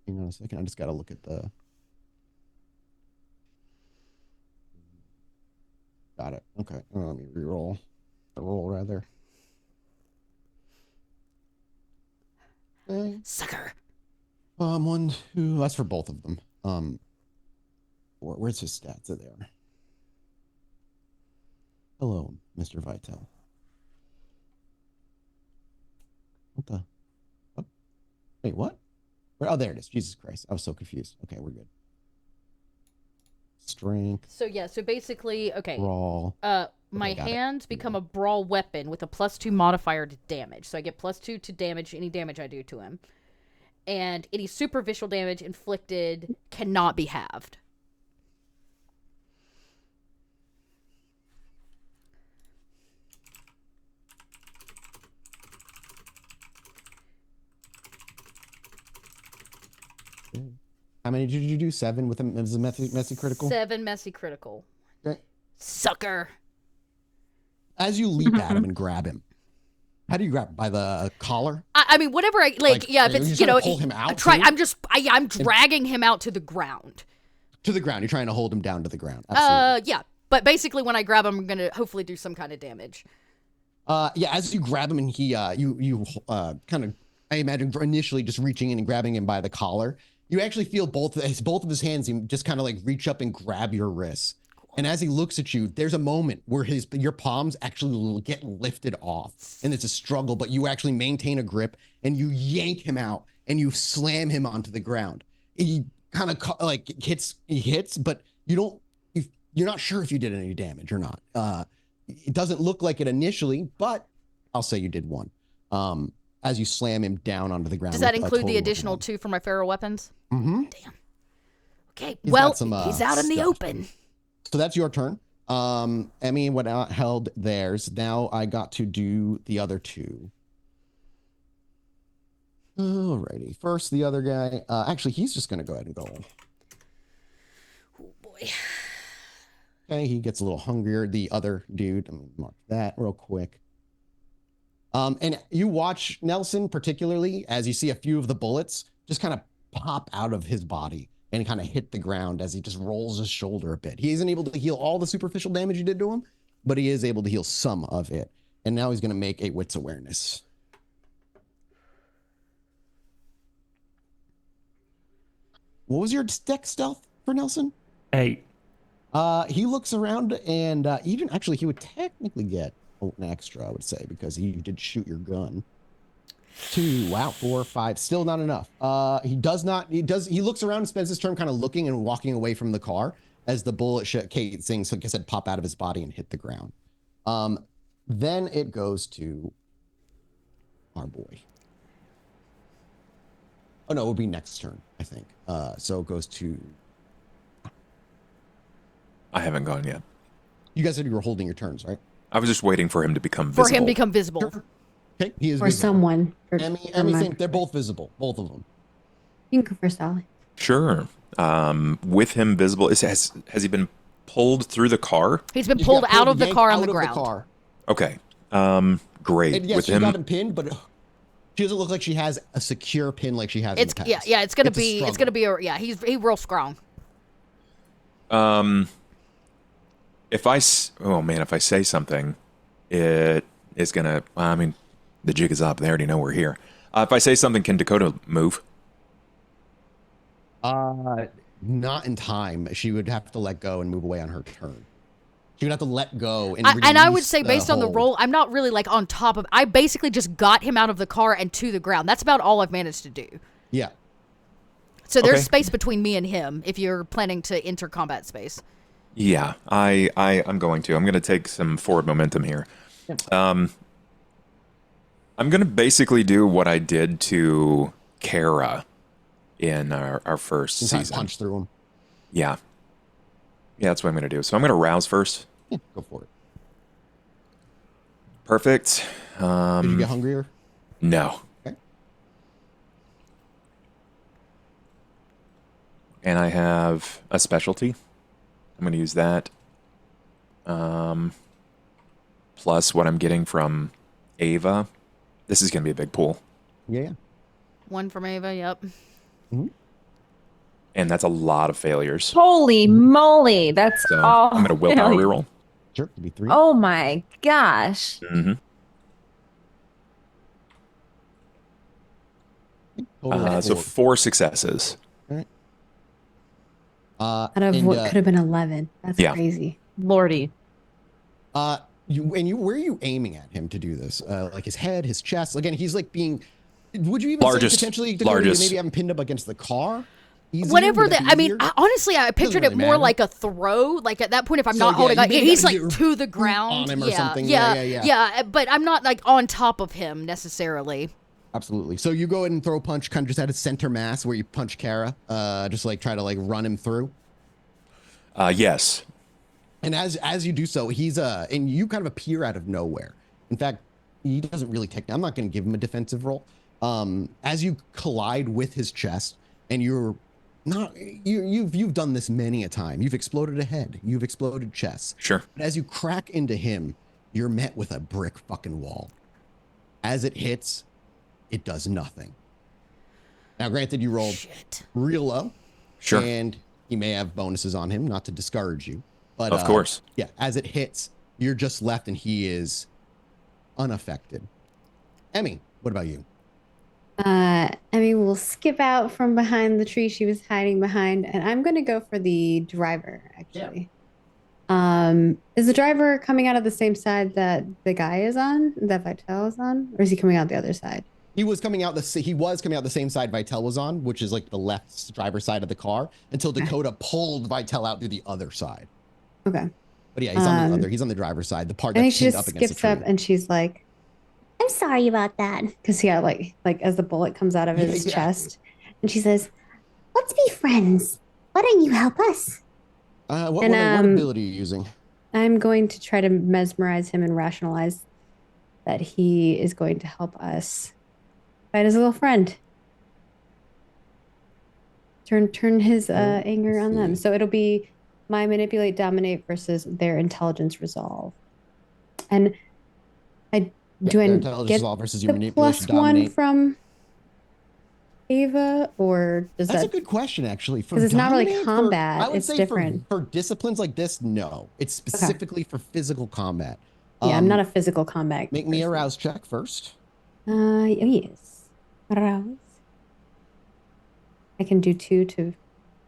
Hang on a second. I just got to look at the. Got it. Okay. Let me reroll. Roll rather. Okay. Sucker. 1, 2. That's for both of them. Where's his stats? There they are. Hello, Mr. Vitel. What the? What? Wait, what? Oh, there it is. Jesus Christ. I was so confused. Okay, we're good. Strength. So yeah, so basically, okay. Brawl. My got it. hands become a brawl weapon with a +2 modifier to damage. So I get +2 to damage any damage I do to him. And any superficial damage inflicted cannot be halved. How many did you do? 7 with a messy critical? 7 messy critical. Okay. Sucker. As you leap at him and grab him, how do you grab him? By the collar? I mean, whatever I like. Yeah, if are you it's just you know, trying to pull him out try. too? I'm dragging him out to the ground. To the ground. You're trying to hold him down to the ground. Absolutely. Yeah, but basically, when I grab him, I'm gonna hopefully do some kind of damage. Yeah. As you grab him and he, you kind of, I imagine initially just reaching in and grabbing him by the collar. You actually feel both of his hands just kind of like reach up and grab your wrists. And as he looks at you, there's a moment where your palms actually get lifted off, and it's a struggle, but you actually maintain a grip and you yank him out and you slam him onto the ground. He kind of like hits, but you're not sure if you did any damage or not. It doesn't look like it initially, but I'll say you did 1. As you slam him down onto the ground. Does that include the additional 2 for my feral weapons? Mm-hmm. Damn. Okay, He's he's out in the open. So that's your turn. Emmy went out, held theirs. Now I got to do the other 2. Alrighty. First, the other guy. Actually, he's just going to go ahead and go. Oh, boy. Okay, he gets a little hungrier. The other dude, I'm going to mark that real quick. And you watch Nelson, particularly, as you see a few of the bullets just kind of pop out of his body and kind of hit the ground as he just rolls his shoulder a bit. He isn't able to heal all the superficial damage you did to him, but he is able to heal some of it. And now he's going to make a wits awareness. What was your dex stealth for Nelson? 8. He looks around and even actually he would technically get an extra, I would say, because he did shoot your gun. 2, wow, 4, 5, still not enough. He looks around and spends his turn kind of looking and walking away from the car as the bullet casings, like I said, pop out of his body and hit the ground. Then it goes to our boy. Oh no, it would be next turn, I think. So it goes to. I haven't gone yet. You guys said you were holding your turns, right? I was just waiting for him to become visible. For him to become visible. Sure. Okay, he is Or visible. someone. Emmy, same. They're both visible, both of them. You can go first, Ollie. Sure. With him visible, has he been pulled through the car? He's been pulled out of the car on the out of ground. car. Okay. Great. And yes, With she got him pinned, but she doesn't look like she has a secure pin like she has in the past. Yeah. It's gonna be he's real strong. If I say something, it is gonna. I mean, the jig is up. They already know we're here. If I say something, can Dakota move? Not in time. She would have to let go and move away on her turn. She would have to let go and I would say, release based on the hold. roll, I'm not really like on top of. I basically just got him out of the car and to the ground. That's about all I've managed to do. Yeah. So there's Okay. space between me and him if you're planning to enter combat space. Yeah, I'm going to. I'm going to take some forward momentum here. I'm going to basically do what I did to Kara in our first And kind of season. punch through him. Yeah. Yeah, that's what I'm going to do. So I'm going to rouse first. Yeah, go for it. Perfect. Did you get hungrier? No. Okay. And I have a specialty. I'm going to use that. Plus what I'm getting from Ava. This is going to be a big pool. Yeah. 1 from Ava. Yep. And that's a lot of failures. Holy moly. That's So all. I'm going to willpower reroll. Sure, it'd be 3. Oh my gosh. Mm-hmm. Total So 4. 4 successes. Out of what could have been 11. That's Yeah. crazy. Lordy. Where are you aiming at him to do this? Like his head, his chest? Again, he's like being. Would you even Largest. say potentially Largest. maybe have him pinned up against the car? Easier? Whatever Would that that, be I mean, easier? honestly, I pictured really it more matter. like a throw. Like at that point, if I'm So, not yeah, holding you on, maybe he's got like your to the boot ground. on him or yeah, something. yeah, Yeah. But I'm not like on top of him necessarily. Absolutely. So you go ahead and throw a punch, kind of just at his center mass where you punch Kara, just like try to like run him through. Yes. And as you do so, he's and you kind of appear out of nowhere. In fact, he doesn't really take. I'm not going to give him a defensive roll. As you collide with his chest, and you're not you've done this many a time. You've exploded a head. You've exploded chests. Sure. But as you crack into him, you're met with a brick fucking wall. As it hits, it does nothing. Now, granted, you rolled real low. Sure. And he may have bonuses on him, not to discourage you. But Of course. Yeah, as it hits, you're just left and he is unaffected. Emmy, what about you? Emmy will skip out from behind the tree she was hiding behind, and I'm going to go for the driver, actually. Is the driver coming out of the same side that the guy is on, that Vitel is on, or is he coming out the other side? He was coming out the same side Vitel was on, which is like the left driver's side of the car, until Dakota pulled Vitel out to the other side. Okay. But yeah, he's on the driver's side, the part I think that's she pinned just up against the skips tree. up and she's like, I'm sorry about that. because yeah, like as the bullet comes out of his Yeah. chest, and she says, Let's be friends. Why don't you help us? What And, ability are you using? I'm going to try to mesmerize him and rationalize that he is going to help us fight his little friend. Turn his anger on them. So it'll be my manipulate, dominate versus their intelligence resolve. And do I their intelligence get resolve versus your the manipulation, plus one dominate. from Ava, or does That's that? a good question, actually. Because it's not really dominate, combat, I would it's say different. For disciplines like this, no. It's specifically for physical combat. Yeah, I'm not a physical combat. Make me a rouse check first. Yes. Rouse. I can do 2 to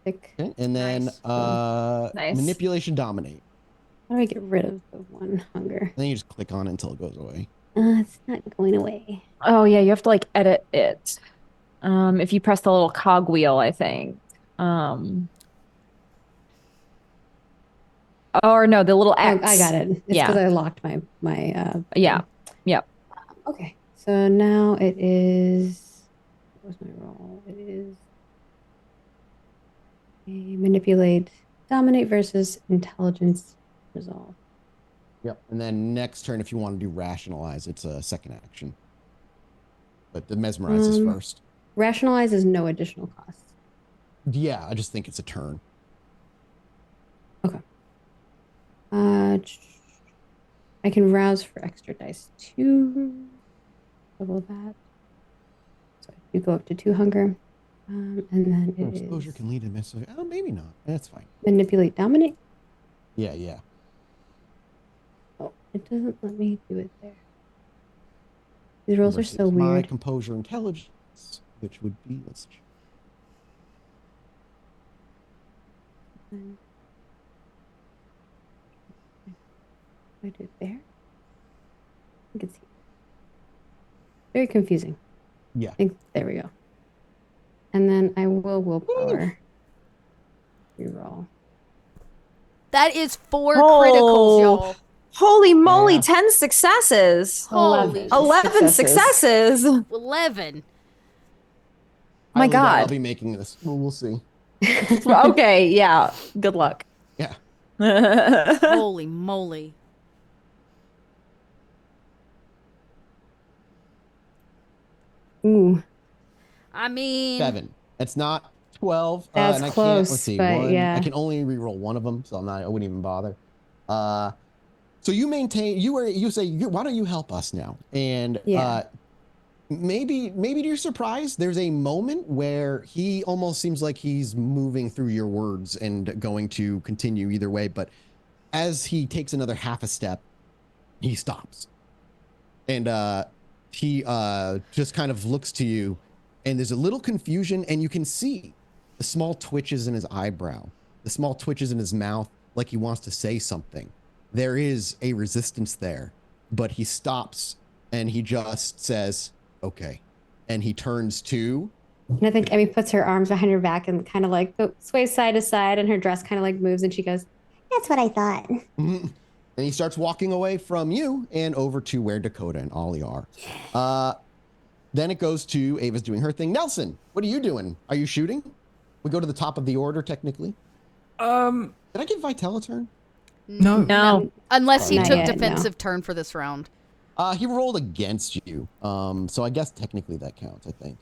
pick. Okay. And then Nice. manipulation, dominate. How do I get rid of the one hunger? Then you just click on it until it goes away. It's not going away. Oh yeah, you have to like edit it. If you press the little cog wheel, I think. Or no, the little X. I got it. It's Yeah. because I locked my Yeah. Yep. Okay. So now it is. What was my roll? It is a manipulate, dominate versus intelligence resolve. Yep. And then next turn, if you want to do rationalize, it's a second action. But the mesmerize is first. Rationalize is no additional cost. Yeah, I just think it's a turn. Okay. I can rouse for extra dice 2. Double that. So you go up to 2 hunger. And then it Exposure is can lead to massive. Oh, maybe not. That's fine. manipulate, dominate. Yeah. Oh, it doesn't let me do it there. These rolls are Versus so my weird. composure intelligence, which would be let's check. I do it there. I think it's very confusing. Yeah. I think there we go. And then I will willpower. Reroll. That is 4 Oh. criticals, y'all. Holy moly, Yeah. 10 successes. Holy 11 successes. 11. My Highly doubt I'll God. be making this. Well, we'll see. Okay, yeah. Good luck. Yeah. Holy moly. Ooh, I mean, 7. It's not 12. That's and I close, can't, let's see, but yeah. I can only reroll one of them, so I wouldn't even bother. So you maintain, you say, why don't you help us now? And Yeah. maybe to your surprise, there's a moment where he almost seems like he's moving through your words and going to continue either way. But as he takes another half a step, he stops. And he just kind of looks to you, and there's a little confusion, and you can see the small twitches in his eyebrow, the small twitches in his mouth, like he wants to say something. There is a resistance there, but he stops and he just says, okay. And he turns to. And I think Emmy puts her arms behind her back and kind of like sways side to side, and her dress kind of like moves, and she goes, That's what I thought. And he starts walking away from you and over to where Dakota and Ollie are. Then it goes to Ava's doing her thing. Nelson, what are you doing? Are you shooting? We go to the top of the order, technically. Did I give Vitel a turn? No. Unless he Not took yet, defensive turn for this round. He rolled against you. So I guess technically that counts, I think.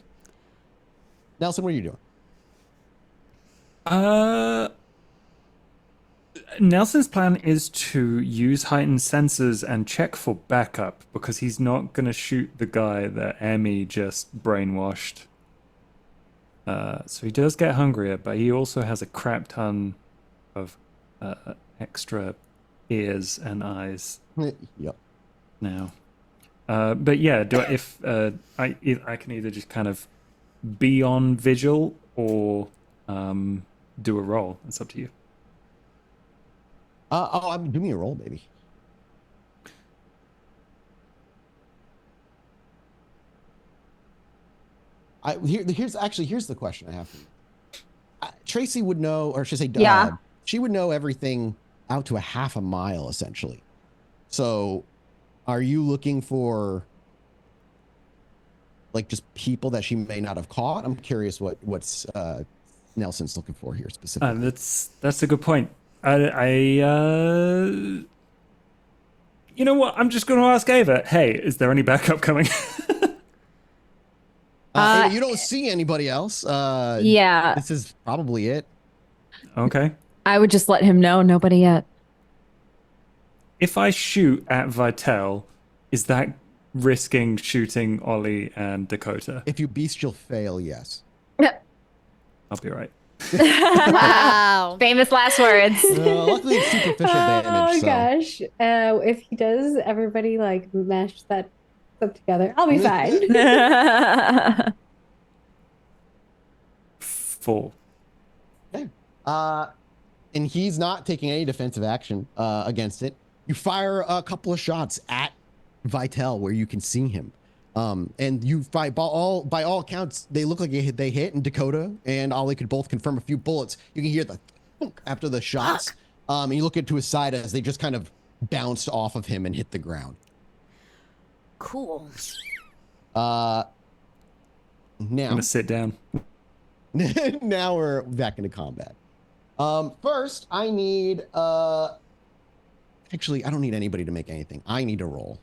Nelson, what are you doing? Nelson's plan is to use heightened senses and check for backup because he's not going to shoot the guy that Emmy just brainwashed. So he does get hungrier, but he also has a crap ton of extra ears and eyes Yep. now. But yeah, I can either just kind of be on vigil or do a roll. It's up to you. Do me a roll, baby. Here's the question I have for you. Tracy would know, or should I say, Yeah. she would know everything out to a half a mile, essentially. So, are you looking for like just people that she may not have caught? I'm curious what's Nelson's looking for here specifically. That's a good point. You know what? I'm just going to ask Ava. Hey, is there any backup coming? You don't see anybody else. Yeah. This is probably it. Okay. I would just let him know. Nobody yet. If I shoot at Vitel, is that risking shooting Ollie and Dakota? If you bestial fail, yes. I'll be right. Wow. Famous last words. Luckily, it's superficial damage. oh so. gosh. If he does, everybody like mesh that up together. I'll be fine. 4. Okay. And he's not taking any defensive action against it. You fire a couple of shots at Vitel where you can see him. And you fight by all accounts, they look like they hit, and Dakota and Ollie could both confirm a few bullets. You can hear the thunk after the shots. And you look into his side as they just kind of bounced off of him and hit the ground. Cool. I'm Now going to sit down. now we're back into combat. First, I need actually, I don't need anybody to make anything. I need a roll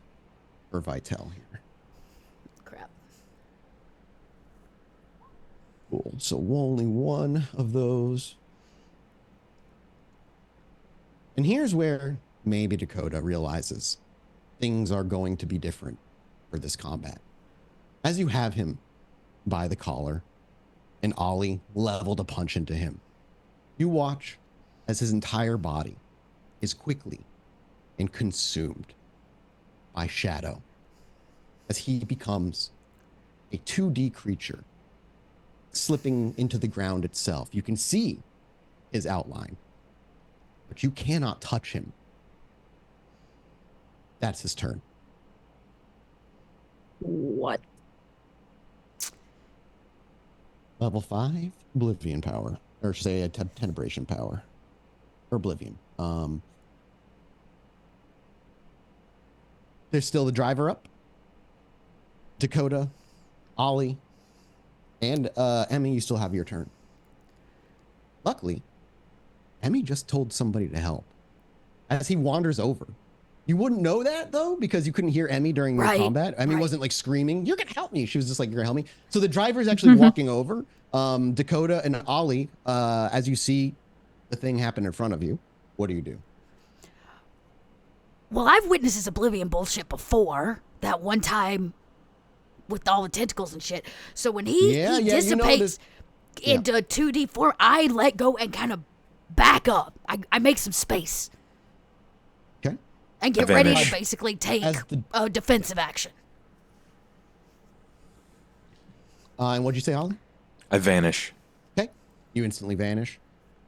for Vitel here. Crap. Cool. So only one of those. And here's where maybe Dakota realizes things are going to be different for this combat. As you have him by the collar and Ollie leveled a punch into him, you watch as his entire body is quickly and consumed by shadow as he becomes a 2D creature slipping into the ground itself. You can see his outline, but you cannot touch him. That's his turn. What? Level 5, Oblivion power. Or say a Tenebration power. Or Oblivion. There's still the driver up. Dakota, Ollie, and Emmy, you still have your turn. Luckily, Emmy just told somebody to help. As he wanders over. You wouldn't know that, though, because you couldn't hear Emmy during your combat. Emmy wasn't, like, screaming, you're going to help me. She was just like, you're going to help me. So the driver's actually walking over. Dakota and Ollie, as you see the thing happen in front of you, what do you do? Well, I've witnessed this Oblivion bullshit before. That one time with all the tentacles and shit. So when he you know dissipates this- into 2D form, I let go and kind of back up. I make some space. Okay. And get ready Advantage. to basically take As the- a defensive action. And what'd you say, Holly? I vanish. Okay. You instantly vanish.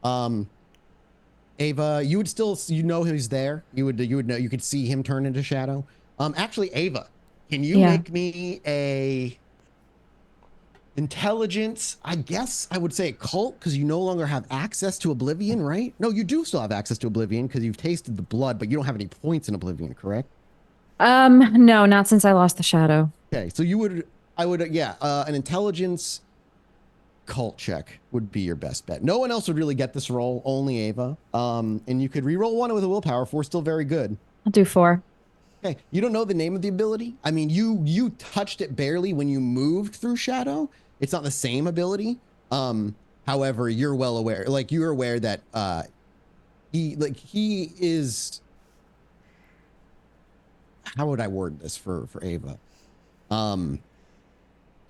Ava, you would still, he's there. You would know, you could see him turn into shadow. Actually, Ava, can you Yeah. make me a intelligence? I guess I would say occult, because you no longer have access to Oblivion, right? No, you do still have access to Oblivion because you've tasted the blood, but you don't have any points in Oblivion, correct? No, not since I lost the shadow. Okay, so an intelligence cult check would be your best bet. No one else would really get this roll, only Ava. And you could re-roll one with a willpower. 4 still very good. I'll do 4. Okay, you don't know the name of the ability? I mean, you touched it barely when you moved through Shadow. It's not the same ability. However, you're well aware, you're aware that he is, how would I word this for Ava?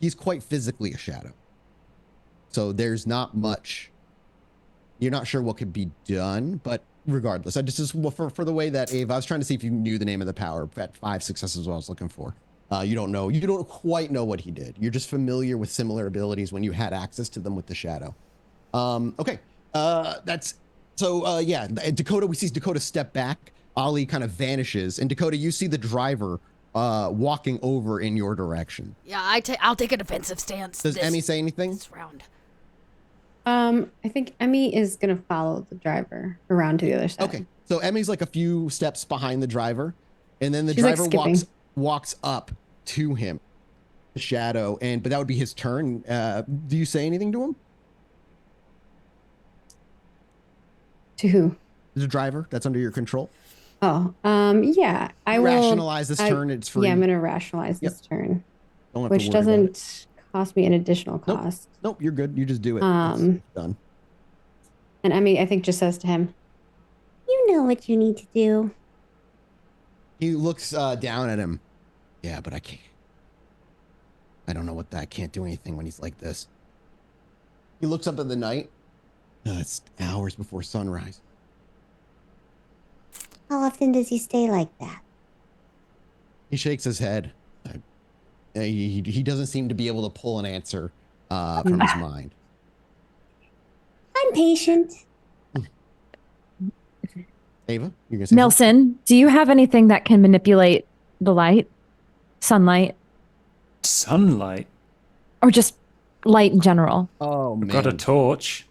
He's quite physically a shadow. So there's not much, you're not sure what could be done, but regardless, I just for the way that Ava, I was trying to see if you knew the name of the power. At 5 successes is what I was looking for. You don't quite know what he did. You're just familiar with similar abilities when you had access to them with the shadow. Okay, Dakota, we see Dakota step back. Ollie kind of vanishes, and Dakota, you see the driver walking over in your direction. Yeah, I'll take a defensive stance. Does Emmy say anything? This round. I think Emmy is gonna follow the driver around to the other side. Okay, so Emmy's like a few steps behind the driver, and then the She's, like, driver skipping. walks up to him, the shadow, but that would be his turn. Do you say anything to him? To who? The driver that's under your control. Oh, yeah. I will Rationalize this turn. It's free. Yeah, I'm gonna rationalize this turn, Don't have to which worry about it. doesn't cost me an additional cost. Nope, you're good. You just do it. Um, It's done. And Emmy, I think, just says to him, You know what you need to do. He looks down at him. Yeah, but I can't. I don't know what that. I can't do anything when he's like this. He looks up at the night. It's hours before sunrise. How often does he stay like that? He shakes his head. He doesn't seem to be able to pull an answer from his mind. I'm patient. Ava, you're gonna say Nelson, do you have anything that can manipulate the light? Sunlight? Sunlight. Or just light in general? something? Oh man. Got a torch.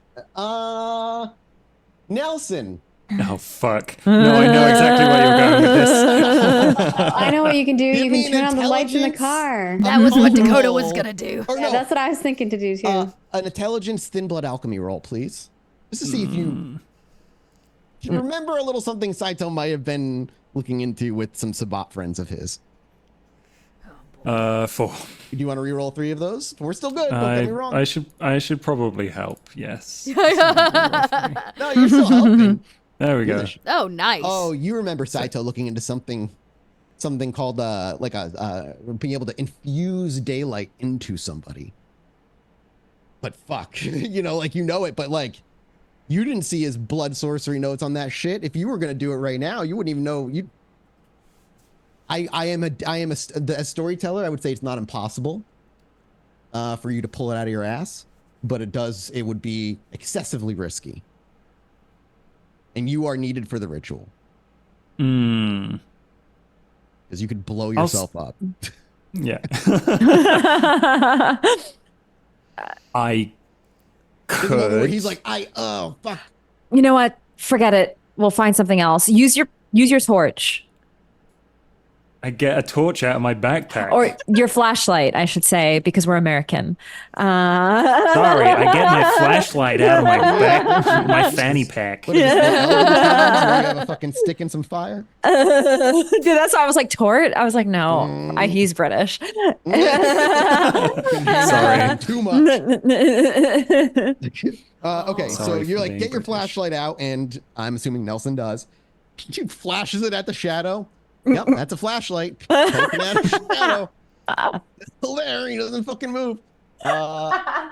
Nelson. Oh fuck! No, I know exactly where you're going with this. I know what you can do. Give You me can an turn on the lights in the intelligence. car. That was what Dakota Roll. was gonna do. Or Yeah, no, that's what I was thinking to do too. an intelligence thin blood alchemy roll, please, just to see if you remember a little something Saito might have been looking into with some Sabat friends of his. 4. Do you want to re-roll 3 of those? We're still good. Don't get me wrong. I should probably help. Yes. No, you're still helping. There we go. Oh, nice. Oh, you remember Saito looking into something called being able to infuse daylight into somebody. But fuck, you know it, but like you didn't see his blood sorcery notes on that shit. If you were gonna do it right now, you wouldn't even know. I am a storyteller. I would say it's not impossible for you to pull it out of your ass, but it would be excessively risky. And you are needed for the ritual. Hmm. Because you could blow yourself up. Yeah. I There's a moment where could. he's like, oh, fuck. You know what? Forget it. We'll find something else. Use your torch. I get a torch out of my backpack. Or your flashlight, I should say, because we're American. Sorry, I get my flashlight out of my fanny pack. What is this, the Elder Times where you have a fucking stick and some fire? Dude, that's why I was like, tort? I was like, no, he's British. Sorry. Too much. Okay, so Sorry you're for like, being get your British. flashlight out, and I'm assuming Nelson does. He flashes it at the shadow. Yep, that's a flashlight. Poking at a shadow. Still there. He doesn't fucking move. Well,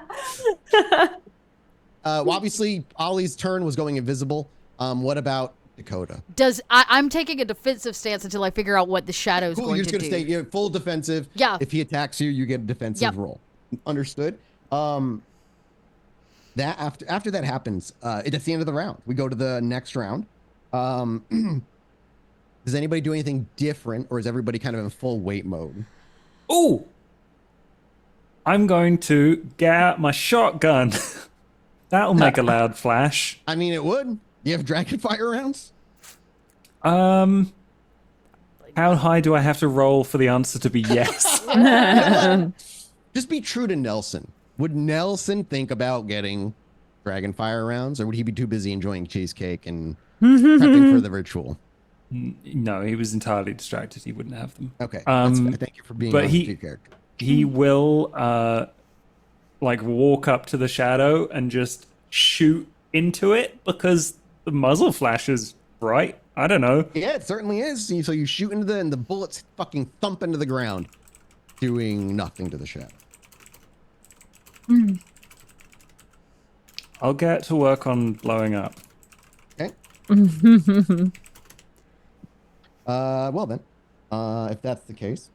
obviously, Ollie's turn was going invisible. What about Dakota? I'm taking a defensive stance until I figure out what the shadow's Cool, going you're to just do. gonna stay full defensive. Yeah. If he attacks you, you get a defensive roll. Understood. That after that happens, it's the end of the round. We go to the next round. Does anybody do anything different, or is everybody kind of in full wait mode? Ooh! I'm going to get out my shotgun. That'll make a loud flash. I mean, it would. You have dragon fire rounds? How high do I have to roll for the answer to be yes? Just be true to Nelson. Would Nelson think about getting dragon fire rounds, or would he be too busy enjoying cheesecake and prepping for the ritual? No, he was entirely distracted. He wouldn't have them. Okay. Thank you for being but honest with your character. He will like walk up to the shadow and just shoot into it because the muzzle flash is bright. I don't know. Yeah, it certainly is. So you shoot into and the bullets fucking thump into the ground, doing nothing to the shadow. I'll get to work on blowing up. Okay. Well then, if that's the case,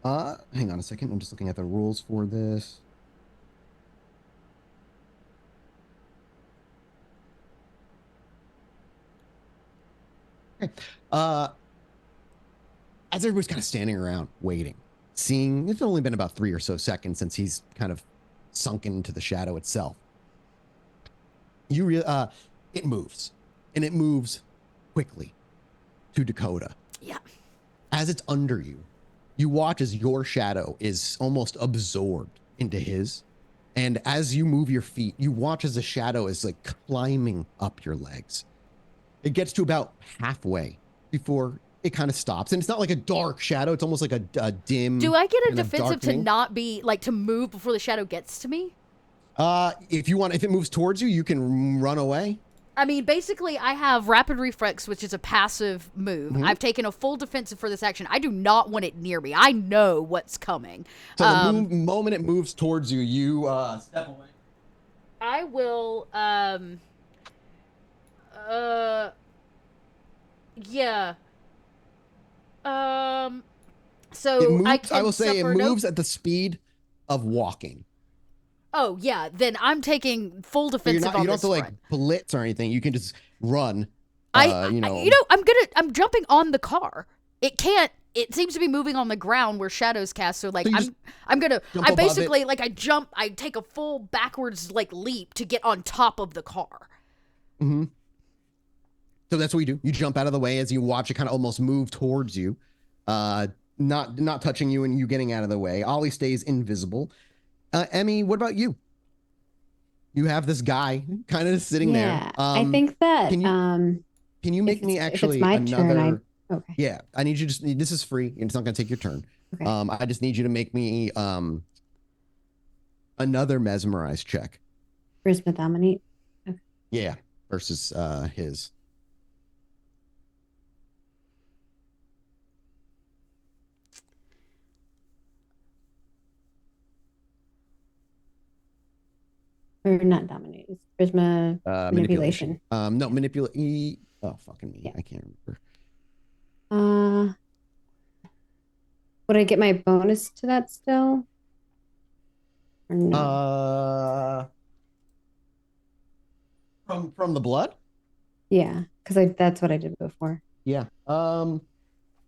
hang on a second. I'm just looking at the rules for this. Okay. As everybody's kind of standing around waiting, seeing, it's only been about 3 or so seconds since he's kind of sunken into the shadow itself. It moves, and it moves quickly to Dakota. Yeah. As it's under you, you watch as your shadow is almost absorbed into his. And as you move your feet, you watch as the shadow is like climbing up your legs. It gets to about halfway before it kind of stops. And it's not like a dark shadow. It's almost like a dim. Do I get a kind of defensive to darkening. not be, like, to move before the shadow gets to me? If it moves towards you, you can run away. I mean, basically, I have rapid reflex, which is a passive move. I've taken a full defensive for this action. I do not want it near me. I know what's coming. So the moment it moves towards you, you step away. I will, yeah. So It moves, I can I will say it suffer no- moves at the speed of walking. Oh yeah, then I'm taking full So defensive you on don't this have to like front. blitz or anything. You can just run. I'm jumping on the car. It seems to be moving on the ground where shadows cast. So like So I above basically like I take a full backwards like leap to get on top of the car. Mm-hmm. So that's what you do. You jump out of the way as you watch it kind of almost move towards you, not touching you and you getting out of the way. Ollie stays invisible. Emmy, what about you? You have this guy kind of sitting there. I think that Can you make me actually if it's my another? turn, okay. Yeah, I need you to. This is free, and it's not going to take your turn. Okay. I just need you to make me another mesmerize check. Charisma dominate. Okay. Yeah, versus his. Or not dominate. It's charisma manipulation. No, manipulate. Oh, fucking me. Yeah. I can't remember. Would I get my bonus to that still? Or no? From the blood? Yeah, because that's what I did before. Yeah. I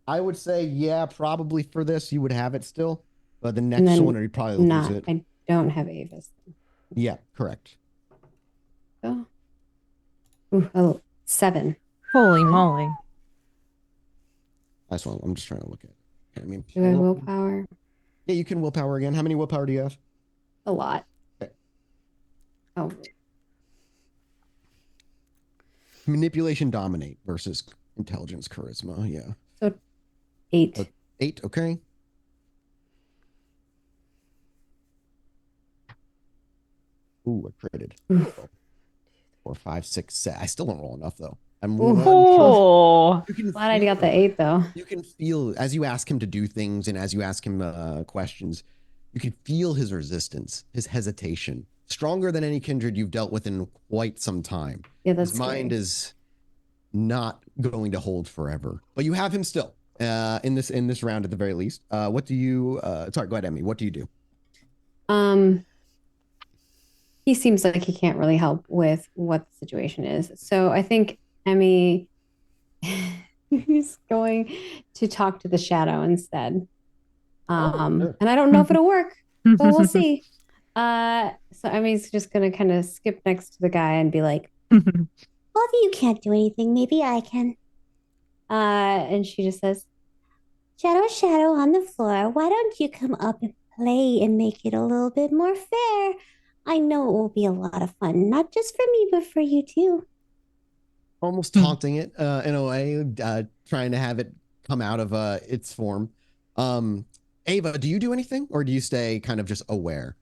would say yeah, probably for this you would have it still, but the next then one you'd probably lose it. I don't have Avis. Yeah, correct. Oh. Ooh, 7. Holy moly. That's what I'm just trying to look at. I mean, Do I have willpower? Yeah, you can willpower again. How many willpower do you have? A lot. Okay. Oh, Manipulation dominate versus intelligence charisma. Yeah. so 8. 8. Okay. Ooh, I critted. 4, 5, 6, 7. I still don't roll enough though. I'm Ooh. Oh, You can Glad I got the feel- 8 though. You can feel as you ask him to do things and as you ask him questions, you can feel his resistance, his hesitation, stronger than any kindred you've dealt with in quite some time. Yeah, that's His mind scary. is not going to hold forever, but you have him still in this round at the very least. What do you? Sorry, go ahead, Emmy. What do you do? He seems like he can't really help with what the situation is. So I think Emmy is going to talk to the shadow instead. Sure. And I don't know if it'll work, but we'll see. So Emmy's just gonna kind of skip next to the guy and be like, Well, if you can't do anything, maybe I can. and she just says, Shadow, shadow on the floor. Why don't you come up and play and make it a little bit more fair? I know it will be a lot of fun, not just for me, but for you too. Almost taunting it in a way, trying to have it come out of its form. Ava, do you do anything, or do you stay kind of just aware?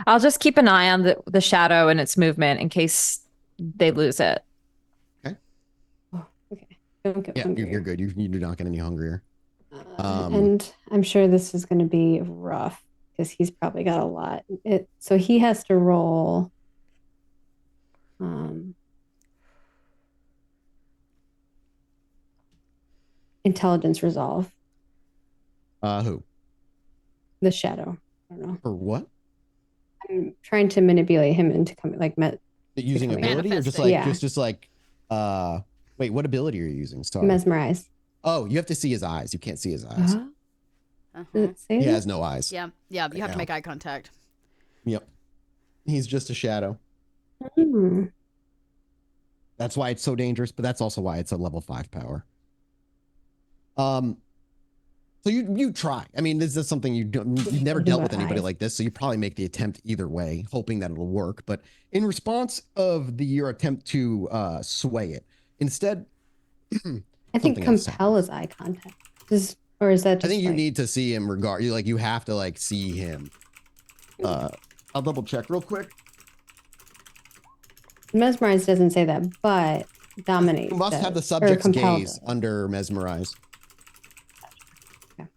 I'll just keep an eye on the shadow and its movement in case they lose it. oh, okay, don't get Yeah, hungry. you're good. You do not get any hungrier. And I'm sure this is going to be rough because he's probably got a lot. So he has to roll. Intelligence resolve. Who? The shadow. I don't know. For what? I'm trying to manipulate him into coming like Using becoming- ability or just Manifesting. like Yeah. just like wait, what ability are you using? Sorry. mesmerized. Oh, you have to see his eyes. You can't see his eyes. Does Uh-huh. it say He that? has no eyes. Yeah, yeah. You have now. to make eye contact. Yep. He's just a shadow. Hmm. That's why it's so dangerous, but that's also why it's a level 5 power. So you try. I mean, this is something you've never dealt with anybody like this, so you probably make the attempt either way, hoping that it'll work. But in response of your attempt to sway it, instead, I think something else compel is eye contact. Or is that I just think you like- need to see him you have to like see him. I'll double check real quick. mesmerized doesn't say that, but dominate. You must have the does, or subject's compel gaze does. under mesmerize. Okay.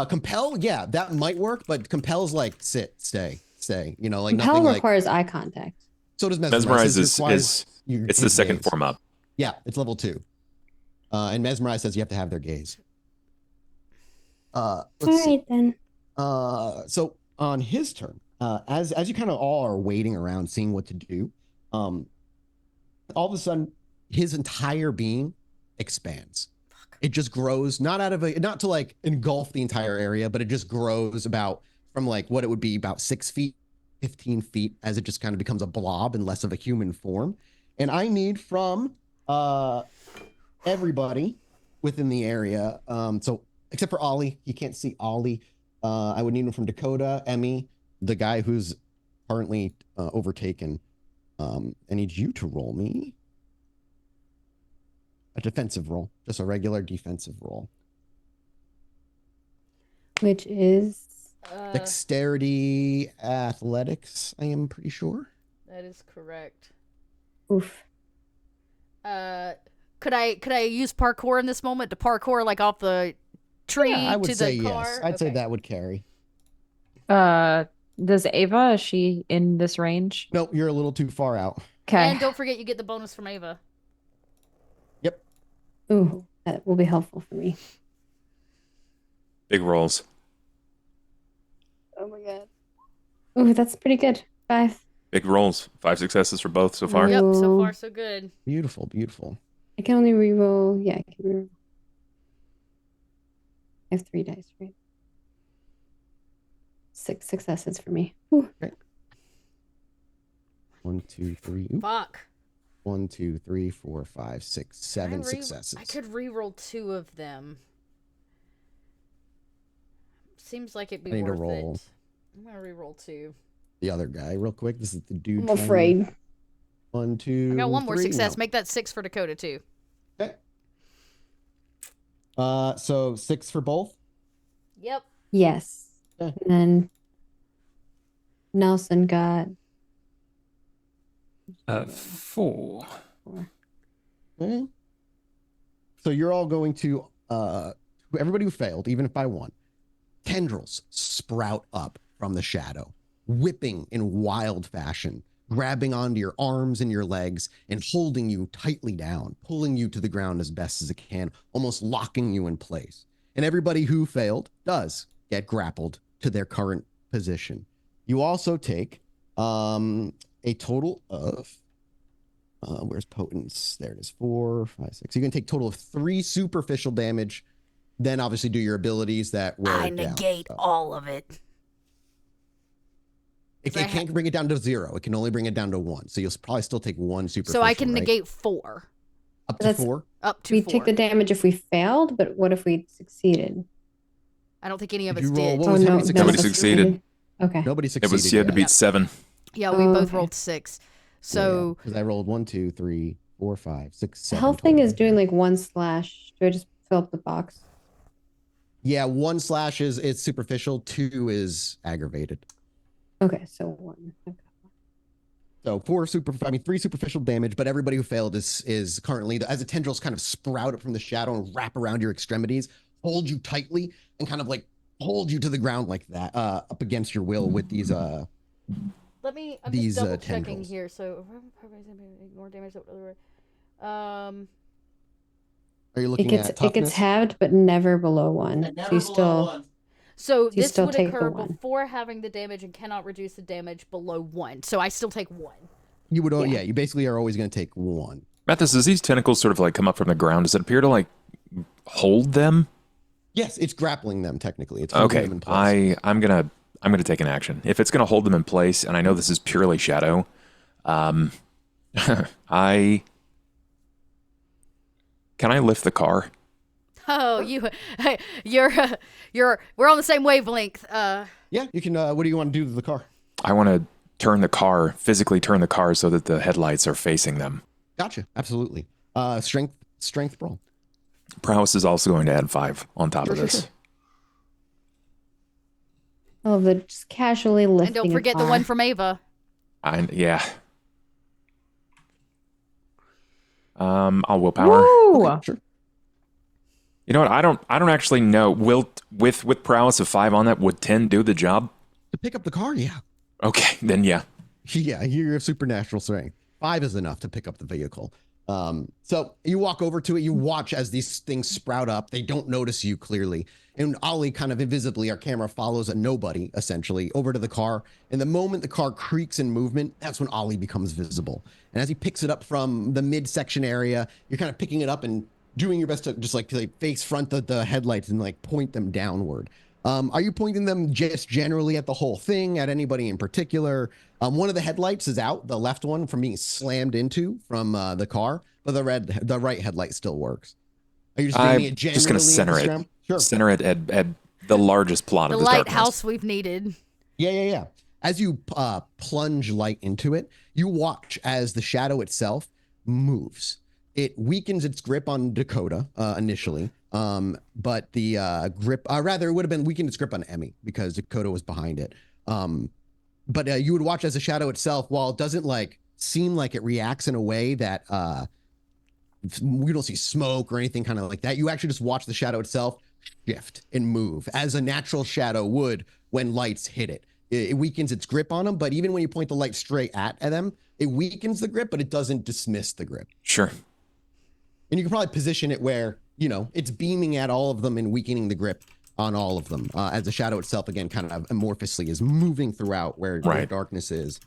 Compel, yeah, that might work, but compel's like sit, stay. You know, like Compel nothing like. requires eye contact. So does mesmerize. Mesmerize It is requires your it's the second gaze. form up. Yeah, it's level 2. And mesmerize says you have to have their gaze. All Let's see. right then. So on his turn, as you kind of all are waiting around, seeing what to do, all of a sudden, his entire being expands. It just grows, not to like engulf the entire area, but it just grows from like what it would be about 6 feet, 15 feet, as it just kind of becomes a blob and less of a human form. And I need from everybody within the area, so except for Ollie, he can't see Ollie. I would need him from Dakota, Emmy, the guy who's currently overtaken. I need you to roll me a defensive roll, just a regular defensive roll. Which is Dexterity, athletics, I am pretty sure. That is correct. oof. Could I use parkour in this moment to parkour like off the tree I would to say the car? yes. I'd say Okay. that would carry. Does Ava, is she in this range? Nope, you're a little too far out. Okay. And don't forget, you get the bonus from Ava. Yep. Ooh, that will be helpful for me. Big rolls. Oh my god. Ooh, that's pretty good. 5. Big rolls. 5 successes for both so far. Yep, so Ooh. far so good. Beautiful, beautiful. I can only reroll. Yeah, I can reroll. I have 3 dice, right? 6 successes for me. Ooh. 1, 2, 3. Oop. Fuck. 1, 2, 3, 4, 5, 6, 7 I successes. could reroll 2 of them. Seems like it'd be I need to worth roll. it. I'm gonna reroll 2. The other guy, real quick. This is the dude. I'm trying to- afraid. 1, 2. I got one more 3. success. No. Make that 6 for Dakota too. Okay. So 6 for both. Yep. Yes. Okay. And then Nelson got 4. 4. Okay. So you're all going to everybody who failed, even if by one, tendrils sprout up from the shadow, whipping in wild fashion, grabbing onto your arms and your legs and holding you tightly down, pulling you to the ground as best as it can, almost locking you in place. And everybody who failed does get grappled to their current position. You also take a total of where's potence? There it is. 4, 5, 6. You're gonna take a total of 3 superficial damage. Then obviously do your abilities that wear I it down. negate So all of it. it can't bring it down to 0. It can only bring it down to 1. So you'll probably still take 1 superficial. So I can right? negate 4. Up to That's- 4. Up to We 4. take the damage if we failed, but what if we succeeded? I don't think any of Did us you roll- did. what was how many none of Nobody us successes? succeeded. Okay. Nobody It succeeded. was you had to yet. beat 7. Yeah, we Oh, both okay. rolled 6. So because I rolled 1, 2, 3, 4, 5, 6, The 7. health thing total. is doing like 1 slash. Do I just fill up the box? Yeah, 1 slash is it's superficial. 2 is aggravated. Okay, so 1. Okay. So 3 superficial damage, but everybody who failed is currently, as the tendrils kind of sprout up from the shadow and wrap around your extremities, hold you tightly and kind of like hold you to the ground like that, up against your will with these let me. I'm these, just double checking tendrils. here. So ignore damage. Are you It looking gets at toughness? halved, but never below 1. So you still So you this still would take the occur 1. before having the damage and cannot reduce the damage below 1. So I still take 1. You would, Yeah. yeah, you basically are always going to take 1. Mathis, does these tentacles sort of like come up from the ground? Does it appear to like hold them? Yes, it's grappling them technically. It's holding Okay, them in place. I'm gonna take an action. If it's gonna hold them in place, and I know this is purely shadow, can I lift the car? Oh, we're on the same wavelength. Yeah, you can. What do you want to do to the car? I want to physically turn the car so that the headlights are facing them. Gotcha. Absolutely. Strength roll. Prowess is also going to add 5 on top of this. Oh, the just casually lifting. And don't a forget the car. one from Ava. Yeah. I'll willpower. Woo! Okay, sure. You know what? I don't actually know. With prowess of 5 on that, would 10 do the job? To pick up the car, yeah. Okay, then yeah. Yeah, you have supernatural strength. 5 is enough to pick up the vehicle. So you walk over to it, you watch as these things sprout up. They don't notice you clearly. And Ollie kind of invisibly, our camera follows a nobody, essentially, over to the car. And the moment the car creaks in movement, that's when Ollie becomes visible. And as he picks it up from the midsection area, you're kind of picking it up and doing your best to just like face front the headlights and like point them downward. Are you pointing them just generally at the whole thing, at anybody in particular? One of the headlights is out, the left one from being slammed into from the car, but the right headlight still works. Are you just aiming it generally? Just going to at center the it. scram? Sure. Center it at the largest plot The of this darkness. lighthouse we've needed. Yeah. As you plunge light into it, you watch as the shadow itself moves. It weakens its grip on Dakota initially, but the grip, rather, it would have been weakened its grip on Emmy because Dakota was behind it. But you would watch as the shadow itself, while it doesn't like seem like it reacts in a way that we don't see smoke or anything kind of like that. You actually just watch the shadow itself shift and move as a natural shadow would when lights hit it. It weakens its grip on them, but even when you point the light straight at them, it weakens the grip, but it doesn't dismiss the grip. Sure. And you can probably position it where, it's beaming at all of them and weakening the grip on all of them. As the shadow itself, again, kind of amorphously is moving throughout where darkness is.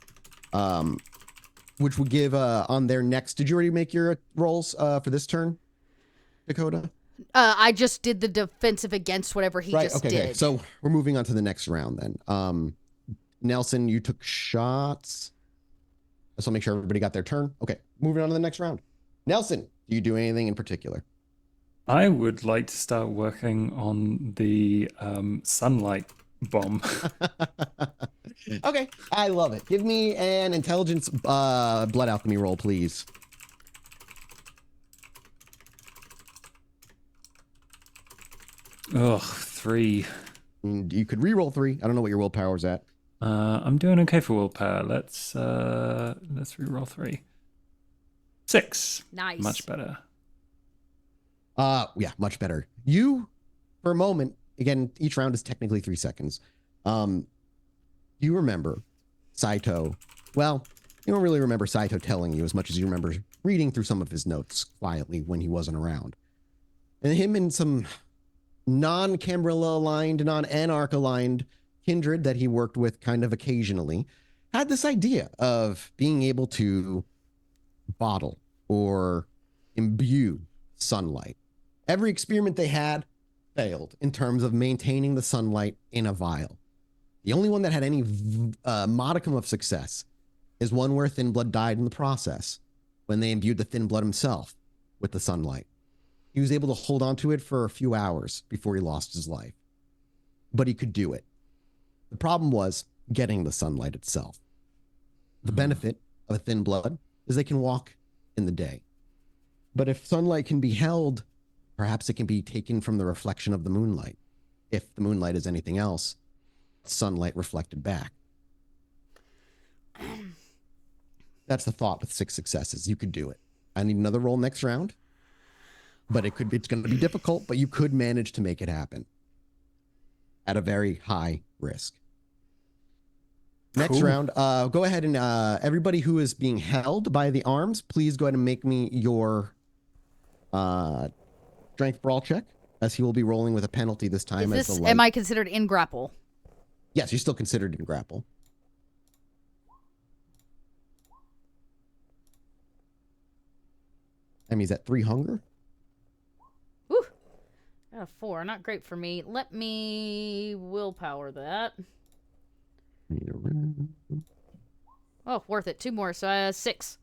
Which would give on their next. Did you already make your rolls for this turn, Dakota? I just did the defensive against whatever he just did. Okay. So we're moving on to the next round then. Nelson, you took shots. So I'll make sure everybody got their turn. Okay, moving on to the next round. Nelson, do you do anything in particular? I would like to start working on the sunlight bomb. Okay, I love it. Give me an intelligence blood alchemy roll, please. Ugh, 3. You could re-roll 3. I don't know what your willpower's at. I'm doing okay for willpower. Let's re-roll 3. 6. Nice. Much better. Yeah, much better. You, for a moment, again, each round is technically 3 seconds. You remember Saito. Well, you don't really remember Saito telling you as much as you remember reading through some of his notes quietly when he wasn't around. And him and some non-Cambrilla aligned, non-Anarch aligned kindred that he worked with kind of occasionally had this idea of being able to bottle or imbue sunlight. Every experiment they had failed in terms of maintaining the sunlight in a vial. The only one that had any modicum of success is one where Thin Blood died in the process when they imbued the Thin Blood himself with the sunlight. He was able to hold on to it for a few hours before he lost his life. But he could do it. The problem was getting the sunlight itself. The benefit of a Thin Blood is they can walk in the day. But if sunlight can be held, perhaps it can be taken from the reflection of the moonlight. If the moonlight is anything else, sunlight reflected back. That's the thought with 6 successes. You could do it. I need another roll next round. But it's going to be difficult, but you could manage to make it happen at a very high risk. Next round, go ahead and everybody who is being held by the arms, please go ahead and make me your strength brawl check, as he will be rolling with a penalty this time. Am I considered in grapple? Yes, you're still considered in grapple. I mean, he's at 3 hunger. Whew. Got a 4. Not great for me. Let me willpower that. Oh, worth it. 2 more, so 6.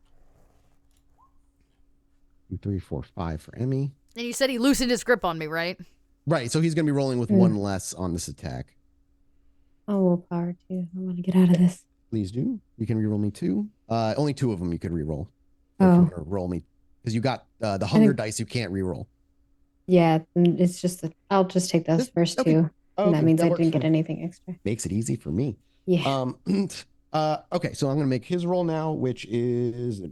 2, 3, 4, 5 for Emmy. And you said he loosened his grip on me, right? Right, so he's going to be rolling with 1 less on this attack. Oh, willpower too. I want to get out of this. Please do. You can reroll me 2. Only 2 of them you could reroll. Oh. If you want to roll me. Because you got the hunger dice you can't reroll. Yeah, it's just that I'll just take those first 2. Oh, And that means I works didn't for get me. anything extra. Makes it easy for me. Yeah. Okay, so I'm going to make his roll now, which is... I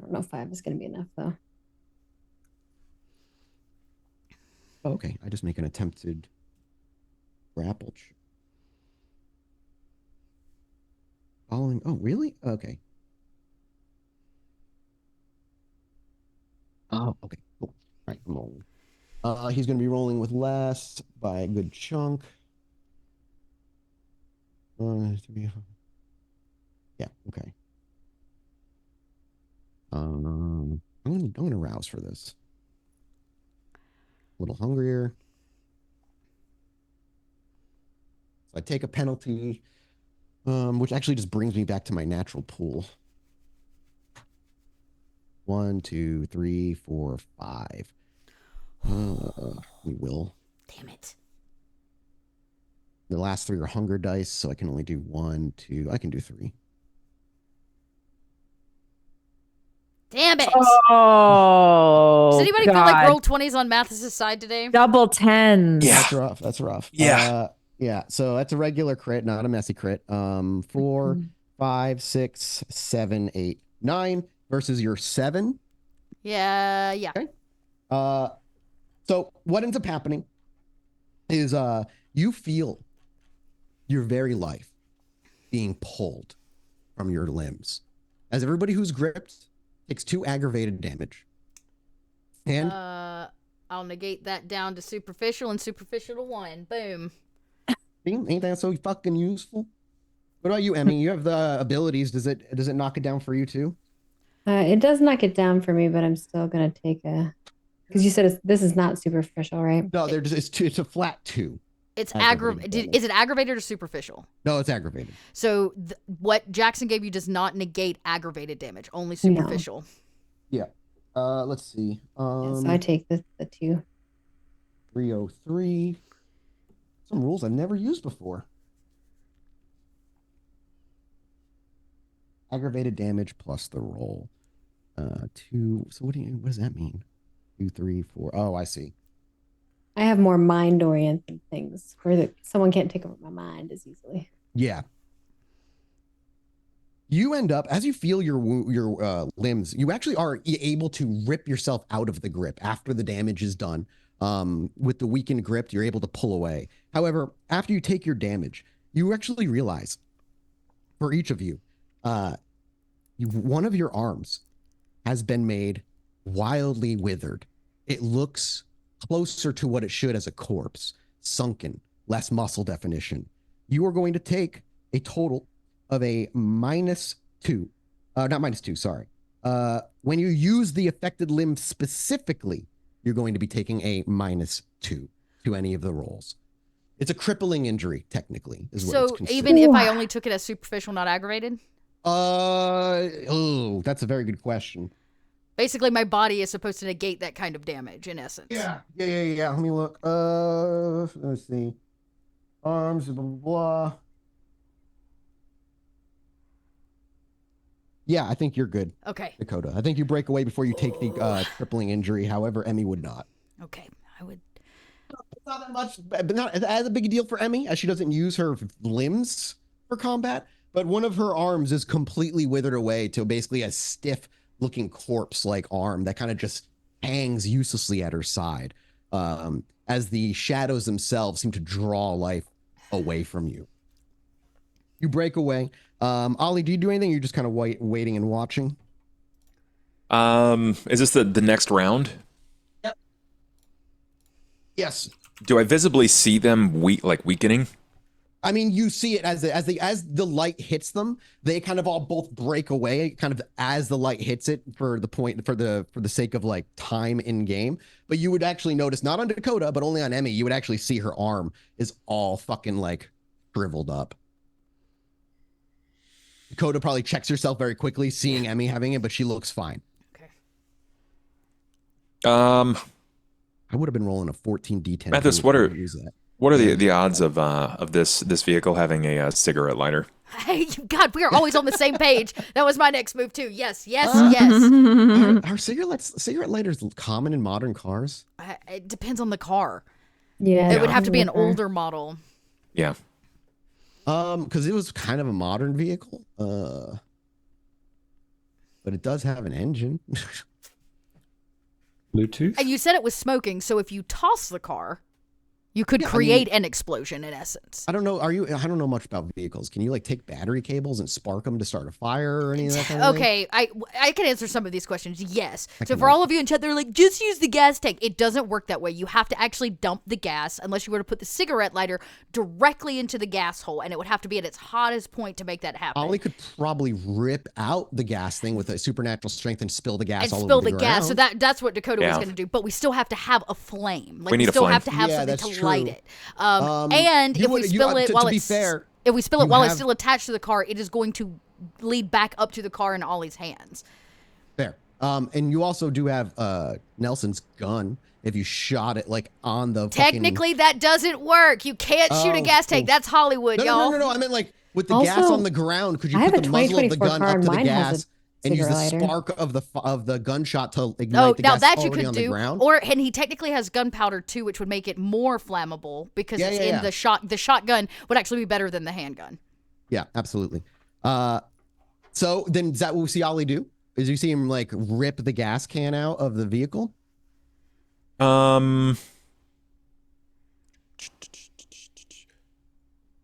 don't know if 5 is going to be enough, though. Oh, okay, I just make an attempted grapple. Following... Oh, really? Okay. Oh, okay, cool. All right, I'm rolling. He's going to be rolling with less by a good chunk. Yeah, okay. I'm gonna rouse for this. A little hungrier. So I take a penalty, which actually just brings me back to my natural pool. 1, 2, 3, 4, 5. We will. Damn it. The last 3 are hunger dice, so I can only do 1, 2. I can do 3. Damn it. Oh, Does anybody feel like roll 20s on Mathis's side today? Double 10s. Yeah. That's rough. That's rough. Yeah. Yeah. So that's a regular crit, not a messy crit. 4, 5, 6, 7, 8, 9 versus your 7. Yeah. Okay. So what ends up happening is you feel your very life being pulled from your limbs as everybody who's gripped takes 2 aggravated damage. And I'll negate that down to superficial and superficial to 1. Boom. ain't that so fucking useful? What about you, Emmy? You have the abilities. Does it knock it down for you too? It does knock it down for me, but I'm still going to take a... Because you said this is not superficial, right? No, it's a flat 2. It's Aggravated Is it aggravated or superficial? No, it's aggravated. So what Jackson gave you does not negate aggravated damage, only superficial. Yeah. Let's see. So I take the 2. 303. Some rules I've never used before. Aggravated damage plus the roll. 2. So what does that mean? 2, 3, 4. Oh, I see. I have more mind-oriented things where someone can't take over my mind as easily. Yeah. You end up, as you feel your limbs, you actually are able to rip yourself out of the grip after the damage is done. With the weakened grip, you're able to pull away. However, after you take your damage, you actually realize, for each of you, one of your arms has been made wildly withered. It looks closer to what it should as a corpse, sunken, less muscle definition. You are going to take a total of a -2, not -2, sorry. When you use the affected limb specifically, you're going to be taking a -2 to any of the rolls. It's a crippling injury, technically, is what it's So considered. even if I only took it as superficial, not aggravated? Oh, that's a very good question. Basically, my body is supposed to negate that kind of damage, in essence. Yeah. Let me look. Let's see. Arms, blah, blah, blah. Yeah, I think you're good, Okay. Dakota. I think you break away before you take the crippling injury. However, Emmy would not. Okay. I would. It's not that much, but not as a big deal for Emmy, as she doesn't use her limbs for combat. But one of her arms is completely withered away to basically a stiff-looking corpse-like arm that kind of just hangs uselessly at her side, as the shadows themselves seem to draw life away from you. You break away. Ollie, do you do anything? You're just kind of waiting and watching? Is this the next round? Yep. Yes. Do I visibly see them weakening? I mean, you see it as the light hits them, they kind of all both break away, kind of as the light hits it for the sake of like time in game. But you would actually notice, not on Dakota, but only on Emmy, you would actually see her arm is all fucking like shriveled up. Dakota probably checks herself very quickly, seeing Emmy having it, but she looks fine. Okay. I would have been rolling a 14d10. Mathis, what are the odds of this vehicle having a cigarette lighter? Hey, God, we are always on the same page. That was my next move too. Yes. Are cigarette lighters common in modern cars? It depends on the car. Yeah. It would have to be an older model. Yeah. Because it was kind of a modern vehicle. But it does have an engine. Bluetooth? And you said it was smoking, so if you toss the car, you could create an explosion in essence. I don't know. I don't know much about vehicles. Can you like take battery cables and spark them to start a fire or any of that kind of thing? Okay, I can answer some of these questions. Yes. So for all of you in chat, they're like, just use the gas tank. It doesn't work that way. You have to actually dump the gas unless you were to put the cigarette lighter directly into the gas hole, and it would have to be at its hottest point to make that happen. Ollie could probably rip out the gas thing with a supernatural strength and spill the gas and all spill over the the gas. ground. So that's what Dakota was going to do. But we still have to have a flame. Like We need a still flame. have to have Yeah, something that's to light true. it. And if we spill it while it's if we spill it while it's still attached to the car, it is going to lead back up to the car in Ollie's hands. Fair. And you also do have Nelson's gun. If you shot it like on the Technically, that doesn't work. You can't shoot a gas tank. That's Hollywood, y'all. No. I meant like with the Also, gas on the ground. Could you I put have the a muzzle of the 2024 gun car up and to the mine has gas a and use the cigarette lighter. spark of the gunshot to ignite Oh, the now gas that you already could on the do, ground? and he technically has gunpowder too, which would make it more flammable because it's in Yeah. the shot. The shotgun would actually be better than the handgun. Yeah, absolutely. So then is that what we see Ollie do? Is you see him like rip the gas can out of the vehicle?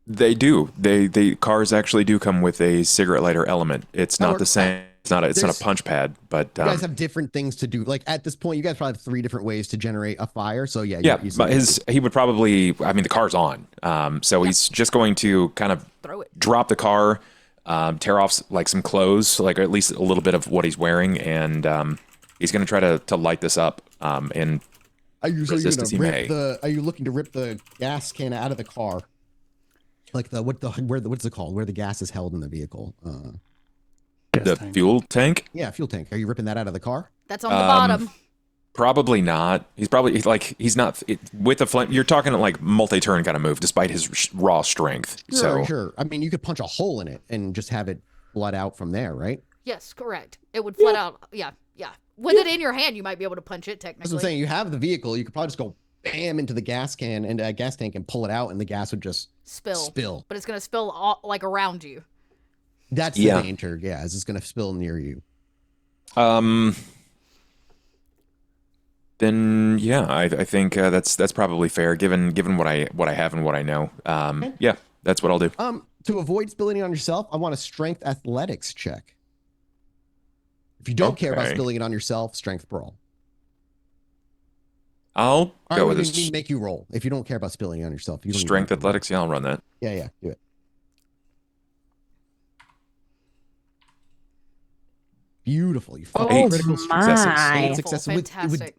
They do. They cars actually do come with a cigarette lighter element. It's not the same. It's not a punch pad, but You guys have different things to do. Like at this point, you guys probably have 3 different ways to generate a fire. So yeah. but he would probably. I mean, the car's on. So he's just going to kind of Throw it. drop the car, tear off like some clothes, like at least a little bit of what he's wearing, and he's going to try to light this up. And Are you resist as he may. Are you looking to rip the gas can out of the car? Like what's it called? Where the gas is held in the vehicle? the tank. fuel tank. Yeah, fuel tank. Are you ripping that out of the car? That's on the bottom. Probably not. He's not with a flame. You're talking like multi-turn kind of move, despite his raw strength. Sure. I mean, you could punch a hole in it and just have it flood out from there, right? Yes, correct. It would flood out. Yeah. With it in your hand, you might be able to punch it That's technically. what I'm saying. You have the vehicle. You could probably just go bam into the gas can and gas tank and pull it out, and the gas would just spill. But it's gonna spill all, like around you. That's the danger. Yeah, is it's gonna spill near you. Then yeah, I think that's probably fair given what I have and what I know. Yeah, that's what I'll do. To avoid spilling it on yourself, I want a strength athletics check. If you don't care about spilling it on yourself, strength brawl. I'll go with this. Make you roll if you don't care about spilling it on yourself. You don't strength athletics. Yeah, I'll run that. Yeah, do it. Beautiful. You critical success with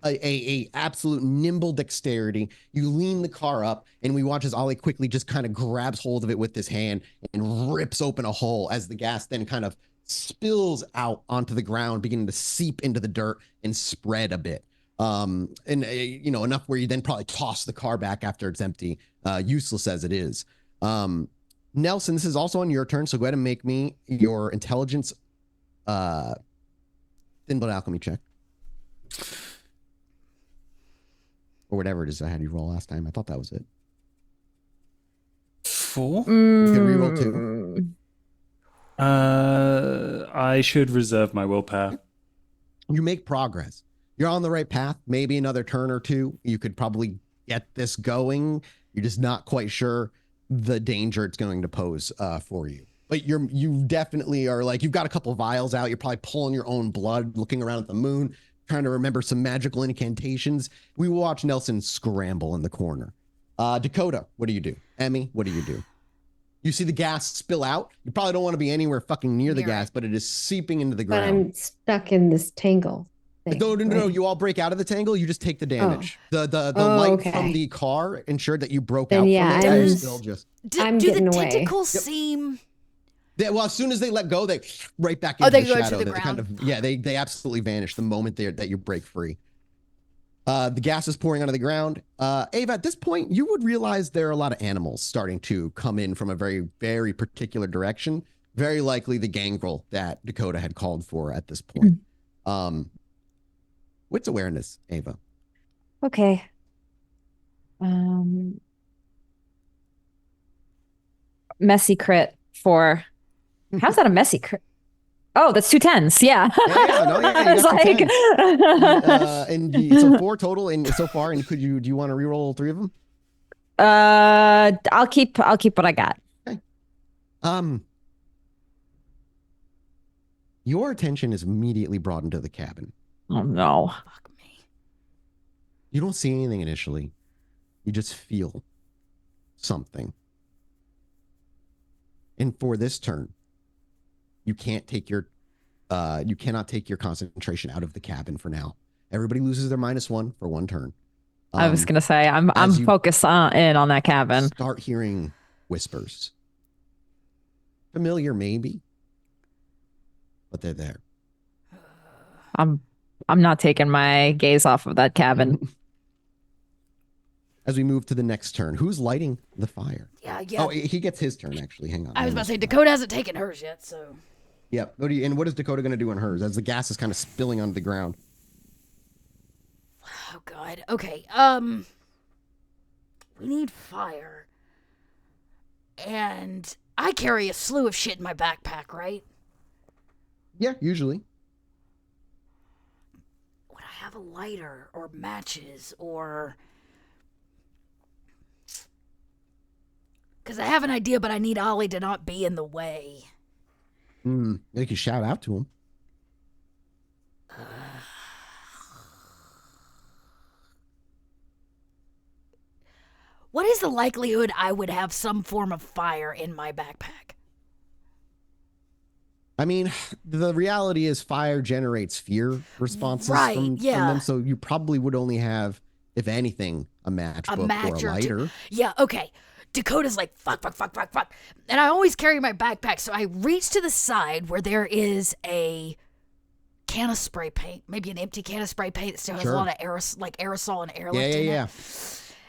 a absolute nimble dexterity. You lean the car up, and we watch as Ollie quickly just kind of grabs hold of it with his hand and rips open a hole as the gas then kind of spills out onto the ground, beginning to seep into the dirt and spread a bit. Enough where you then probably toss the car back after it's empty, useless as it is. Nelson, this is also on your turn, so go ahead and make me your intelligence thin blood alchemy check. Or whatever it is I had you roll last time. I thought that was it. 4? You can reroll 2. I should reserve my willpower. You make progress. You're on the right path. Maybe another turn or two, you could probably get this going. You're just not quite sure the danger it's going to pose for you. But you definitely are like, you've got a couple vials out. You're probably pulling your own blood, looking around at the moon, trying to remember some magical incantations. We will watch Nelson scramble in the corner. Dakota, what do you do? Emmy, what do you do? You see the gas spill out. You probably don't want to be anywhere fucking near the gas, but it is seeping into the ground. But I'm stuck in this tangle. No. You all break out of the tangle. You just take the damage. The light from the car ensured that you broke out. Yeah, from it. Still just. I'm do getting the away. tentacles seem? Well, as soon as they let go, they right back into the shadow. Go to the ground. They absolutely vanish the moment that you break free. The gas is pouring onto the ground. Ava, at this point, you would realize there are a lot of animals starting to come in from a very, very particular direction. Very likely the gangrel that Dakota had called for at this point. What's awareness, Ava? Okay. Messy crit 4. How's that a messy crit? Oh, that's 2 10s. Yeah. I was like, and so 4 total and so far. And do you want to reroll 3 of them? I'll keep what I got. Okay. Your attention is immediately brought into the cabin. Oh no. Fuck me. You don't see anything initially. You just feel something. And for this turn, you cannot take your concentration out of the cabin for now. Everybody loses their -1 for 1 turn. I was gonna say I'm focused in on that cabin. Start hearing whispers. Familiar, maybe, but they're there. I'm not taking my gaze off of that cabin. As we move to the next turn, who's lighting the fire? Yeah. Oh, he gets his turn, actually. Hang on. I was about to say, Dakota hasn't taken hers yet, so. Yep. And what is Dakota going to do on hers as the gas is kind of spilling onto the ground? Oh, God. Okay. We need fire. And I carry a slew of shit in my backpack, right? Yeah, usually. Would I have a lighter or matches or... Because I have an idea, but I need Ollie to not be in the way. You can shout out to him. What is the likelihood I would have some form of fire in my backpack? I mean, the reality is fire generates fear responses from them, so you probably would only have, if anything, a matchbook or a lighter. Yeah, okay. Dakota's like, fuck. And I always carry my backpack, so I reach to the side where there is a can of spray paint, maybe an empty can of spray paint that still has a lot of aerosol and airlift in it.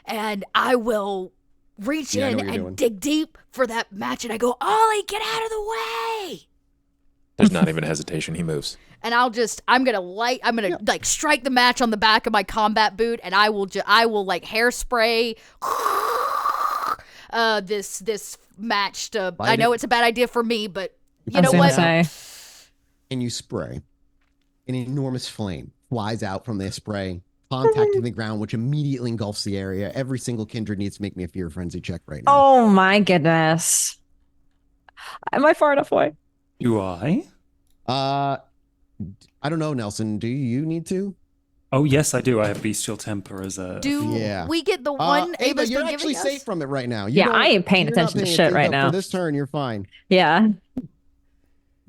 And I will reach in and dig deep for that match, and I go, Ollie, get out of the way! There's not even hesitation. He moves. and I'm gonna like strike the match on the back of my combat boot, and I will like hairspray this match to. I know it's a bad idea for me, but you know what? And you spray. An enormous flame flies out from the spray, contacting the ground, which immediately engulfs the area. Every single kindred needs to make me a fear frenzy check right now. Oh my goodness. Am I far enough away? Do I? I don't know, Nelson. Do you need to? Oh, yes, I do. I have bestial temper as a... We get the one Ava, Ava's you're been actually giving us? safe from it right now. I ain't paying attention to shit right now. For this turn, you're fine. Yeah.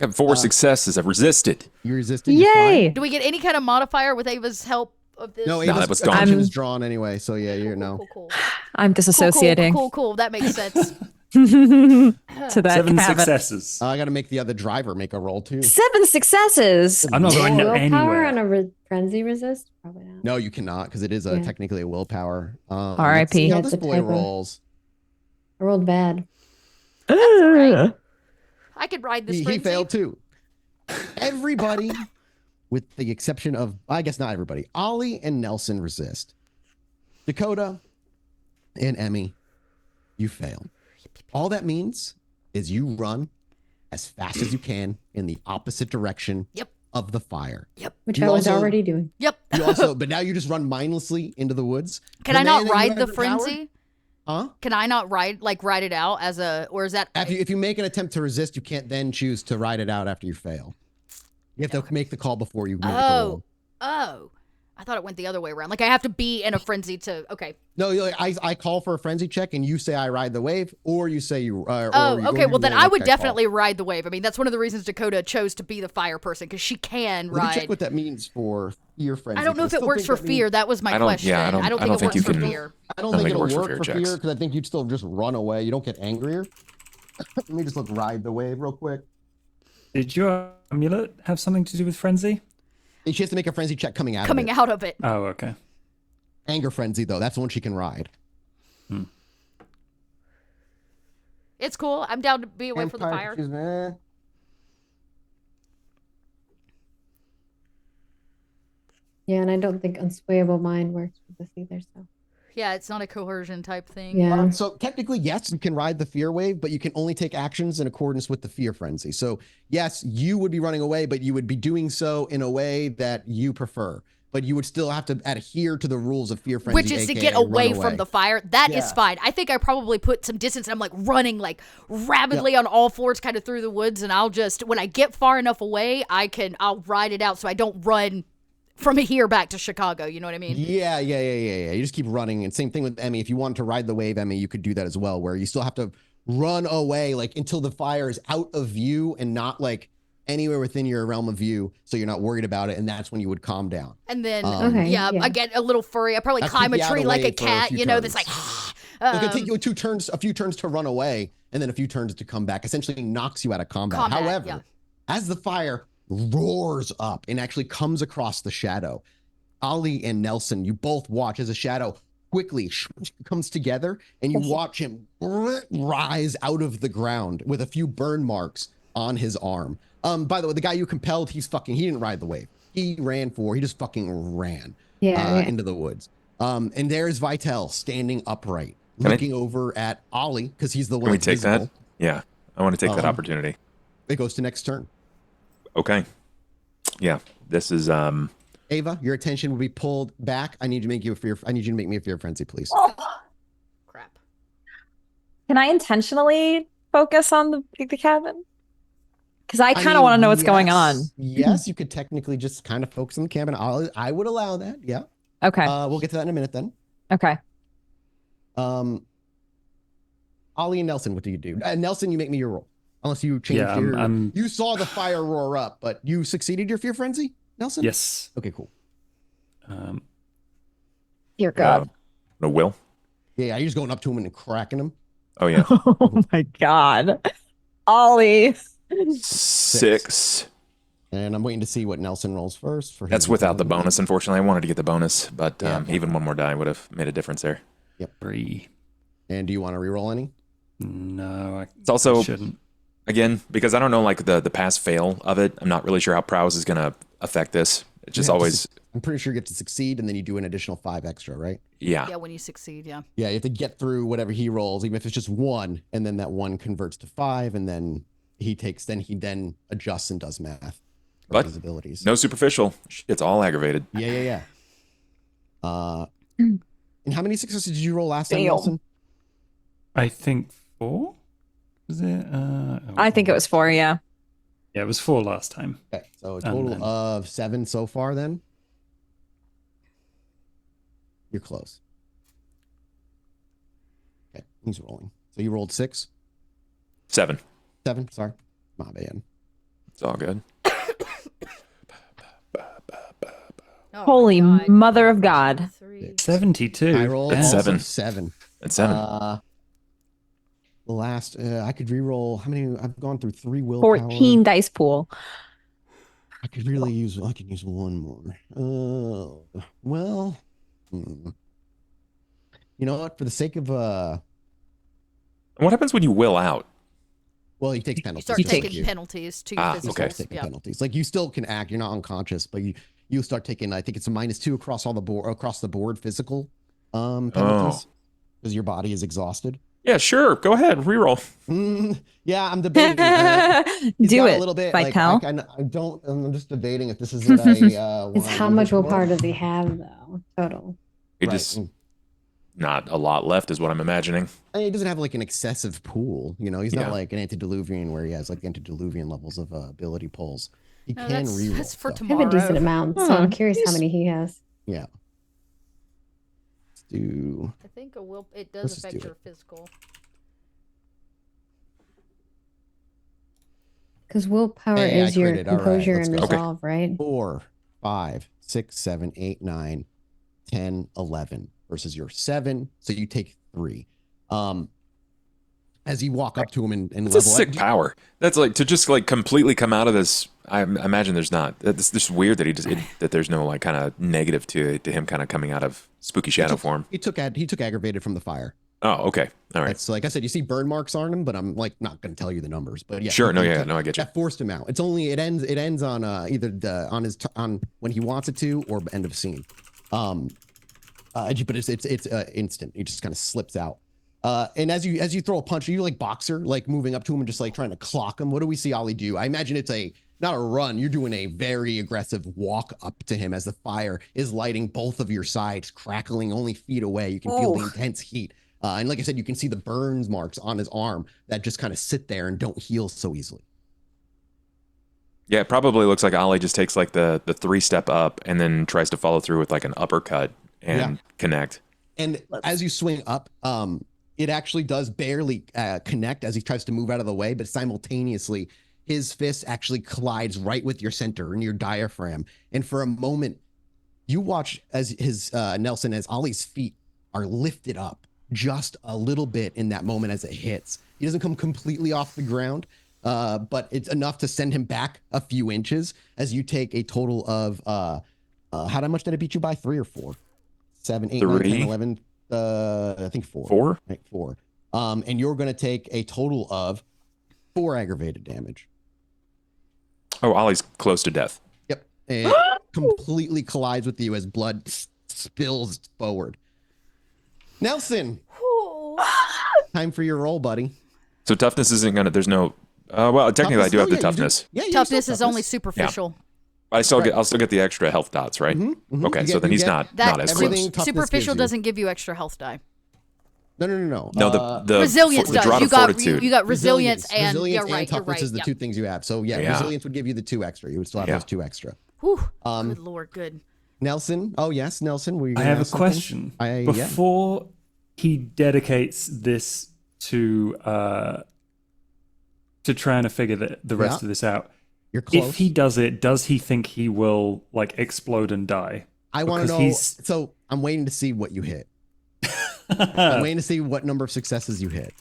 Got 4 successes. I've resisted. You resisted. Yay! Do we get any kind of modifier with Ava's help of this? No, that Ava's was gone. attention is drawn anyway, so yeah, you're Cool. I'm disassociating. Cool. That makes sense. To that 7 cabin. successes. I got to make the other driver make a roll too. 7 successes. I'm not going Willpower anywhere. on a frenzy resist? Probably not. No, you cannot because it is technically a willpower. R.I.P. Let's see how That's this a boy typo. rolls. I rolled bad. Right. I could ride this He frenzy. failed too. Everybody, with the exception of, I guess not everybody, Ollie and Nelson resist. Dakota and Emmy, you fail. All that means is you run as fast as you can in the opposite direction of the fire. Which You I was also- already doing. Yep. You also, but now you just run mindlessly into the woods. Can The I man not that you ride the overpowered- frenzy? Huh? Can I not ride it out as a, or is that? If you make an attempt to resist, you can't then choose to ride it out after you fail. You have to make the call before you make the roll. Oh. I thought it went the other way around. Like I have to be in a frenzy to, okay. No, I call for a frenzy check and you say I ride the wave, or you say you. Okay. Well, then I would definitely call. ride the wave. I mean, that's one of the reasons Dakota chose to be the fire person because she can Let me ride. check what that means for fear frenzy. I don't know if it works for fear. That was my question. I don't think it think works you for can- fear. I don't I think think it it'll works for work fear for checks. fear because I think you'd still just run away. You don't get angrier. Let me just look ride the wave real quick. Did your amulet have something to do with frenzy? She has to make a frenzy check coming out Coming of it. out of it. Oh, okay. Anger frenzy though, that's the one she can ride. It's cool. I'm down to be away from the fire. Excuse me. Yeah, and I don't think unswayable mind works with this either. So Yeah, it's not a coercion type thing. yeah, So technically, yes, you can ride the fear wave, but you can only take actions in accordance with the fear frenzy. So yes, you would be running away, but you would be doing so in a way that you prefer. But you would still have to adhere to the rules of fear frenzy, Which is to aka get run away from the fire. That is Yeah. fine. I think I probably put some distance. I'm like running like rapidly on all fours kind of through the woods. And I'll just, when I get far enough away, I'll ride it out so I don't run from here back to Chicago. You know what I mean? Yeah. You just keep running. And same thing with Emmy. If you wanted to ride the wave, Emmy, you could do that as well, where you still have to run away like until the fire is out of view and not like anywhere within your realm of view, so you're not worried about it, and that's when you would calm down. And then, Okay, yeah, yeah. I get a little furry. I probably That's climb a keep you out tree of the like a way for a cat, few you know, that's turns. like, It could take you a few turns to run away, and then a few turns to come back. Essentially knocks you out of combat. However, yeah. as the fire roars up and actually comes across the shadow, Ollie and Nelson, you both watch as a shadow quickly comes together, and you watch him rise out of the ground with a few burn marks on his arm. By the way, the guy you compelled, he didn't ride the wave. He just fucking ran into the woods. And there's Vitel standing upright, looking over at Ollie, because he's the one Can we that's take visible. that? Yeah, I want to take that opportunity. It goes to next turn. Okay. Yeah, this is Ava, your attention will be pulled back. I need you to make me a fear frenzy, please. crap. Can I intentionally focus on the cabin? Because I kind of want to know what's going on. Yes, you could technically just kind of focus on the cabin. I would allow that. Yeah. Okay. We'll get to that in a minute then. Okay. Ollie and Nelson, what do you do? Nelson, you make me your roll. Unless you change you saw the fire roar up, but you succeeded your fear frenzy, Nelson? Yes. Okay, cool. Dear God. no will. Yeah, you're just going up to him and cracking him. Oh yeah. Oh my God. Ollie. 6. And I'm waiting to see what Nelson rolls first. That's without the bonus, unfortunately. I wanted to get the bonus, but even one more die would have made a difference there. Yep. 3. And do you want to reroll any? No, It's also shouldn't. Again, because I don't know like the pass fail of it. I'm not really sure how prowess is gonna affect this. It's just always. I'm pretty sure you get to succeed, and then you do an additional 5 extra, right? Yeah. Yeah, when you succeed, yeah. Yeah, you have to get through whatever he rolls, even if it's just 1, and then that 1 converts to 5, and then he adjusts and does math for But his abilities. no superficial. It's all aggravated. Yeah. And how many successes did you roll last time, Damn. Nelson? I think 4? Was it? I think it was 4, yeah. Yeah, it was 4 last time. Okay, so a total of 7 so far then? You're close. Okay, he's rolling. So you rolled 6? 7. 7, sorry. My bad. It's all good. Oh, Holy my God. mother of God. 3. 72. I rolled That's also 7. 7. It's 7. The last, I could re-roll. How many? I've gone through 3 willpower. 14 dice pool. I could use one more. Well, you know what? For the sake of, What happens when you will out? well, he takes You penalties. start just like taking you. penalties to your Ah, physicals. okay. Taking Yeah. penalties. Like you still can act. You're not unconscious, but you start taking. I think it's a -2 across the board physical penalties because your body is exhausted. Yeah, sure. Go ahead. Reroll. Yeah, I'm debating. He's Do got it, a little bit. Vitel. I'm just debating if this is what I want. It's how much willpower does he have though total? He Right. just not a lot left, is what I'm imagining. I mean, he doesn't have like an excessive pool. You know, he's not Yeah. like an antediluvian where he has like antediluvian levels of ability pulls. He No, can that's reroll. for so. I tomorrow. have a decent amount, so I'm curious how Yes. many he has. Yeah. Let's do. I think it Let's does just affect do your it. physical. Because willpower Hey, I is your critted. All right, composure let's and go. Okay. resolve, right? 4, 5, 6, 7, 8, 9, 10, 11 versus your 7. So you take 3. As you walk up to him and It's level a sick power. That's like to just like completely come out of this. I imagine there's not. It's just weird that that there's no like kind of negative to him kind of coming out of spooky shadow form. He took aggravated from the fire. Oh, okay. All right. That's like I said, you see burn marks on him, but I'm like not going to tell you the numbers. But yeah, Sure. No, yeah. No, I get you. that forced him out. It ends on either on when he wants it to or end of scene. But it's instant. He just kind of slips out. And as you throw a punch, are you like boxer, like moving up to him and just like trying to clock him? What do we see Ollie do? I imagine it's not a run. You're doing a very aggressive walk up to him as the fire is lighting both of your sides, crackling only feet away. You can feel the intense heat. And like I said, you can see the burns marks on his arm that just kind of sit there and don't heal so easily. Yeah, it probably looks like Ollie just takes like the 3-step up and then tries to follow through with like an uppercut and connect. And as you swing up, it actually does barely connect as he tries to move out of the way, but simultaneously his fist actually collides right with your center and your diaphragm. And for a moment, you watch as his Nelson, as Ollie's feet are lifted up just a little bit in that moment as it hits. He doesn't come completely off the ground, but it's enough to send him back a few inches as you take a total of how much did it beat you by? 3 or 4? 7, 8, 9, 10, 11. I think 4. 4? Right, 4. And you're going to take a total of 4 aggravated damage. Oh, Ollie's close to death. Yep. And completely collides with you as blood spills forward. Nelson, time for your roll, buddy. So toughness isn't gonna. There's no. Well, technically, I do have the toughness. Yeah, you Toughness still is only superficial. I'll still get the extra health dots, right? Okay, You so get- then you he's get not That as everything close. toughness gives Superficial you. doesn't give you extra health die. No. No, the Resilience the does. draught You of got fortitude. you got resilience and resilience you're and right. You're toughness right. is the Yeah. 2 things you have. So yeah, Yeah. resilience would give you the 2 extra. You would still have those 2 extra. Whew. Good lord, good. Nelson. Oh yes, Nelson. Were you I gonna have a ask something? question. Yeah. Before he dedicates this to trying to figure the rest Yeah. of this out, You're close. if he does it, does he think he will like explode and die? I want to because know. he's- So I'm waiting to see what you hit. I'm waiting to see what number of successes you hit.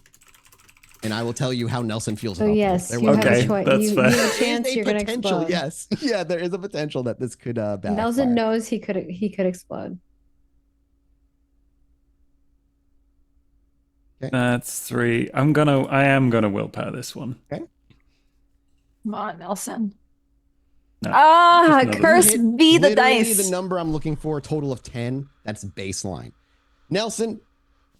And I will tell you how Nelson feels So about yes, this. you There have Okay, a choice. that's You fair. have a is a chance you're gonna potential, explode. yes. Yeah, there is a potential that this could backfire. Nelson knows he could explode. That's 3. I am gonna willpower this one. Okay. Come on, Nelson. No, Ah, just another- curse You hit be the literally dice. the number I'm looking for, a total of 10. That's baseline. Nelson,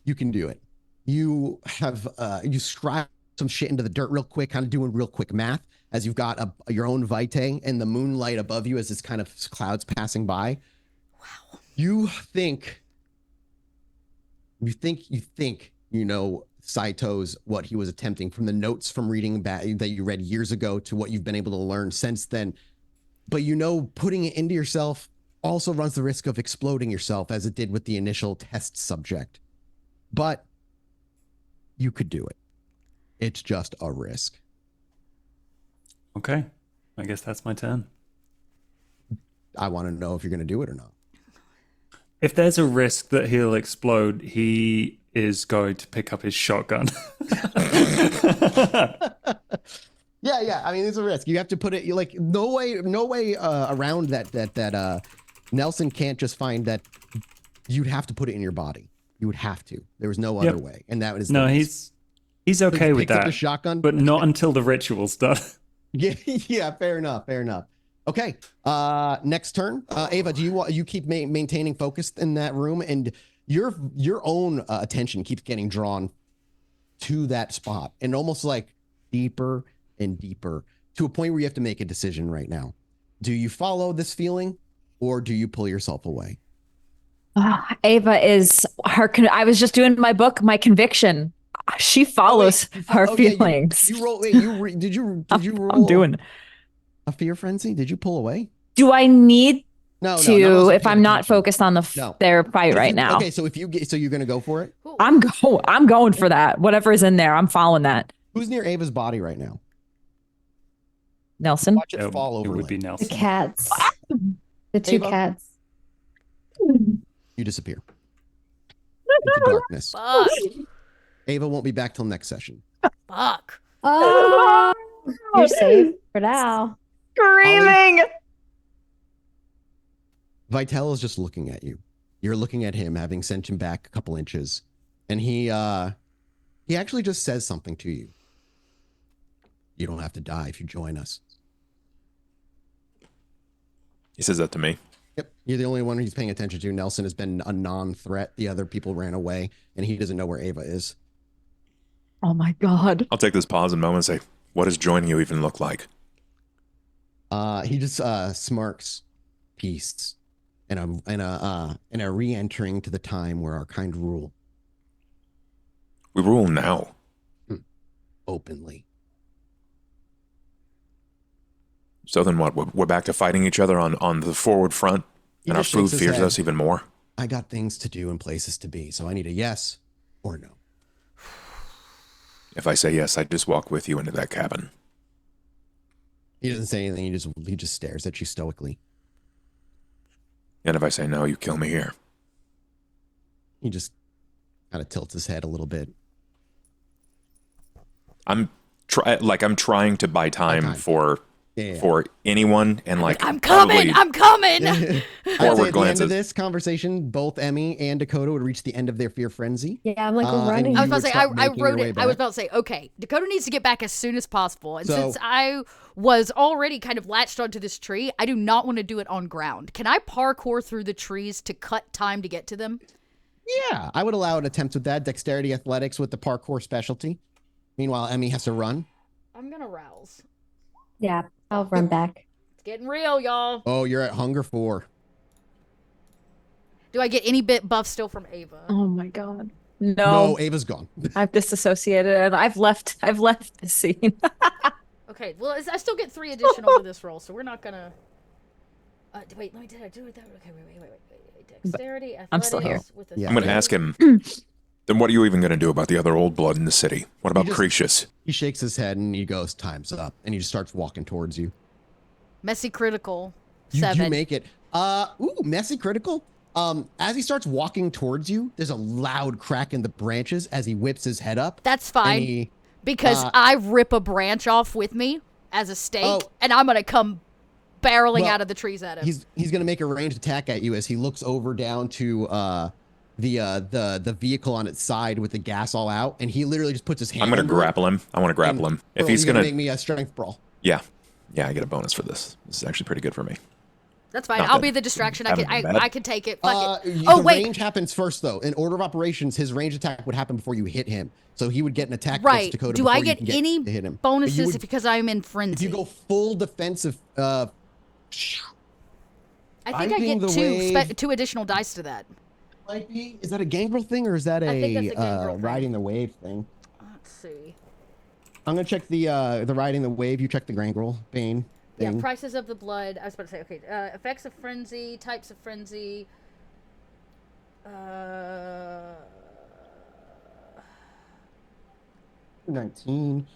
you can do it. You have you scribe some shit into the dirt real quick, kind of doing real quick math as you've got your own vitae and the moonlight above you as this kind of clouds passing by. Wow. You think you know Saito's what he was attempting from the notes from reading that you read years ago to what you've been able to learn since then. But you know, putting it into yourself also runs the risk of exploding yourself as it did with the initial test subject. But you could do it. It's just a risk. Okay. I guess that's my turn. I want to know if you're going to do it or not. If there's a risk that he'll explode, he is going to pick up his shotgun. Yeah. I mean, it's a risk. You have to put it. You like no way around that. Nelson can't just find that. You'd have to put it in your body. You would have to. There was no other way, and that was no. the He's okay with picks up that. the shotgun, but not until the ritual's done. Yeah. Fair enough. Okay. Next turn. Ava, do you keep maintaining focus in that room, and your own attention keeps getting drawn to that spot, and almost like deeper and deeper to a point where you have to make a decision right now. Do you follow this feeling, or do you pull yourself away? Ava is her. I was just doing my book, my conviction. She follows her feelings. You roll. Wait, did you roll? I'm doing a fear frenzy. Did you pull away? Do I need no, if I'm not focused on their fight right now? Okay, so you're gonna go for it. I'm going for that. Whatever is in there, I'm following that. Who's near Ava's body right now? Nelson. Watch it fall over. It would be Nelson. The cats. The two Ava? cats. You disappear into darkness. Fuck. Ava won't be back till next session. Fuck. Oh, you're safe for now. Screaming. Vitel is just looking at you. You're looking at him, having sent him back a couple inches, and he actually just says something to you. You don't have to die if you join us. He says that to me. Yep, you're the only one he's paying attention to. Nelson has been a non-threat. The other people ran away, and he doesn't know where Ava is. Oh my God. I'll take this pause and moment and say, what does joining you even look like? He just smirks, peace, and a re-entering to the time where our kind rule. We rule now. Openly. So then what? We're back to fighting each other on the forward front, and our food fears us even more. I got things to do and places to be, so I need a yes or no. If I say yes, I just walk with you into that cabin. He doesn't say anything. He just stares at you stoically. And if I say no, you kill me here. He just kind of tilts his head a little bit. I'm trying to buy time for anyone, and like I'm coming. I'd say forward at the end glances. of this conversation, both Emmy and Dakota would reach the end of their fear frenzy. Yeah, I'm like and running. I was you about to would say, I start making your wrote way it. I was back. about to say, okay, Dakota needs to get back as soon as possible. And So- since I was already kind of latched onto this tree, I do not want to do it on ground. Can I parkour through the trees to cut time to get to them? Yeah, I would allow an attempt with that. Dexterity athletics with the parkour specialty. Meanwhile, Emmy has to run. I'm going to rouse. Yeah, I'll run back. It's getting real, y'all. Oh, you're at hunger 4. Do I get any bit buff still from Ava? Oh my God. No, No, Ava's gone. I've disassociated and I've left the scene. Okay, well, I still get 3 additional for this roll, so we're not going to... wait, did I do it that way? Okay, wait. Dexterity, athletics... I'm still here. With a Yeah. I'm going to ask him, then what are you even going to do about the other old blood in the city? What about just- Cretius? He shakes his head and he goes, "Time's up," and he just starts walking towards you. Messy critical. You 7. do make it. Messy critical. As he starts walking towards you, there's a loud crack in the branches as he whips his head up. That's and fine. he- Because I rip a branch off with me as a stake, Oh. and I'm gonna come barreling Well, out of the trees at him. he's gonna make a ranged attack at you as he looks over down to the vehicle on its side with the gas all out, and he literally just puts his hand. I'm going to under it. grapple him. I want to grapple him. If Bro, he's you're going make to, me a strength brawl. Yeah, I get a bonus for this. This is actually pretty good for me. That's fine. Not I'll bad. be the distraction. I Haven't can been bad. I can take it. Fuck it. The Oh wait. range happens first though. In order of operations, his range attack would happen before you hit him. So he would get an attack Right. against Dakota Do before I you get can any to hit him. bonuses because I'm in frenzy? If you go full defensive, I think I Riding get the two wave- two additional dice to that. might be. Is that a gangrel thing or is that I think a, that's a gangrel thing. riding the wave thing? Let's see. I'm gonna check the riding the wave. You check the gangrel bane Yeah, thing. prices of the blood. I was about to say, okay, effects of frenzy, types of frenzy. 19.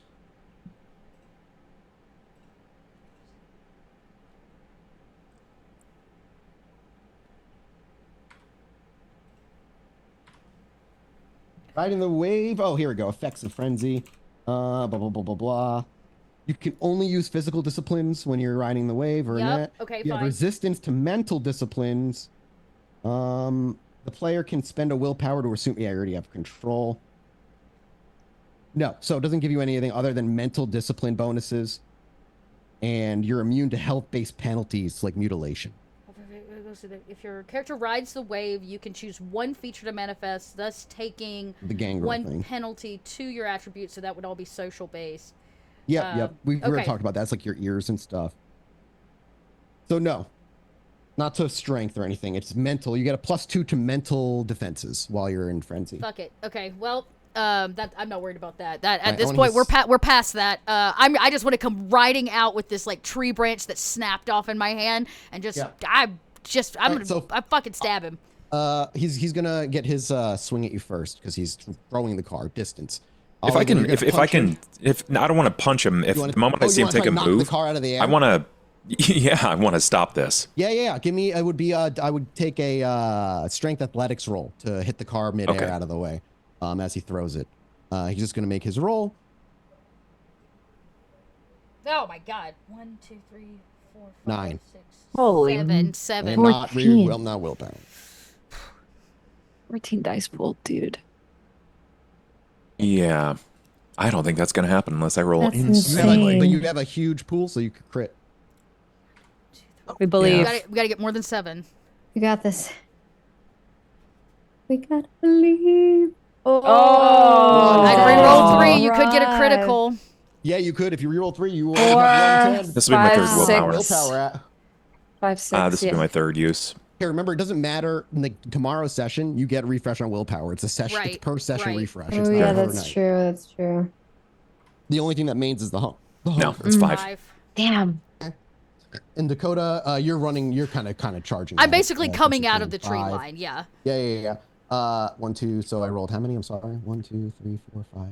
Riding the wave. Oh, here we go. Effects of frenzy. Blah blah blah blah blah. You can only use physical disciplines when you're riding the wave or Yep, not. okay, You have fine. resistance to mental disciplines. The player can spend a willpower to assume. Yeah, I already have control. No, so it doesn't give you anything other than mental discipline bonuses, and you're immune to health-based penalties like mutilation. If your character rides the wave, you can choose one feature to manifest, thus taking The gangrel one thing. penalty to your attribute. So that would all be social based. Yep. We already okay. talked about that. It's like your ears and stuff. So no, not to strength or anything. It's mental. You get a +2 to mental defenses while you're in frenzy. Fuck it. Okay. Well, that I'm not worried about that. That at Right, this I point wanna we're past that. I just want to come riding out with this like tree branch that snapped off in my hand and just Yeah. I'm Alright, gonna I fucking stab him. He's gonna get his swing at you first because he's throwing the car distance. If I can, no, I don't want to punch him. If You wanna- the moment I oh, see you him wanna take try a to knock the move, car out of the air? I want to. Yeah, I want to stop this. Yeah. Give me. It would be. I would take a strength athletics roll to hit the car midair Okay. out of the way, as he throws it. He's just gonna make his roll. Oh my god. 1, 2, 3, 4, 5, 9. 6, Holy 7. And not 14. not willpower. 14 dice pool, dude. Yeah, I don't think that's gonna happen unless I roll That's insane. But insane. you have a huge pool, so you could crit. We believe. We gotta get more than 7. We got this. We gotta believe. Oh, I'd reroll 3. You could get a Right. critical. Yeah, you could if you reroll 3. You will 4, have This will be my third 5, willpower. willpower at. 5, 6. This will be my third use. Here, remember, it doesn't matter. In tomorrow's session, you get a refresh on willpower. It's a session. It's Right, per session right. refresh. Oh It's yeah, not that's overnight. true. That's true. The only thing that means is the hump. No, it's 5. 5. Damn. In Dakota, you're running. You're kind of charging. I'm at it, basically coming since out you're of the in tree 5. line. Yeah. Yeah. 1, 2. So I rolled how many? I'm sorry. 1, 2, 3, 4, 5.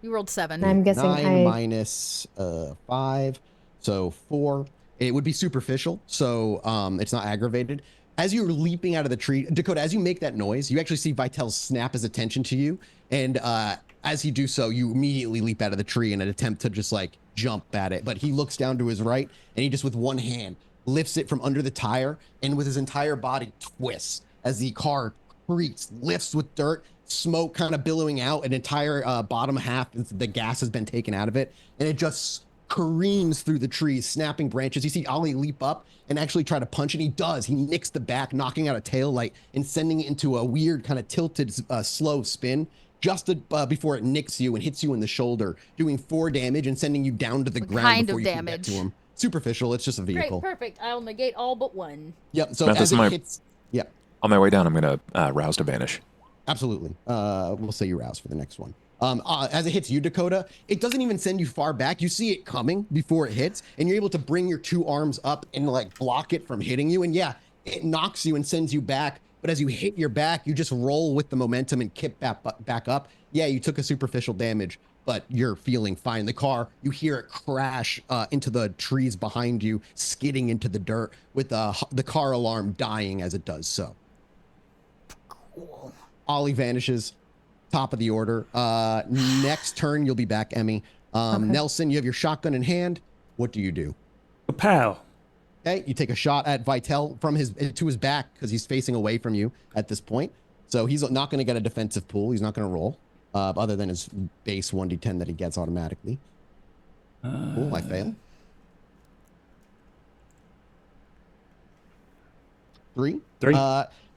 You rolled 7. I'm guessing 9 I. minus 5, so 4. It would be superficial, so it's not aggravated. As you're leaping out of the tree, Dakota, as you make that noise, you actually see Vitel snap his attention to you, and as you do so, you immediately leap out of the tree in an attempt to just like jump at it. But he looks down to his right, and he just with one hand lifts it from under the tire, and with his entire body twists as the car creaks, lifts with dirt, smoke kind of billowing out, an entire bottom half, the gas has been taken out of it, and it just careens through the trees, snapping branches. You see Ollie leap up and actually try to punch, and he does. He nicks the back, knocking out a tail light and sending it into a weird kind of tilted, slow spin just before it nicks you and hits you in the shoulder, doing 4 damage and sending you down to the ground kind before of you can get damage? to him. Superficial. It's just a Great, vehicle. perfect. I'll negate all but 1. Yep. So Matt, as this is my- it hits, yeah. On my way down, I'm gonna rouse to vanish. Absolutely. We'll say you rouse for the next one. As it hits you, Dakota, it doesn't even send you far back. You see it coming before it hits, and you're able to bring your 2 arms up and like block it from hitting you. And yeah, it knocks you and sends you back. But as you hit your back, you just roll with the momentum and kick back up. Yeah, you took a superficial damage, but you're feeling fine. The car, you hear it crash into the trees behind you, skidding into the dirt with the car alarm dying as it does so. Cool. Ollie vanishes, top of the order. Next turn, you'll be back, Emmy. Nelson, you have your shotgun in hand. What do you do? Pow. Okay, you take a shot at Vitel from to his back because he's facing away from you at this point. So he's not going to get a defensive pool. He's not going to roll, other than his base 1d10 that he gets automatically. Cool, I fail. Three. Three.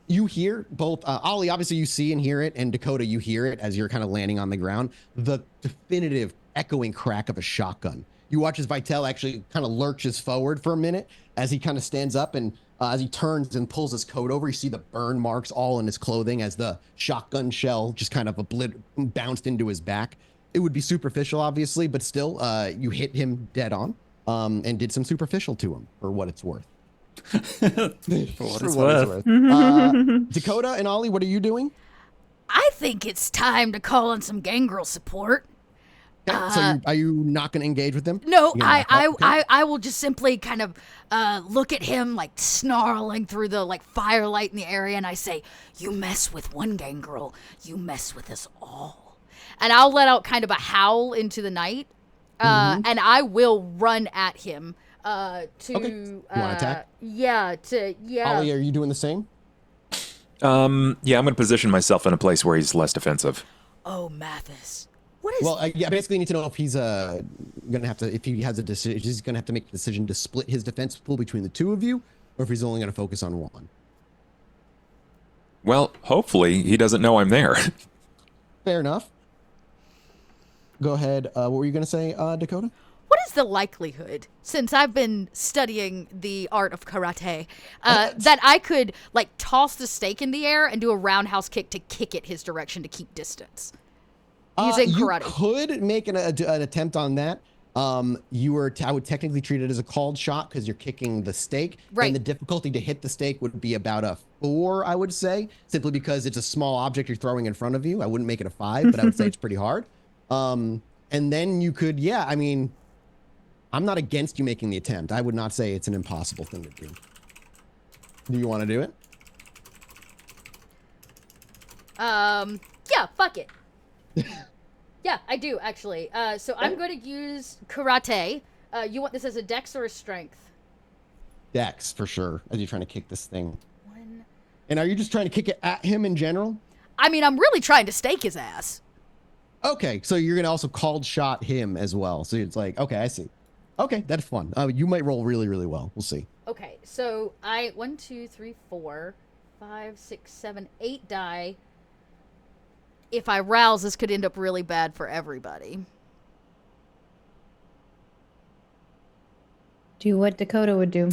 You hear both Ollie, obviously you see and hear it, and Dakota, you hear it as you're kind of landing on the ground. The definitive echoing crack of a shotgun. You watch as Vitel actually kind of lurches forward for a minute as he kind of stands up, and as he turns and pulls his coat over, you see the burn marks all in his clothing as the shotgun shell just kind of bounced into his back. It would be superficial, obviously, but still, you hit him dead on, and did some superficial to him for what it's worth. For what it's worth. Dakota and Ollie, what are you doing? I think it's time to call on some gangrel support. Okay, so are you not going to engage with them? No, You're gonna back up? Okay. I will just simply kind of look at him like snarling through the like firelight in the area, and I say, "You mess with one gangrel, you mess with us all." And I'll let out kind of a howl into the night, and I will run at him to. Okay. You want to attack? Yeah. Ollie, are you doing the same? Yeah, I'm going to position myself in a place where he's less defensive. Oh, Mathis. What is? Well, yeah, basically, need to know if he's gonna have to, if he has a decision, he's gonna have to make a decision to split his defense pool between the two of you, or if he's only gonna focus on one. Well, hopefully he doesn't know I'm there. Fair enough. Go ahead. What were you gonna say, Dakota? What is the likelihood, since I've been studying the art of karate, that I could like toss the stake in the air and do a roundhouse kick to kick it his direction to keep distance? Using karate. You could make an attempt on that. I would technically treat it as a called shot because you're kicking the stake. Right. And the difficulty to hit the stake would be about a 4, I would say, simply because it's a small object you're throwing in front of you. I wouldn't make it a 5, but I would say it's pretty hard. And then you could, yeah, I mean, I'm not against you making the attempt. I would not say it's an impossible thing to do. Do you want to do it? Yeah, fuck it. Yeah, I do actually. So I'm going to use karate. You want this as a dex or a strength? Dex, for sure, as you're trying to kick this thing. 1. And are you just trying to kick it at him in general? I mean, I'm really trying to stake his ass. Okay, so you're gonna also called shot him as well. So it's like, okay, I see. Okay, that's fun. You might roll really, really well. We'll see. Okay, so 1, 2, 3, 4, 5, 6, 7, 8 die. If I rouse, this could end up really bad for everybody. Do what Dakota would do.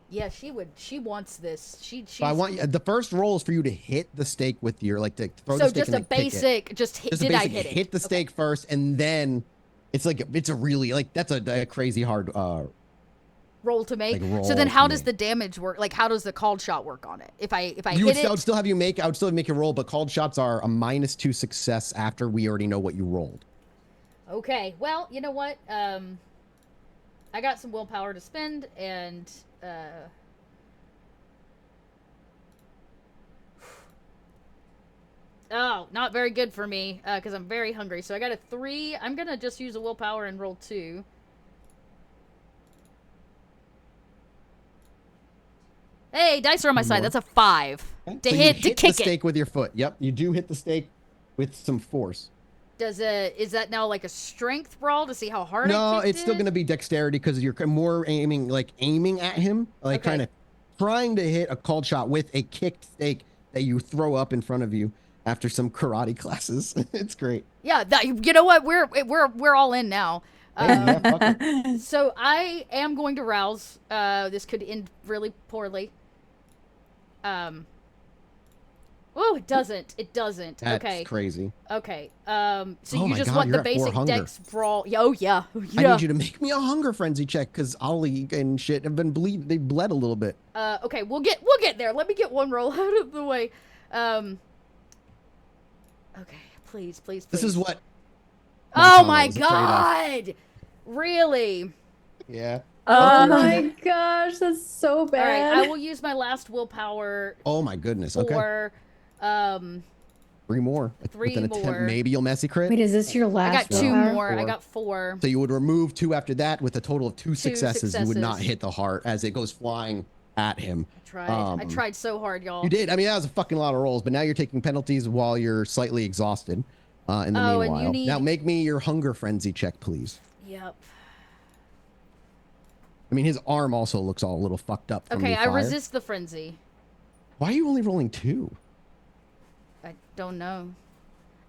Yeah, she would. She wants this. So I want the first roll is for you to hit the stake with your to throw so the stake just and a then kick it. basic, just hit. Just Did a basic I hit it? Hit the stake first, and then it's like it's a really that's a crazy hard roll to make. Like, roll so then, to how does make. the damage work? Like, how does the called shot work on it? If I I would hit it, still have you make. I would still make a roll, but called shots are a -2 success after we already know what you rolled. okay. Well, you know what? I got some willpower to spend, and oh, not very good for me because I'm very hungry. So I got a 3. I'm gonna just use a willpower and roll 2. Hey, dice are on my side. That's a 5 to So you hit to kick the stake with your foot. Yep, you do hit the stake with some force. Is that now like a strength brawl to see how hard? No, I kicked it's still it? going to be dexterity because you're more aiming at him, like Okay. trying to hit a called shot with a kicked stake that you throw up in front of you after some karate classes. It's great. Yeah, you know what? We're all in now. Yeah, fuck it. So I am going to rouse. This could end really poorly. Oh, it doesn't. It doesn't. That's okay. crazy. Okay. So Oh you my just God, want you're the at 4 basic hunger. dex brawl? Oh yeah. I Yeah. need you to make me a hunger frenzy check because Ollie and shit have been they bled a little bit. Okay. We'll get there. Let me get one roll out of the way. Okay. Please. This is what. Oh Tom my was afraid of. God. Really? Yeah. Oh my gosh, that's so All bad. right. I will use my last willpower Oh my goodness. Okay. for 3 more. Three With an attempt, more. maybe you'll messy crit. Wait, is this your I last got 2 willpower? more. I 4. got 4. So you would remove 2 after that with a total of 2 successes. You would not successes. hit the heart as it goes flying at him. I tried so hard, y'all. You did. I mean, that was a fucking lot of rolls, but now you're taking penalties while you're slightly exhausted in the Oh, and you meanwhile. need- Now make me your hunger frenzy check, please. Yep. I mean, his arm also looks all a little fucked up from Okay, the I fire. resist the frenzy. Why are you only rolling 2? I don't know.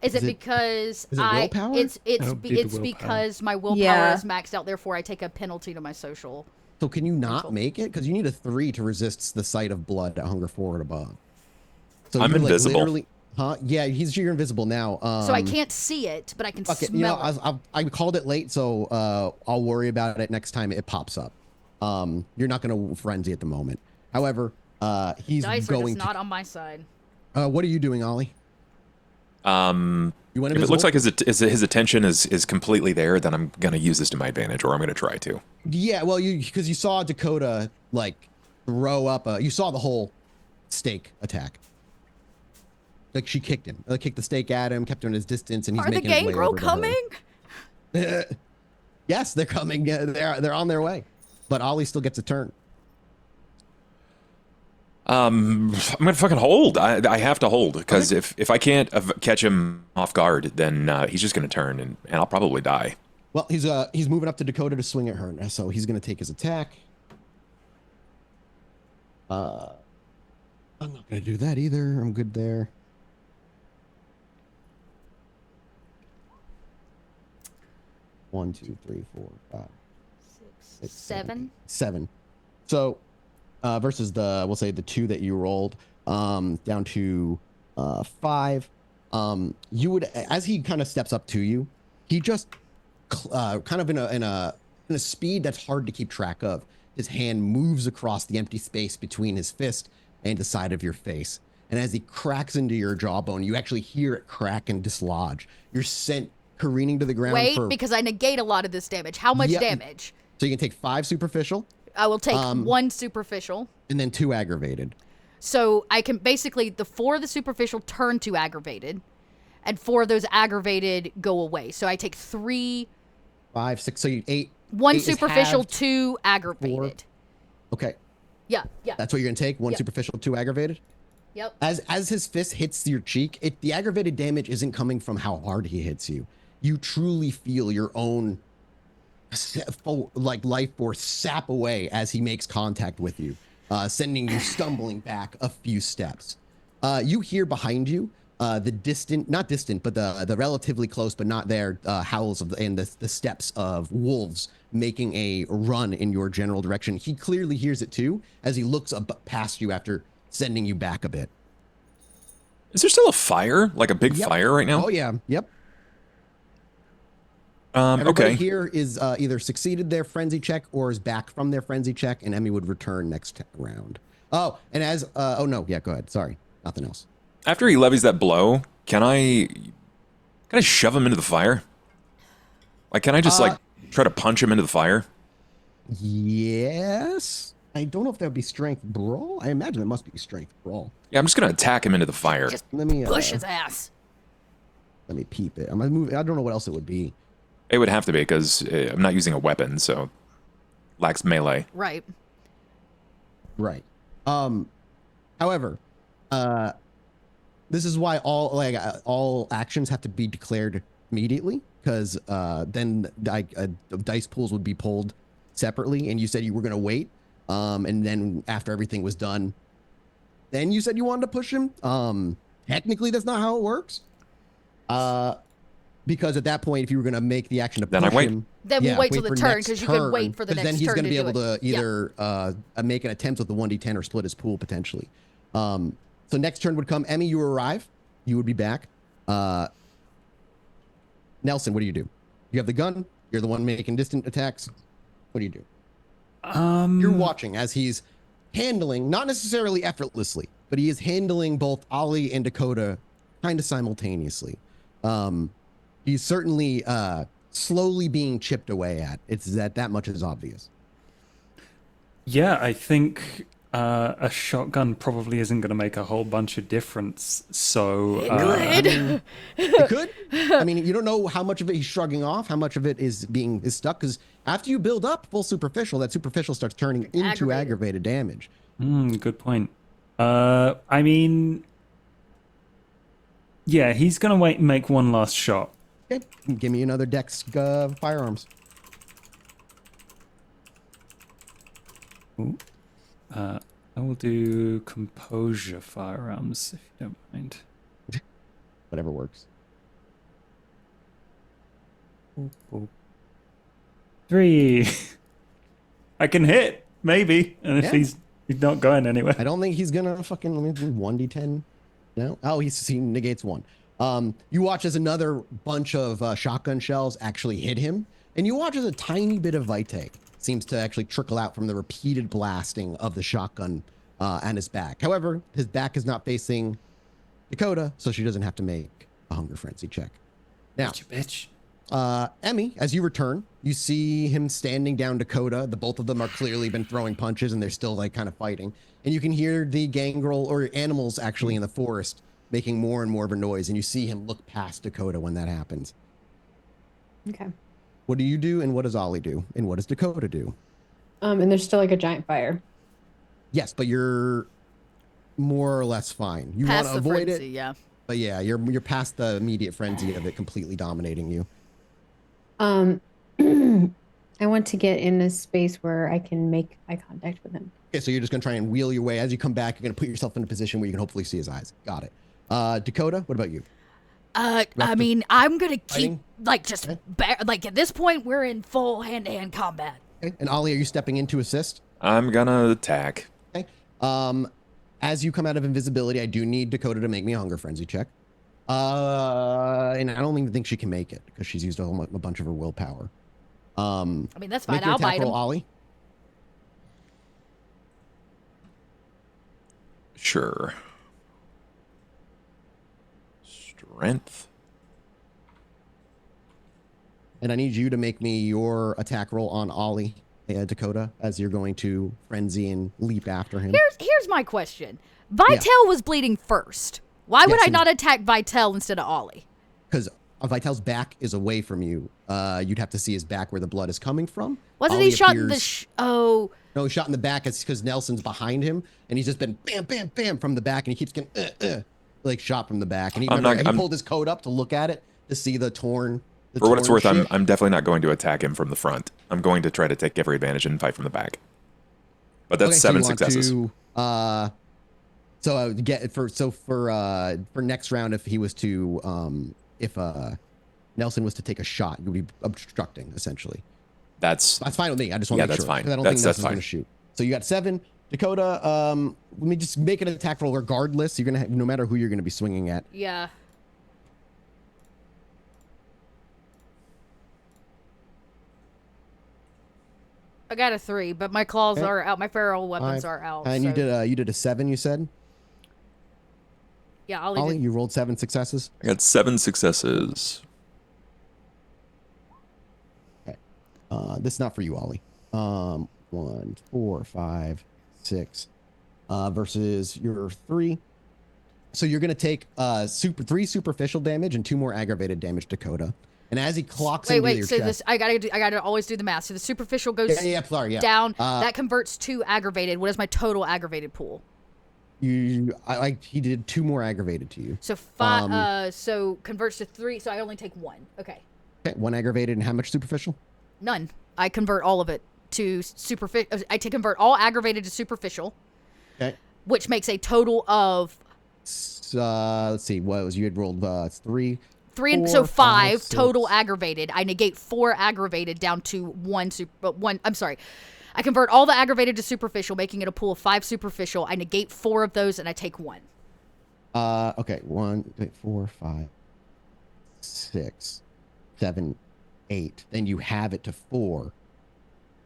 Is Is it it- because is it willpower? It's That would be the it's willpower. because my willpower Yeah. is maxed out. Therefore, I take a penalty to my social. So can you not Mental. make it? Because you need a 3 to resist the sight of blood at hunger 4 and above. So I'm you're, like, invisible. literally- Huh? Yeah, you're invisible now. So I can't see it, but I can Okay, smell it. I called it late, so I'll worry about it next time it pops up. You're not going to frenzy at the moment. However, he's Dice are going just not on my side. to. What are you doing, Ollie? You went If it invisible? looks like his attention is completely there, then I'm gonna use this to my advantage, or I'm gonna try to. Yeah, well, because you saw Dakota like throw up you saw the whole stake attack. Like she kicked him, kicked the stake at him, kept him at his distance, and he's Are the making his way gangrel over to her. coming? Yes, they're coming. Yeah, they're on their way, but Ollie still gets a turn. I'm gonna fucking hold. I have to hold because if I can't catch him off guard, then he's just gonna turn and I'll probably die. Well, he's moving up to Dakota to swing at her, so he's gonna take his attack. I'm not gonna do that either. I'm good there. One, two, three, four, five, six, Seven. 7. So, versus we'll say the 2 that you rolled, down to 5. You would, as he kind of steps up to you, he just kind of in a speed that's hard to keep track of. His hand moves across the empty space between his fist and the side of your face. And as he cracks into your jawbone, you actually hear it crack and dislodge. You're sent careening to the ground. Wait, because I negate a lot of this damage. How much Yep. damage? So you can take 5 superficial I will take 1 superficial. and then 2 aggravated. So I can basically, the 4 of the superficial turn to aggravated, and 4 of those aggravated go away. So I take 3, 5, 6, so you 8. 1 8 is superficial, halved. 2 aggravated. Okay, Yeah, yeah. that's what you're gonna take. 1 Yep. superficial, 2 aggravated. Yep. As his fist hits your cheek, the aggravated damage isn't coming from how hard he hits you. You truly feel your own life force sap away as he makes contact with you, sending you stumbling back a few steps. You hear behind you not distant, but the relatively close, but not there, howls and the steps of wolves making a run in your general direction. He clearly hears it too, as he looks up past you after sending you back a bit. Is there still a fire, like a big Yep. fire right now? Oh yeah, yep. Everybody Okay. here is either succeeded their frenzy check or is back from their frenzy check, and Emmy would return next round. Oh, and oh no, yeah, go ahead. Sorry, nothing else. After he levies that blow, can I shove him into the fire? Like, can I just try to punch him into the fire? Yes. I don't know if that would be strength brawl. I imagine it must be strength brawl. Yeah, I'm just gonna attack him into the fire. Just Let me push his ass. let me peep it. I'm gonna move. I don't know what else it would be. It would have to be because I'm not using a weapon, so lacks melee. Right. Right. However, this is why all actions have to be declared immediately, because then dice pools would be pulled separately, and you said you were going to wait, and then after everything was done, then you said you wanted to push him. Technically, that's not how it works. Because at that point, if you were going to make the action to Then I push wait. him, Then we'll wait till for the turn, next 'cause you can wait turn, for the 'cause next then he's turn gonna to be do able it. to either make an attempt with the 1d10 or split his pool potentially. So next turn would come. Emmy, you arrive. You would be back. Nelson, what do? You have the gun. You're the one making distant attacks. What do you do? You're watching as he's handling, not necessarily effortlessly, but he is handling both Ollie and Dakota kind of simultaneously. He's certainly slowly being chipped away at. It's that much is obvious. Yeah, I think a shotgun probably isn't going to make a whole bunch of difference. So Good. It could. I mean, you don't know how much of it he's shrugging off, how much of it is stuck, because after you build up full superficial, that superficial starts turning into aggravated damage. Good point. I mean, yeah, he's going to make one last shot. Okay, give me another dex firearms. Ooh. I will do composure firearms if you don't mind. Whatever works. 3. I can hit, maybe. And if Yeah. he's not going anywhere. I don't think he's gonna fucking, let me do 1d10. No. Oh, he negates 1. You watch as another bunch of shotgun shells actually hit him, and you watch as a tiny bit of Vitel seems to actually trickle out from the repeated blasting of the shotgun and his back. However, his back is not facing Dakota, so she doesn't have to make a hunger frenzy check. Now, Bitch. Emmy, as you return, you see him standing down Dakota. The both of them are clearly been throwing punches, and they're still like kind of fighting. And you can hear the gangrel or animals actually in the forest making more and more of a noise. And you see him look past Dakota when that happens. Okay. What do you do, and what does Ollie do, and what does Dakota do? And there's still like a giant fire. Yes, but you're more or less fine. You want Past to the avoid frenzy, it, yeah. but yeah, you're past the immediate frenzy of it completely dominating you. I want to get in a space where I can make eye contact with him. Okay, so you're just gonna try and wheel your way. As you come back, you're gonna put yourself in a position where you can hopefully see his eyes. Got it. Dakota, what about you? I mean, I'm gonna keep fighting? like just like at this point we're in full hand-to-hand combat. Okay. And Ollie, are you stepping in to assist? I'm gonna attack. Okay. As you come out of invisibility, I do need Dakota to make me a hunger frenzy check. And I don't even think she can make it because she's used a bunch of her willpower. I mean, that's fine. Make your I'll attack bite roll, him. Ollie. Sure. Strength. And I need you to make me your attack roll on Ollie, Dakota, as you're going to frenzy and leap after him. Here's my question. Vitel was bleeding first. Why would Yes, I he not attack Vitel instead of Ollie? Because Vitel's back is away from you. You'd have to see his back where the blood is coming from. Wasn't Ollie he shot in the appears- oh, No, he's shot in the back. It's because Nelson's behind him, and he's just been bam, bam, bam from the back, and he keeps getting like shot from the back. And he pulled his coat up to look at it to see the torn. For what it's worth, shit. I'm definitely not going to attack him from the front. I'm going to try to take every advantage and fight from the back. But that's Okay, 7 so you want successes. To, for next round, if he was to if Nelson was to take a shot, you would be obstructing essentially. That's fine with me. I just want to make that's sure. fine. 'Cause I don't That's think Nelson's fine. going to shoot. So you got 7. Dakota, let me just make an attack roll regardless. You're going to have, no matter who you're going to be swinging at. yeah. I got a 3, but my claws Okay. are out. My feral weapons 5. are out. And so, you did a 7, you said? yeah, Ollie Ollie, did. you rolled 7 successes. I got 7 successes. This is not for you, Ollie. 1, 4, 5, 6 versus your 3. So you're gonna take 3 superficial damage and 2 more aggravated damage, Dakota. And as he clocks into your So chest, this I gotta always do the math. So the superficial goes sorry, down. Uh, That converts to aggravated. What is my total aggravated pool? he did 2 more aggravated to you. So 5. So converts to 3. So I only take 1. Okay. Okay, 1 aggravated and how much superficial? None. I convert all of it to superficial. Convert all aggravated to superficial, Okay. which makes a total of Let's see. What was you had rolled 3. 3 and 4, so 5, 5 total 6. aggravated. I negate 4 aggravated down to 1 1. I'm sorry. I convert all the aggravated to superficial, making it a pool of 5 superficial. I negate 4 of those and I take 1. Okay. 1, 4, 5, 6, 7, 8. Then you have it to 4.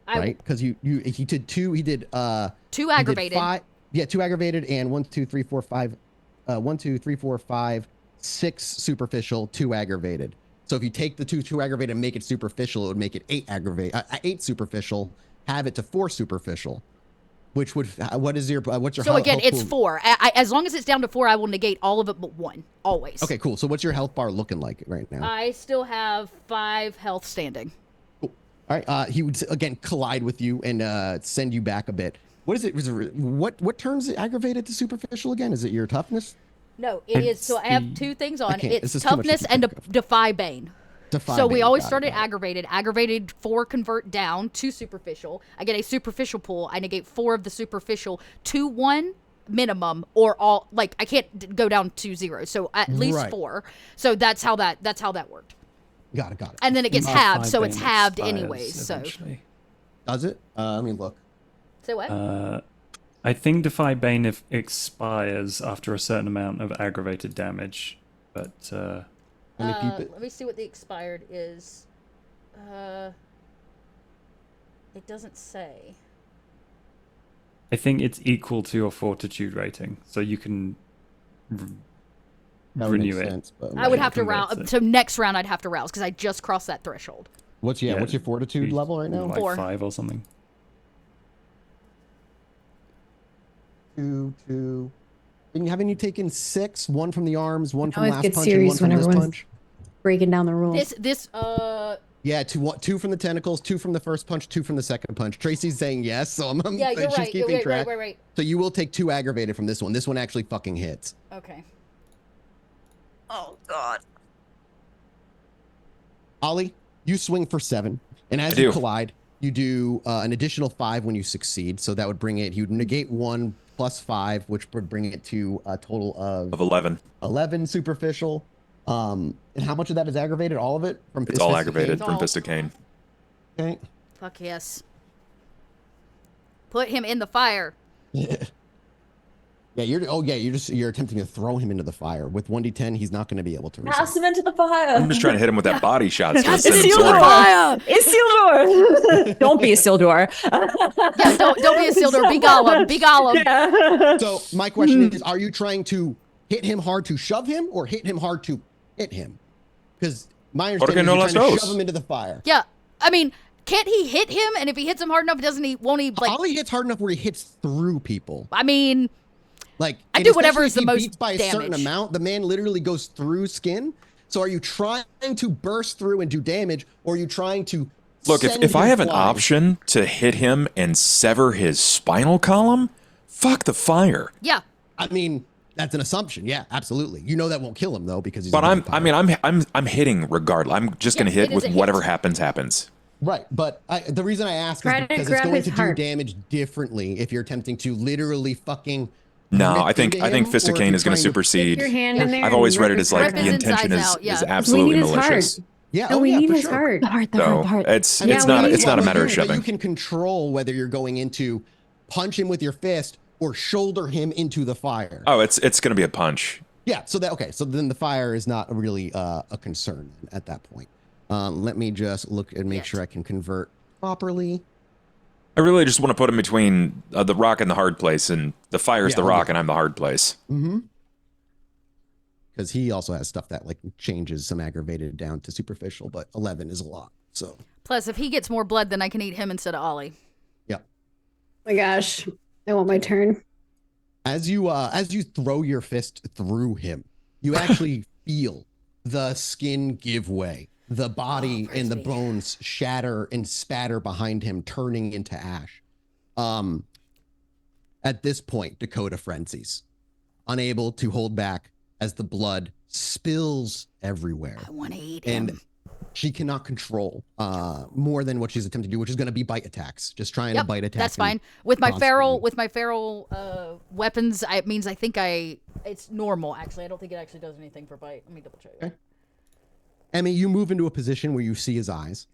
Right? Because he did 2. He did 2 aggravated. 2 aggravated and 1, 2, 3, 4, 5. 1, 2, 3, 4, 5, 6 superficial, 2 aggravated. So if you take the 2 aggravated and make it superficial, it would make it 8 8 superficial. Have it to 4 superficial, which would what's your So again, health it's pool? 4. As long as it's down to 4, I will negate all of it but 1. Always. Okay, cool. So what's your health bar looking like right now? I still have 5 health standing. Cool. All right. He would again collide with you and send you back a bit. What is it? What turns it aggravated to superficial again? Is it your toughness? No, it is. So I have 2 things on. can't- this It's is too much to toughness keep and track of. defy bane. Defy So we Bane, always got it, started got it. aggravated. Aggravated 4 convert down to superficial. I get a superficial pull. I negate 4 of the superficial to 1 minimum, or all. Like I can't go down to 0. So at least Right. 4. So that's how that worked. Got it. And then it gets Defy halved, so it's Bane halved expires anyways. So eventually. Does it? Let me look. say what? I think Defy Bane expires after a certain amount of aggravated damage, but Let me peep it. Let me see what the expired is. It doesn't say. I think it's equal to your fortitude rating, so you can That would renew make it. sense, but I would Yeah, have to converts rouse. it. So next round I'd have to rouse because I just crossed that threshold. What's your fortitude you- level right now? Like 4. 5 or something. 2. Haven't you taken 6? 1 from the arms, 1 from always last get punch, and 1 serious from when this everyone's- punch. Breaking down the rules. This Yeah, 2 from the tentacles, 2 from the first punch, 2 from the second punch. Tracy's saying yes, so I'm yeah, you're she's right. keeping track. Right. So you will take 2 aggravated from this one. This one actually fucking hits. Okay. Oh God. Ollie, you swing for 7, and as I you do. collide, you do an additional 5 when you succeed. So that would bring it. You'd negate 1 plus 5, which would bring it to a total Of 11. 11 superficial. And how much of that is aggravated? All of it from It's all Fist of aggravated It's from all- Fist of Cain. Cain? Okay. Fuck yes. Put him in the fire. Yeah, you're attempting to throw him into the fire. With 1d10, he's not going to be able to Pass resist. him into the fire. I'm just trying to hit him with that body shot. So It's it's It's Isildur. fire. It's Isildur. Don't be Isildur. Yeah, don't be a Isildur. Be Gollum. Be Gollum. Yeah. So my question is, are you trying to hit him hard to shove him or hit him hard to hit him? Because my understanding no is you're las trying to dos. shove him into the fire. Yeah. I mean, can't he hit him? And if he hits him hard enough, won't he like? Ollie hits hard enough where he hits through people. I mean, Like I and do whatever especially is the if he most beats by a certain damage. amount. The man literally goes through skin. So are you trying to burst through and do damage, or are you trying to Look, send if I him have an flying? option to hit him and sever his spinal column, fuck the fire. yeah. I mean, that's an assumption. Yeah, absolutely. You know that won't kill him though because he's. But a I'm vampire. I'm hitting regardless. I'm just gonna Yeah, hit it is with a hit. whatever happens. Right, but the reason I ask is Try to because it's grab going his to do heart. damage differently if you're attempting to literally fucking. No, rip I think into I think him, Fist or of if Cain you're is gonna trying to- supersede. Your hand in there. I've always and read rip it his as like heart Rip the his out. intention insides is out, yeah. is We need absolutely his heart. malicious. Yeah, No, oh we yeah, need for his sure. heart. The heart. The So heart. The heart. it's Yeah, it's we not need it's not a Well, matter of but you shoving. can control whether you're going into punch him with your fist or shoulder him into the fire. Oh, it's gonna be a punch. Yeah, so that okay, so then the fire is not really a concern at that point. Let me just look and make Yet. sure I can convert properly. I really just want to put him between the rock and the hard place, and the fire's Yeah, the rock, okay. and I'm the hard place. Mm-hmm. Because he also has stuff that like changes some aggravated down to superficial, but 11 is a lot. So Plus, if he gets more blood, then I can eat him instead of Ollie. yeah. My gosh, I want my turn. As you throw your fist through him, you actually feel the skin give way, the body and the me. bones shatter and spatter behind him, turning into ash. At this point, Dakota frenzies, unable to hold back as the blood spills everywhere, I want to eat him. and she cannot control more than what she's attempting to do, which is going to be bite attacks. Just trying to Yep, bite attack. that's him fine. With my feral constantly. weapons, it means I think it's normal. Actually, I don't think it actually does anything for bite. Let me double check. Okay. Emmy, you move into a position where you see his eyes.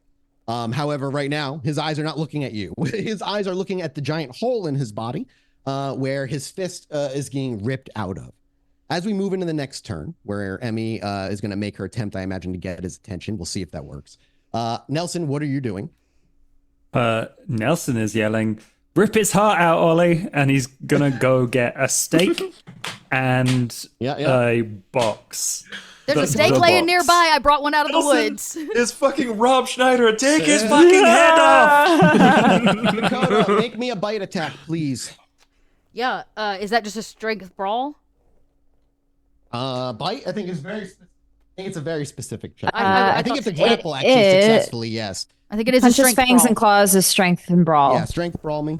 However, right now, his eyes are not looking at you. His eyes are looking at the giant hole in his body where his fist is being ripped out of. As we move into the next turn, where Emmy is going to make her attempt, I imagine, to get his attention. We'll see if that works. Nelson, what are you doing? Nelson is yelling, "Rip his heart out, Ollie!" And he's gonna go get a steak and a box. There's a The- steak the laying box. nearby. I brought one out of the woods. It's fucking Rob Schneider. Take his fucking head off. Dakota, make me a bite attack, please. Yeah. Is that just a strength brawl? Bite, I think it's a very specific check. I I think thought if the it- grapple actually it- successfully, yes. I think it is a Punches, strength fangs, brawl. and claws is strength and brawl. Yeah, strength brawl me.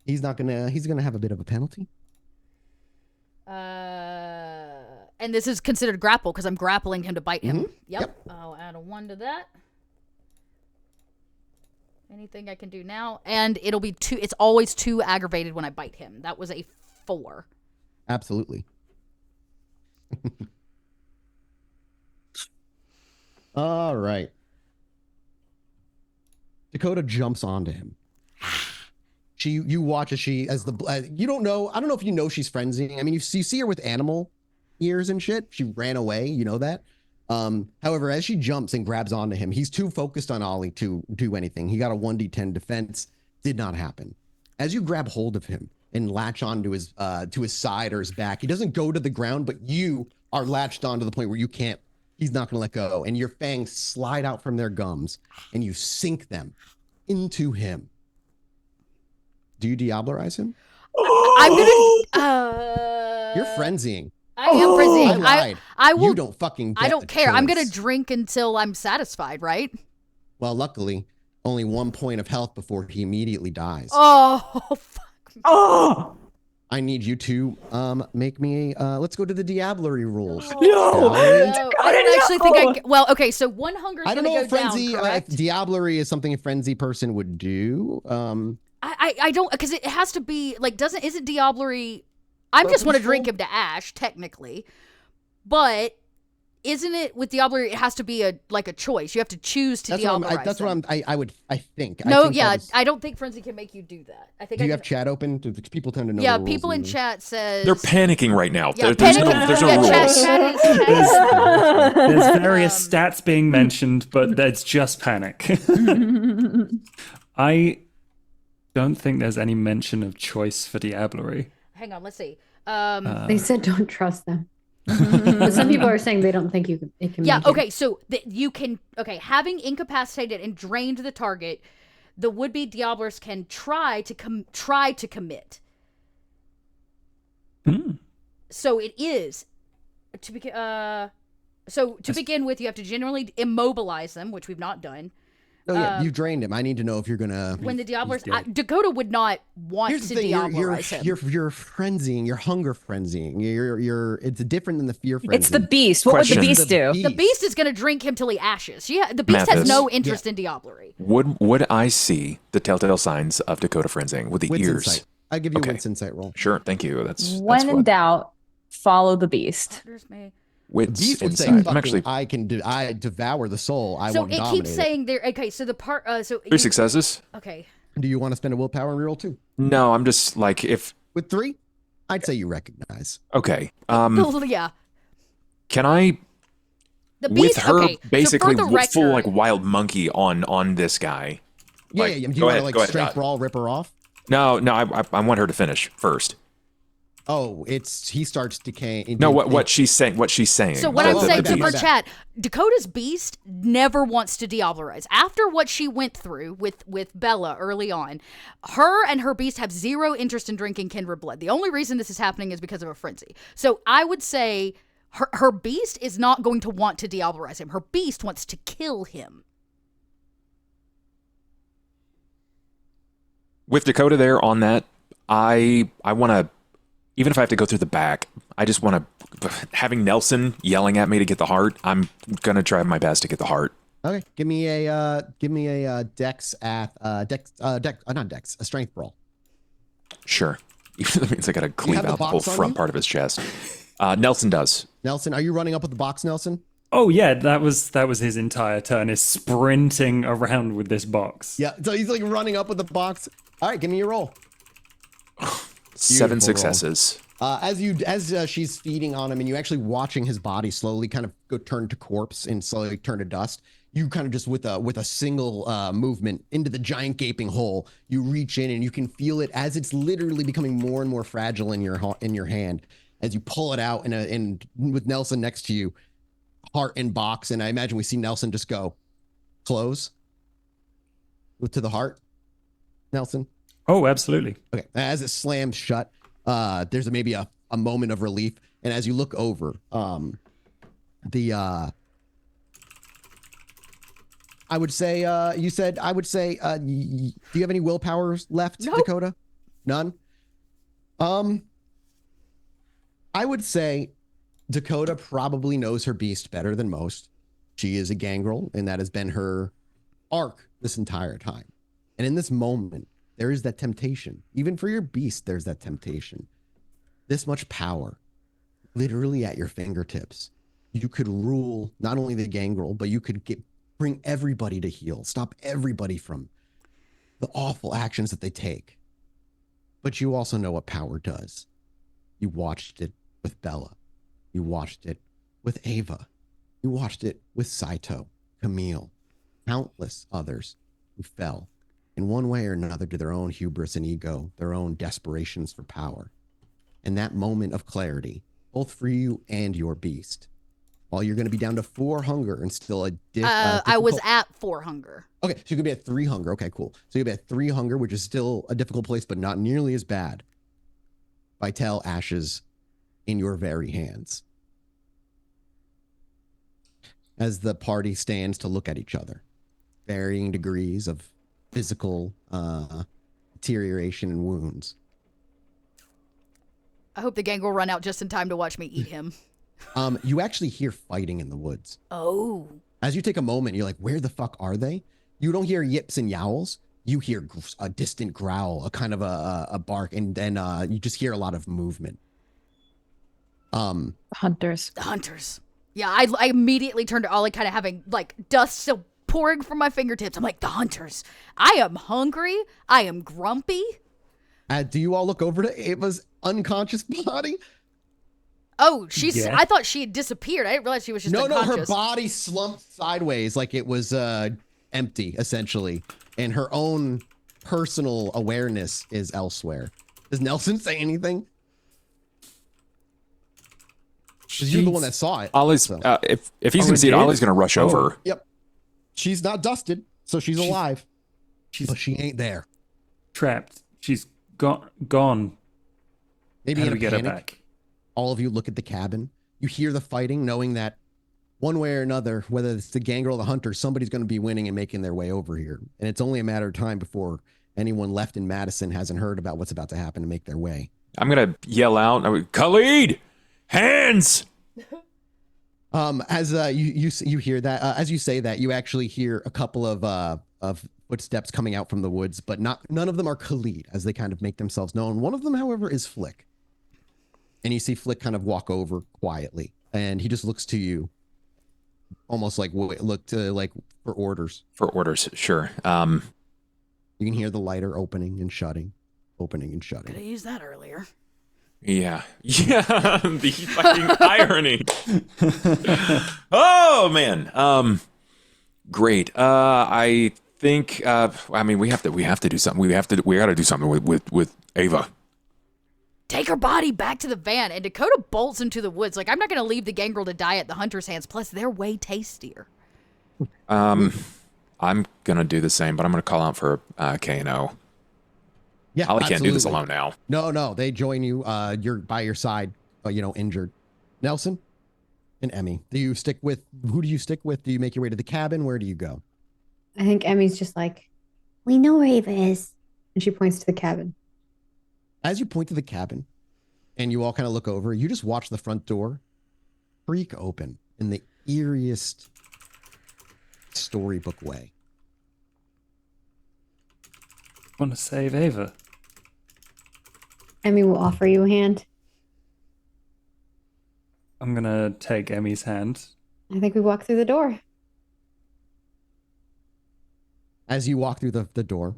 He's gonna have a bit of a penalty. And this is considered grapple because I'm grappling him to bite him. Mhm. Yep. I'll add a 1 to that. Anything I can do now. And it'll be 2. It's always 2 aggravated when I bite him. That was a 4. Absolutely. All right. Dakota jumps onto him. You watch as you don't know. I don't know if you know she's frenzying. I mean, you see her with animal ears and shit. She ran away. You know that. However, as she jumps and grabs onto him, he's too focused on Ollie to do anything. He got a 1d10 defense. Did not happen. As you grab hold of him and latch onto his side or his back, he doesn't go to the ground, but you are latched on to the point where you can't. He's not going to let go, and your fangs slide out from their gums, and you sink them into him. Do you Diablerize him? I'm gonna. You're frenzying. I am frenzying. I lied. I will. You don't fucking. I Get don't the care. I'm gonna choice. drink until I'm satisfied, right? Well, luckily, only 1 point of health before he immediately dies. Oh, fuck. Oh I need you to make me. Let's go to the Diablerie rules. no! No, I don't actually think I. Well, okay. So 1 hunger is I don't gonna know go if frenzy. down. Correct? If Diablerie is something a frenzy person would do. I don't, because it has to be like, isn't Diablerie? I just want to drink him to ash technically, but isn't it with Diablerie? It has to be a choice. You have to choose to Diablerize. That's what I think. No, I think yeah, that is- I don't think frenzy can make you do that. I think. Do I you can, have chat open? Do people tend to know? Yeah, the rules people in and- chat says They're panicking right now. Yeah, There's panicking. no Yeah, rules. chat is. There's various stats being mentioned, but it's just panic. I don't think there's any mention of choice for Diablerie. Hang on, let's see. They said don't trust them. But some people are saying they don't think it can. Yeah. make it. Okay. So you can. Okay. Having incapacitated and drained the target, the would-be Diablers can try to commit. So it is to begin. So to begin with, you have to generally immobilize them, which we've not done. Oh yeah, you've drained him. I need to know if you're gonna. When the Diablers, Dakota would not want Here's to the thing: Diablerize him. you're frenzying, you're hunger frenzying. You're. It's different than the fear frenzy. It's the beast. What Question. would the beast do? The beast is going to drink him till he ashes. The beast has Mathis. no interest in Diablerie. Would I see the telltale signs of Dakota frenzying with the Wits ears? insight. I give you Okay. a wits insight roll. Sure, thank you. That's When in what doubt, follow the beast. There's me. wits Beast would say, insight. I'm "Fucking, actually I can do. I devour the soul. I So want it to keeps dominate saying there. Okay, so the part. So 3 successes. Okay. Do you want to spend a willpower and reroll too? No, I'm just like if With 3, I'd say you recognize. okay. Yeah. Can I The beast. with her okay, basically so for the record, full like wild monkey on this guy? Yeah, Like, yeah. Do go you want ahead, to like go ahead, strength Dot. brawl, rip her off? No, I want her to finish first. Oh, he starts decaying. No, what she's saying. What she's saying. So what Oh, I'm oh, saying my to bad, for my chat, Dakota's beast never wants to Diablerize. After what she went through with Bella early on, her and her beast have zero interest in drinking kindred blood. The only reason this is happening is because of a frenzy. So I would say her beast is not going to want to Diablerize him. Her beast wants to kill him. With Dakota there on that, I want to, even if I have to go through the back, I just want to, having Nelson yelling at me to get the heart, I'm going to try my best to get the heart. Okay, give me a dex not dex, a strength brawl. Sure. Even that means I got to cleave have the out the whole box on front you? part of his chest. Nelson does. Nelson, are you running up with the box, Nelson? Oh yeah, that was his entire turn, is sprinting around with this box. Yeah, so he's like running up with the box. All right, give me your roll. 7 roll. successes. As she's feeding on him, and you actually watching his body slowly kind of go turn to corpse and slowly turn to dust. You kind of just with a single movement into the giant gaping hole, you reach in and you can feel it as it's literally becoming more and more fragile in your hand. As you pull it out and with Nelson next to you, heart and box, and I imagine we see Nelson just go close to the heart. Nelson. Oh, absolutely. Okay. As it slams shut, there's maybe a moment of relief, and as you look over, I would say do you have any willpower left, Nope. Dakota? None. I would say Dakota probably knows her beast better than most. She is a gangrel, and that has been her arc this entire time. And in this moment, there is that temptation. Even for your beast, there's that temptation. This much power, literally at your fingertips. You could rule not only the gangrel, but you could bring everybody to heel, stop everybody from the awful actions that they take. But you also know what power does. You watched it with Bella. You watched it with Ava. You watched it with Saito, Camille, countless others who fell in one way or another to their own hubris and ego, their own desperations for power. And that moment of clarity, both for you and your beast, while you're going to be down to 4 hunger and still a I was at 4 hunger. Okay, so you could be at 3 hunger. Okay, cool. So you'll be at 3 hunger, which is still a difficult place, but not nearly as bad. Vitel ashes in your very hands. As the party stands to look at each other, varying degrees of physical deterioration and wounds. I hope the gang will run out just in time to watch me eat him. You actually hear fighting in the woods. Oh. As you take a moment, you're like, where the fuck are they? You don't hear yips and yowls. You hear a distant growl, a kind of a bark, and then you just hear a lot of movement. Hunters. The hunters. Yeah, I immediately turned to Ollie, kind of having like dust still pouring from my fingertips. I'm like, the hunters. I am hungry. I am grumpy. Do you all look over to Ava's unconscious body? Oh, Yeah. I thought she had disappeared. I didn't realize she was just No, unconscious. her body slumped sideways like it was empty, essentially. And her own personal awareness is elsewhere. Does Nelson say anything? Because you're the one that saw it. Ollie's, so. if he's Oh, going to see it, it Ollie's is? going to rush over. Yep. She's not dusted, so she's alive. She's But she ain't there. trapped. She's gone. Maybe How in do a we get her panic, back? all of you look at the cabin. You hear the fighting, knowing that one way or another, whether it's the gangrel or the hunter, somebody's going to be winning and making their way over here. And it's only a matter of time before anyone left in Madison hasn't heard about what's about to happen and make their way. I'm going to yell out, Khalid, hands! As you hear that, as you say that, you actually hear a couple of footsteps coming out from the woods, but none of them are Khalid as they kind of make themselves known. One of them, however, is Flick. And you see Flick kind of walk over quietly, and he just looks to you, almost like look to like for orders. For orders, sure. You can hear the lighter opening and shutting, opening and Could have shutting. used that earlier. Yeah. The fucking irony. Oh, man. Great. I think, I mean, we have to do something. We got to do something with Ava. Take her body back to the van, and Dakota bolts into the woods. Like, I'm not going to leave the gangrel to die at the hunter's hands. Plus, they're way tastier. I'm going to do the same, but I'm going to call out for K&O. Yeah, Ollie can't do this absolutely. alone now. No, they join you. You're by your side, injured. Nelson and Emmy. Who do you stick with? Do you make your way to the cabin? Where do you go? I think Emmy's just like, We know where Ava is. and she points to the cabin. As you point to the cabin and you all kind of look over, you just watch the front door creak open in the eeriest storybook way. Want to save Ava? Emmy will offer you a hand. I'm gonna take Emmy's hand. I think we walk through the door. As you walk through the door,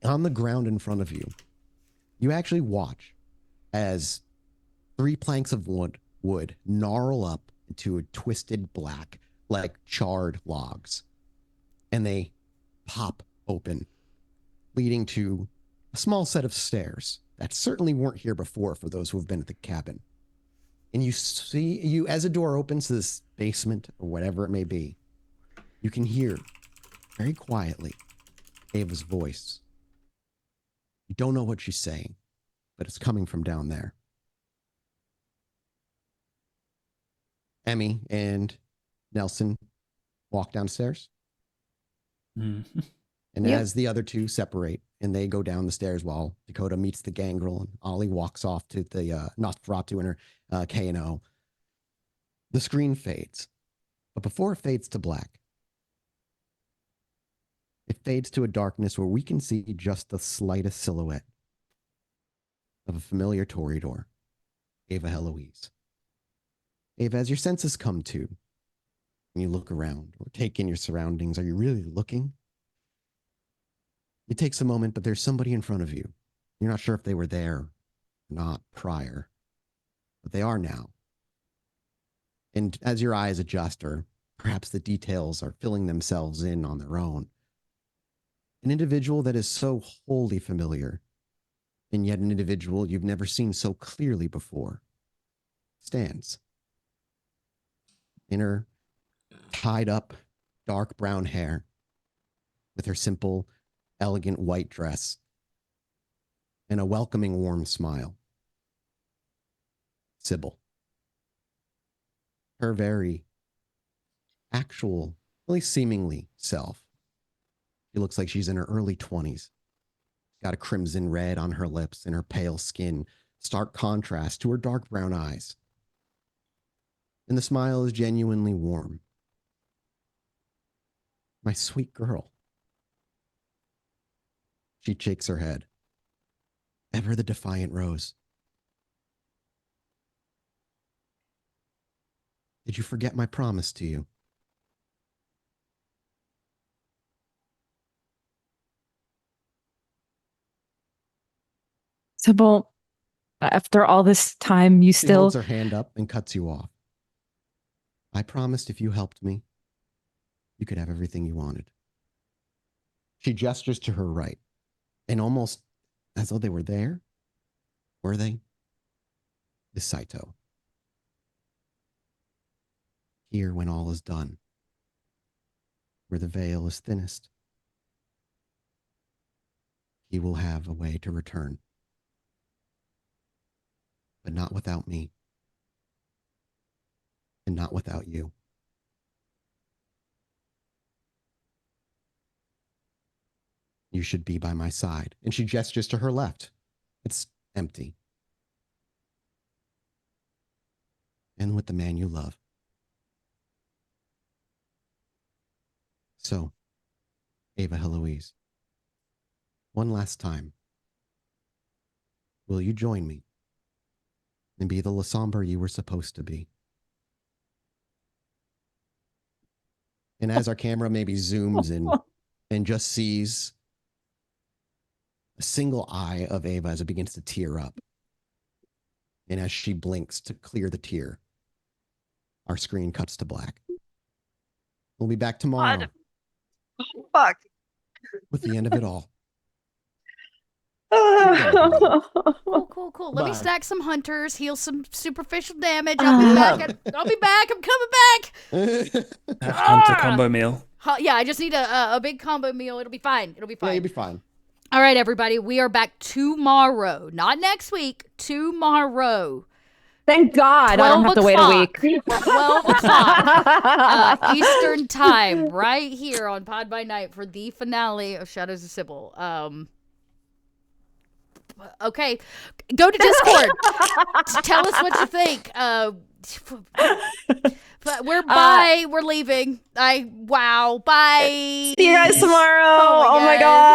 on the ground in front of you, you actually watch as 3 planks of wood gnarl up into a twisted black, like charred logs. And they pop open, leading to a small set of stairs that certainly weren't here before for those who have been at the cabin. And you as a door opens to this basement or whatever it may be, you can hear very quietly Ava's voice. You don't know what she's saying, but it's coming from down there. Emmy and Nelson walk downstairs. Mm-hmm. And Yep. as the other two separate and they go down the stairs while Dakota meets the gangrel and Ollie walks off to the Nosferatu and her K&O, The screen fades, but before it fades to black, it fades to a darkness where we can see just the slightest silhouette of a familiar Toreador, Ava Heloise. Ava, as your senses come to, and you look around or take in your surroundings, are you really looking? It takes a moment, but there's somebody in front of you. You're not sure if they were there or not prior, but they are now. And as your eyes adjust, or perhaps the details are filling themselves in on their own, an individual that is so wholly familiar, and yet an individual you've never seen so clearly before, stands. In her tied up, dark brown hair, with her simple, elegant white dress, and a welcoming, warm smile. Sybil. Her very actual, at least seemingly, self. She looks like she's in her early 20s. Got a crimson red on her lips and her pale skin, stark contrast to her dark brown eyes. And the smile is genuinely warm. My sweet girl. She shakes her head. Ever the defiant Rose. Did you forget my promise to you? Sybil, after all this time, you She still... holds her hand up and cuts you off. I promised if you helped me, you could have everything you wanted. She gestures to her right, and almost as though they were there, were they? The Saito. Here when all is done, where the veil is thinnest, he will have a way to return. But not without me. And not without you. You should be by my side. And she gestures to her left. It's empty. And with the man you love. So, Ava Heloise, one last time, will you join me and be the Lasombre you were supposed to be? And as our camera maybe zooms in and just sees a single eye of Ava as it begins to tear up, and as she blinks to clear the tear, our screen cuts to black. We'll be back tomorrow. Fuck. With the end of it all. Cool. Let me Bye. stack some hunters, heal some superficial damage. I'll be back. I'll be back. I'm coming back. Hunter combo meal. Yeah, I just need a big combo meal. It'll be fine. Yeah, you'll be fine. All right, everybody. We are back tomorrow. Not next week. Tomorrow. Thank God I don't have to wait a week. 12 o'clock Eastern time, right here on Pod by Night for the finale of Shadows of Sybil. Okay, go to Discord. Tell us what you think. We're leaving. Bye. See you guys tomorrow. Oh my God.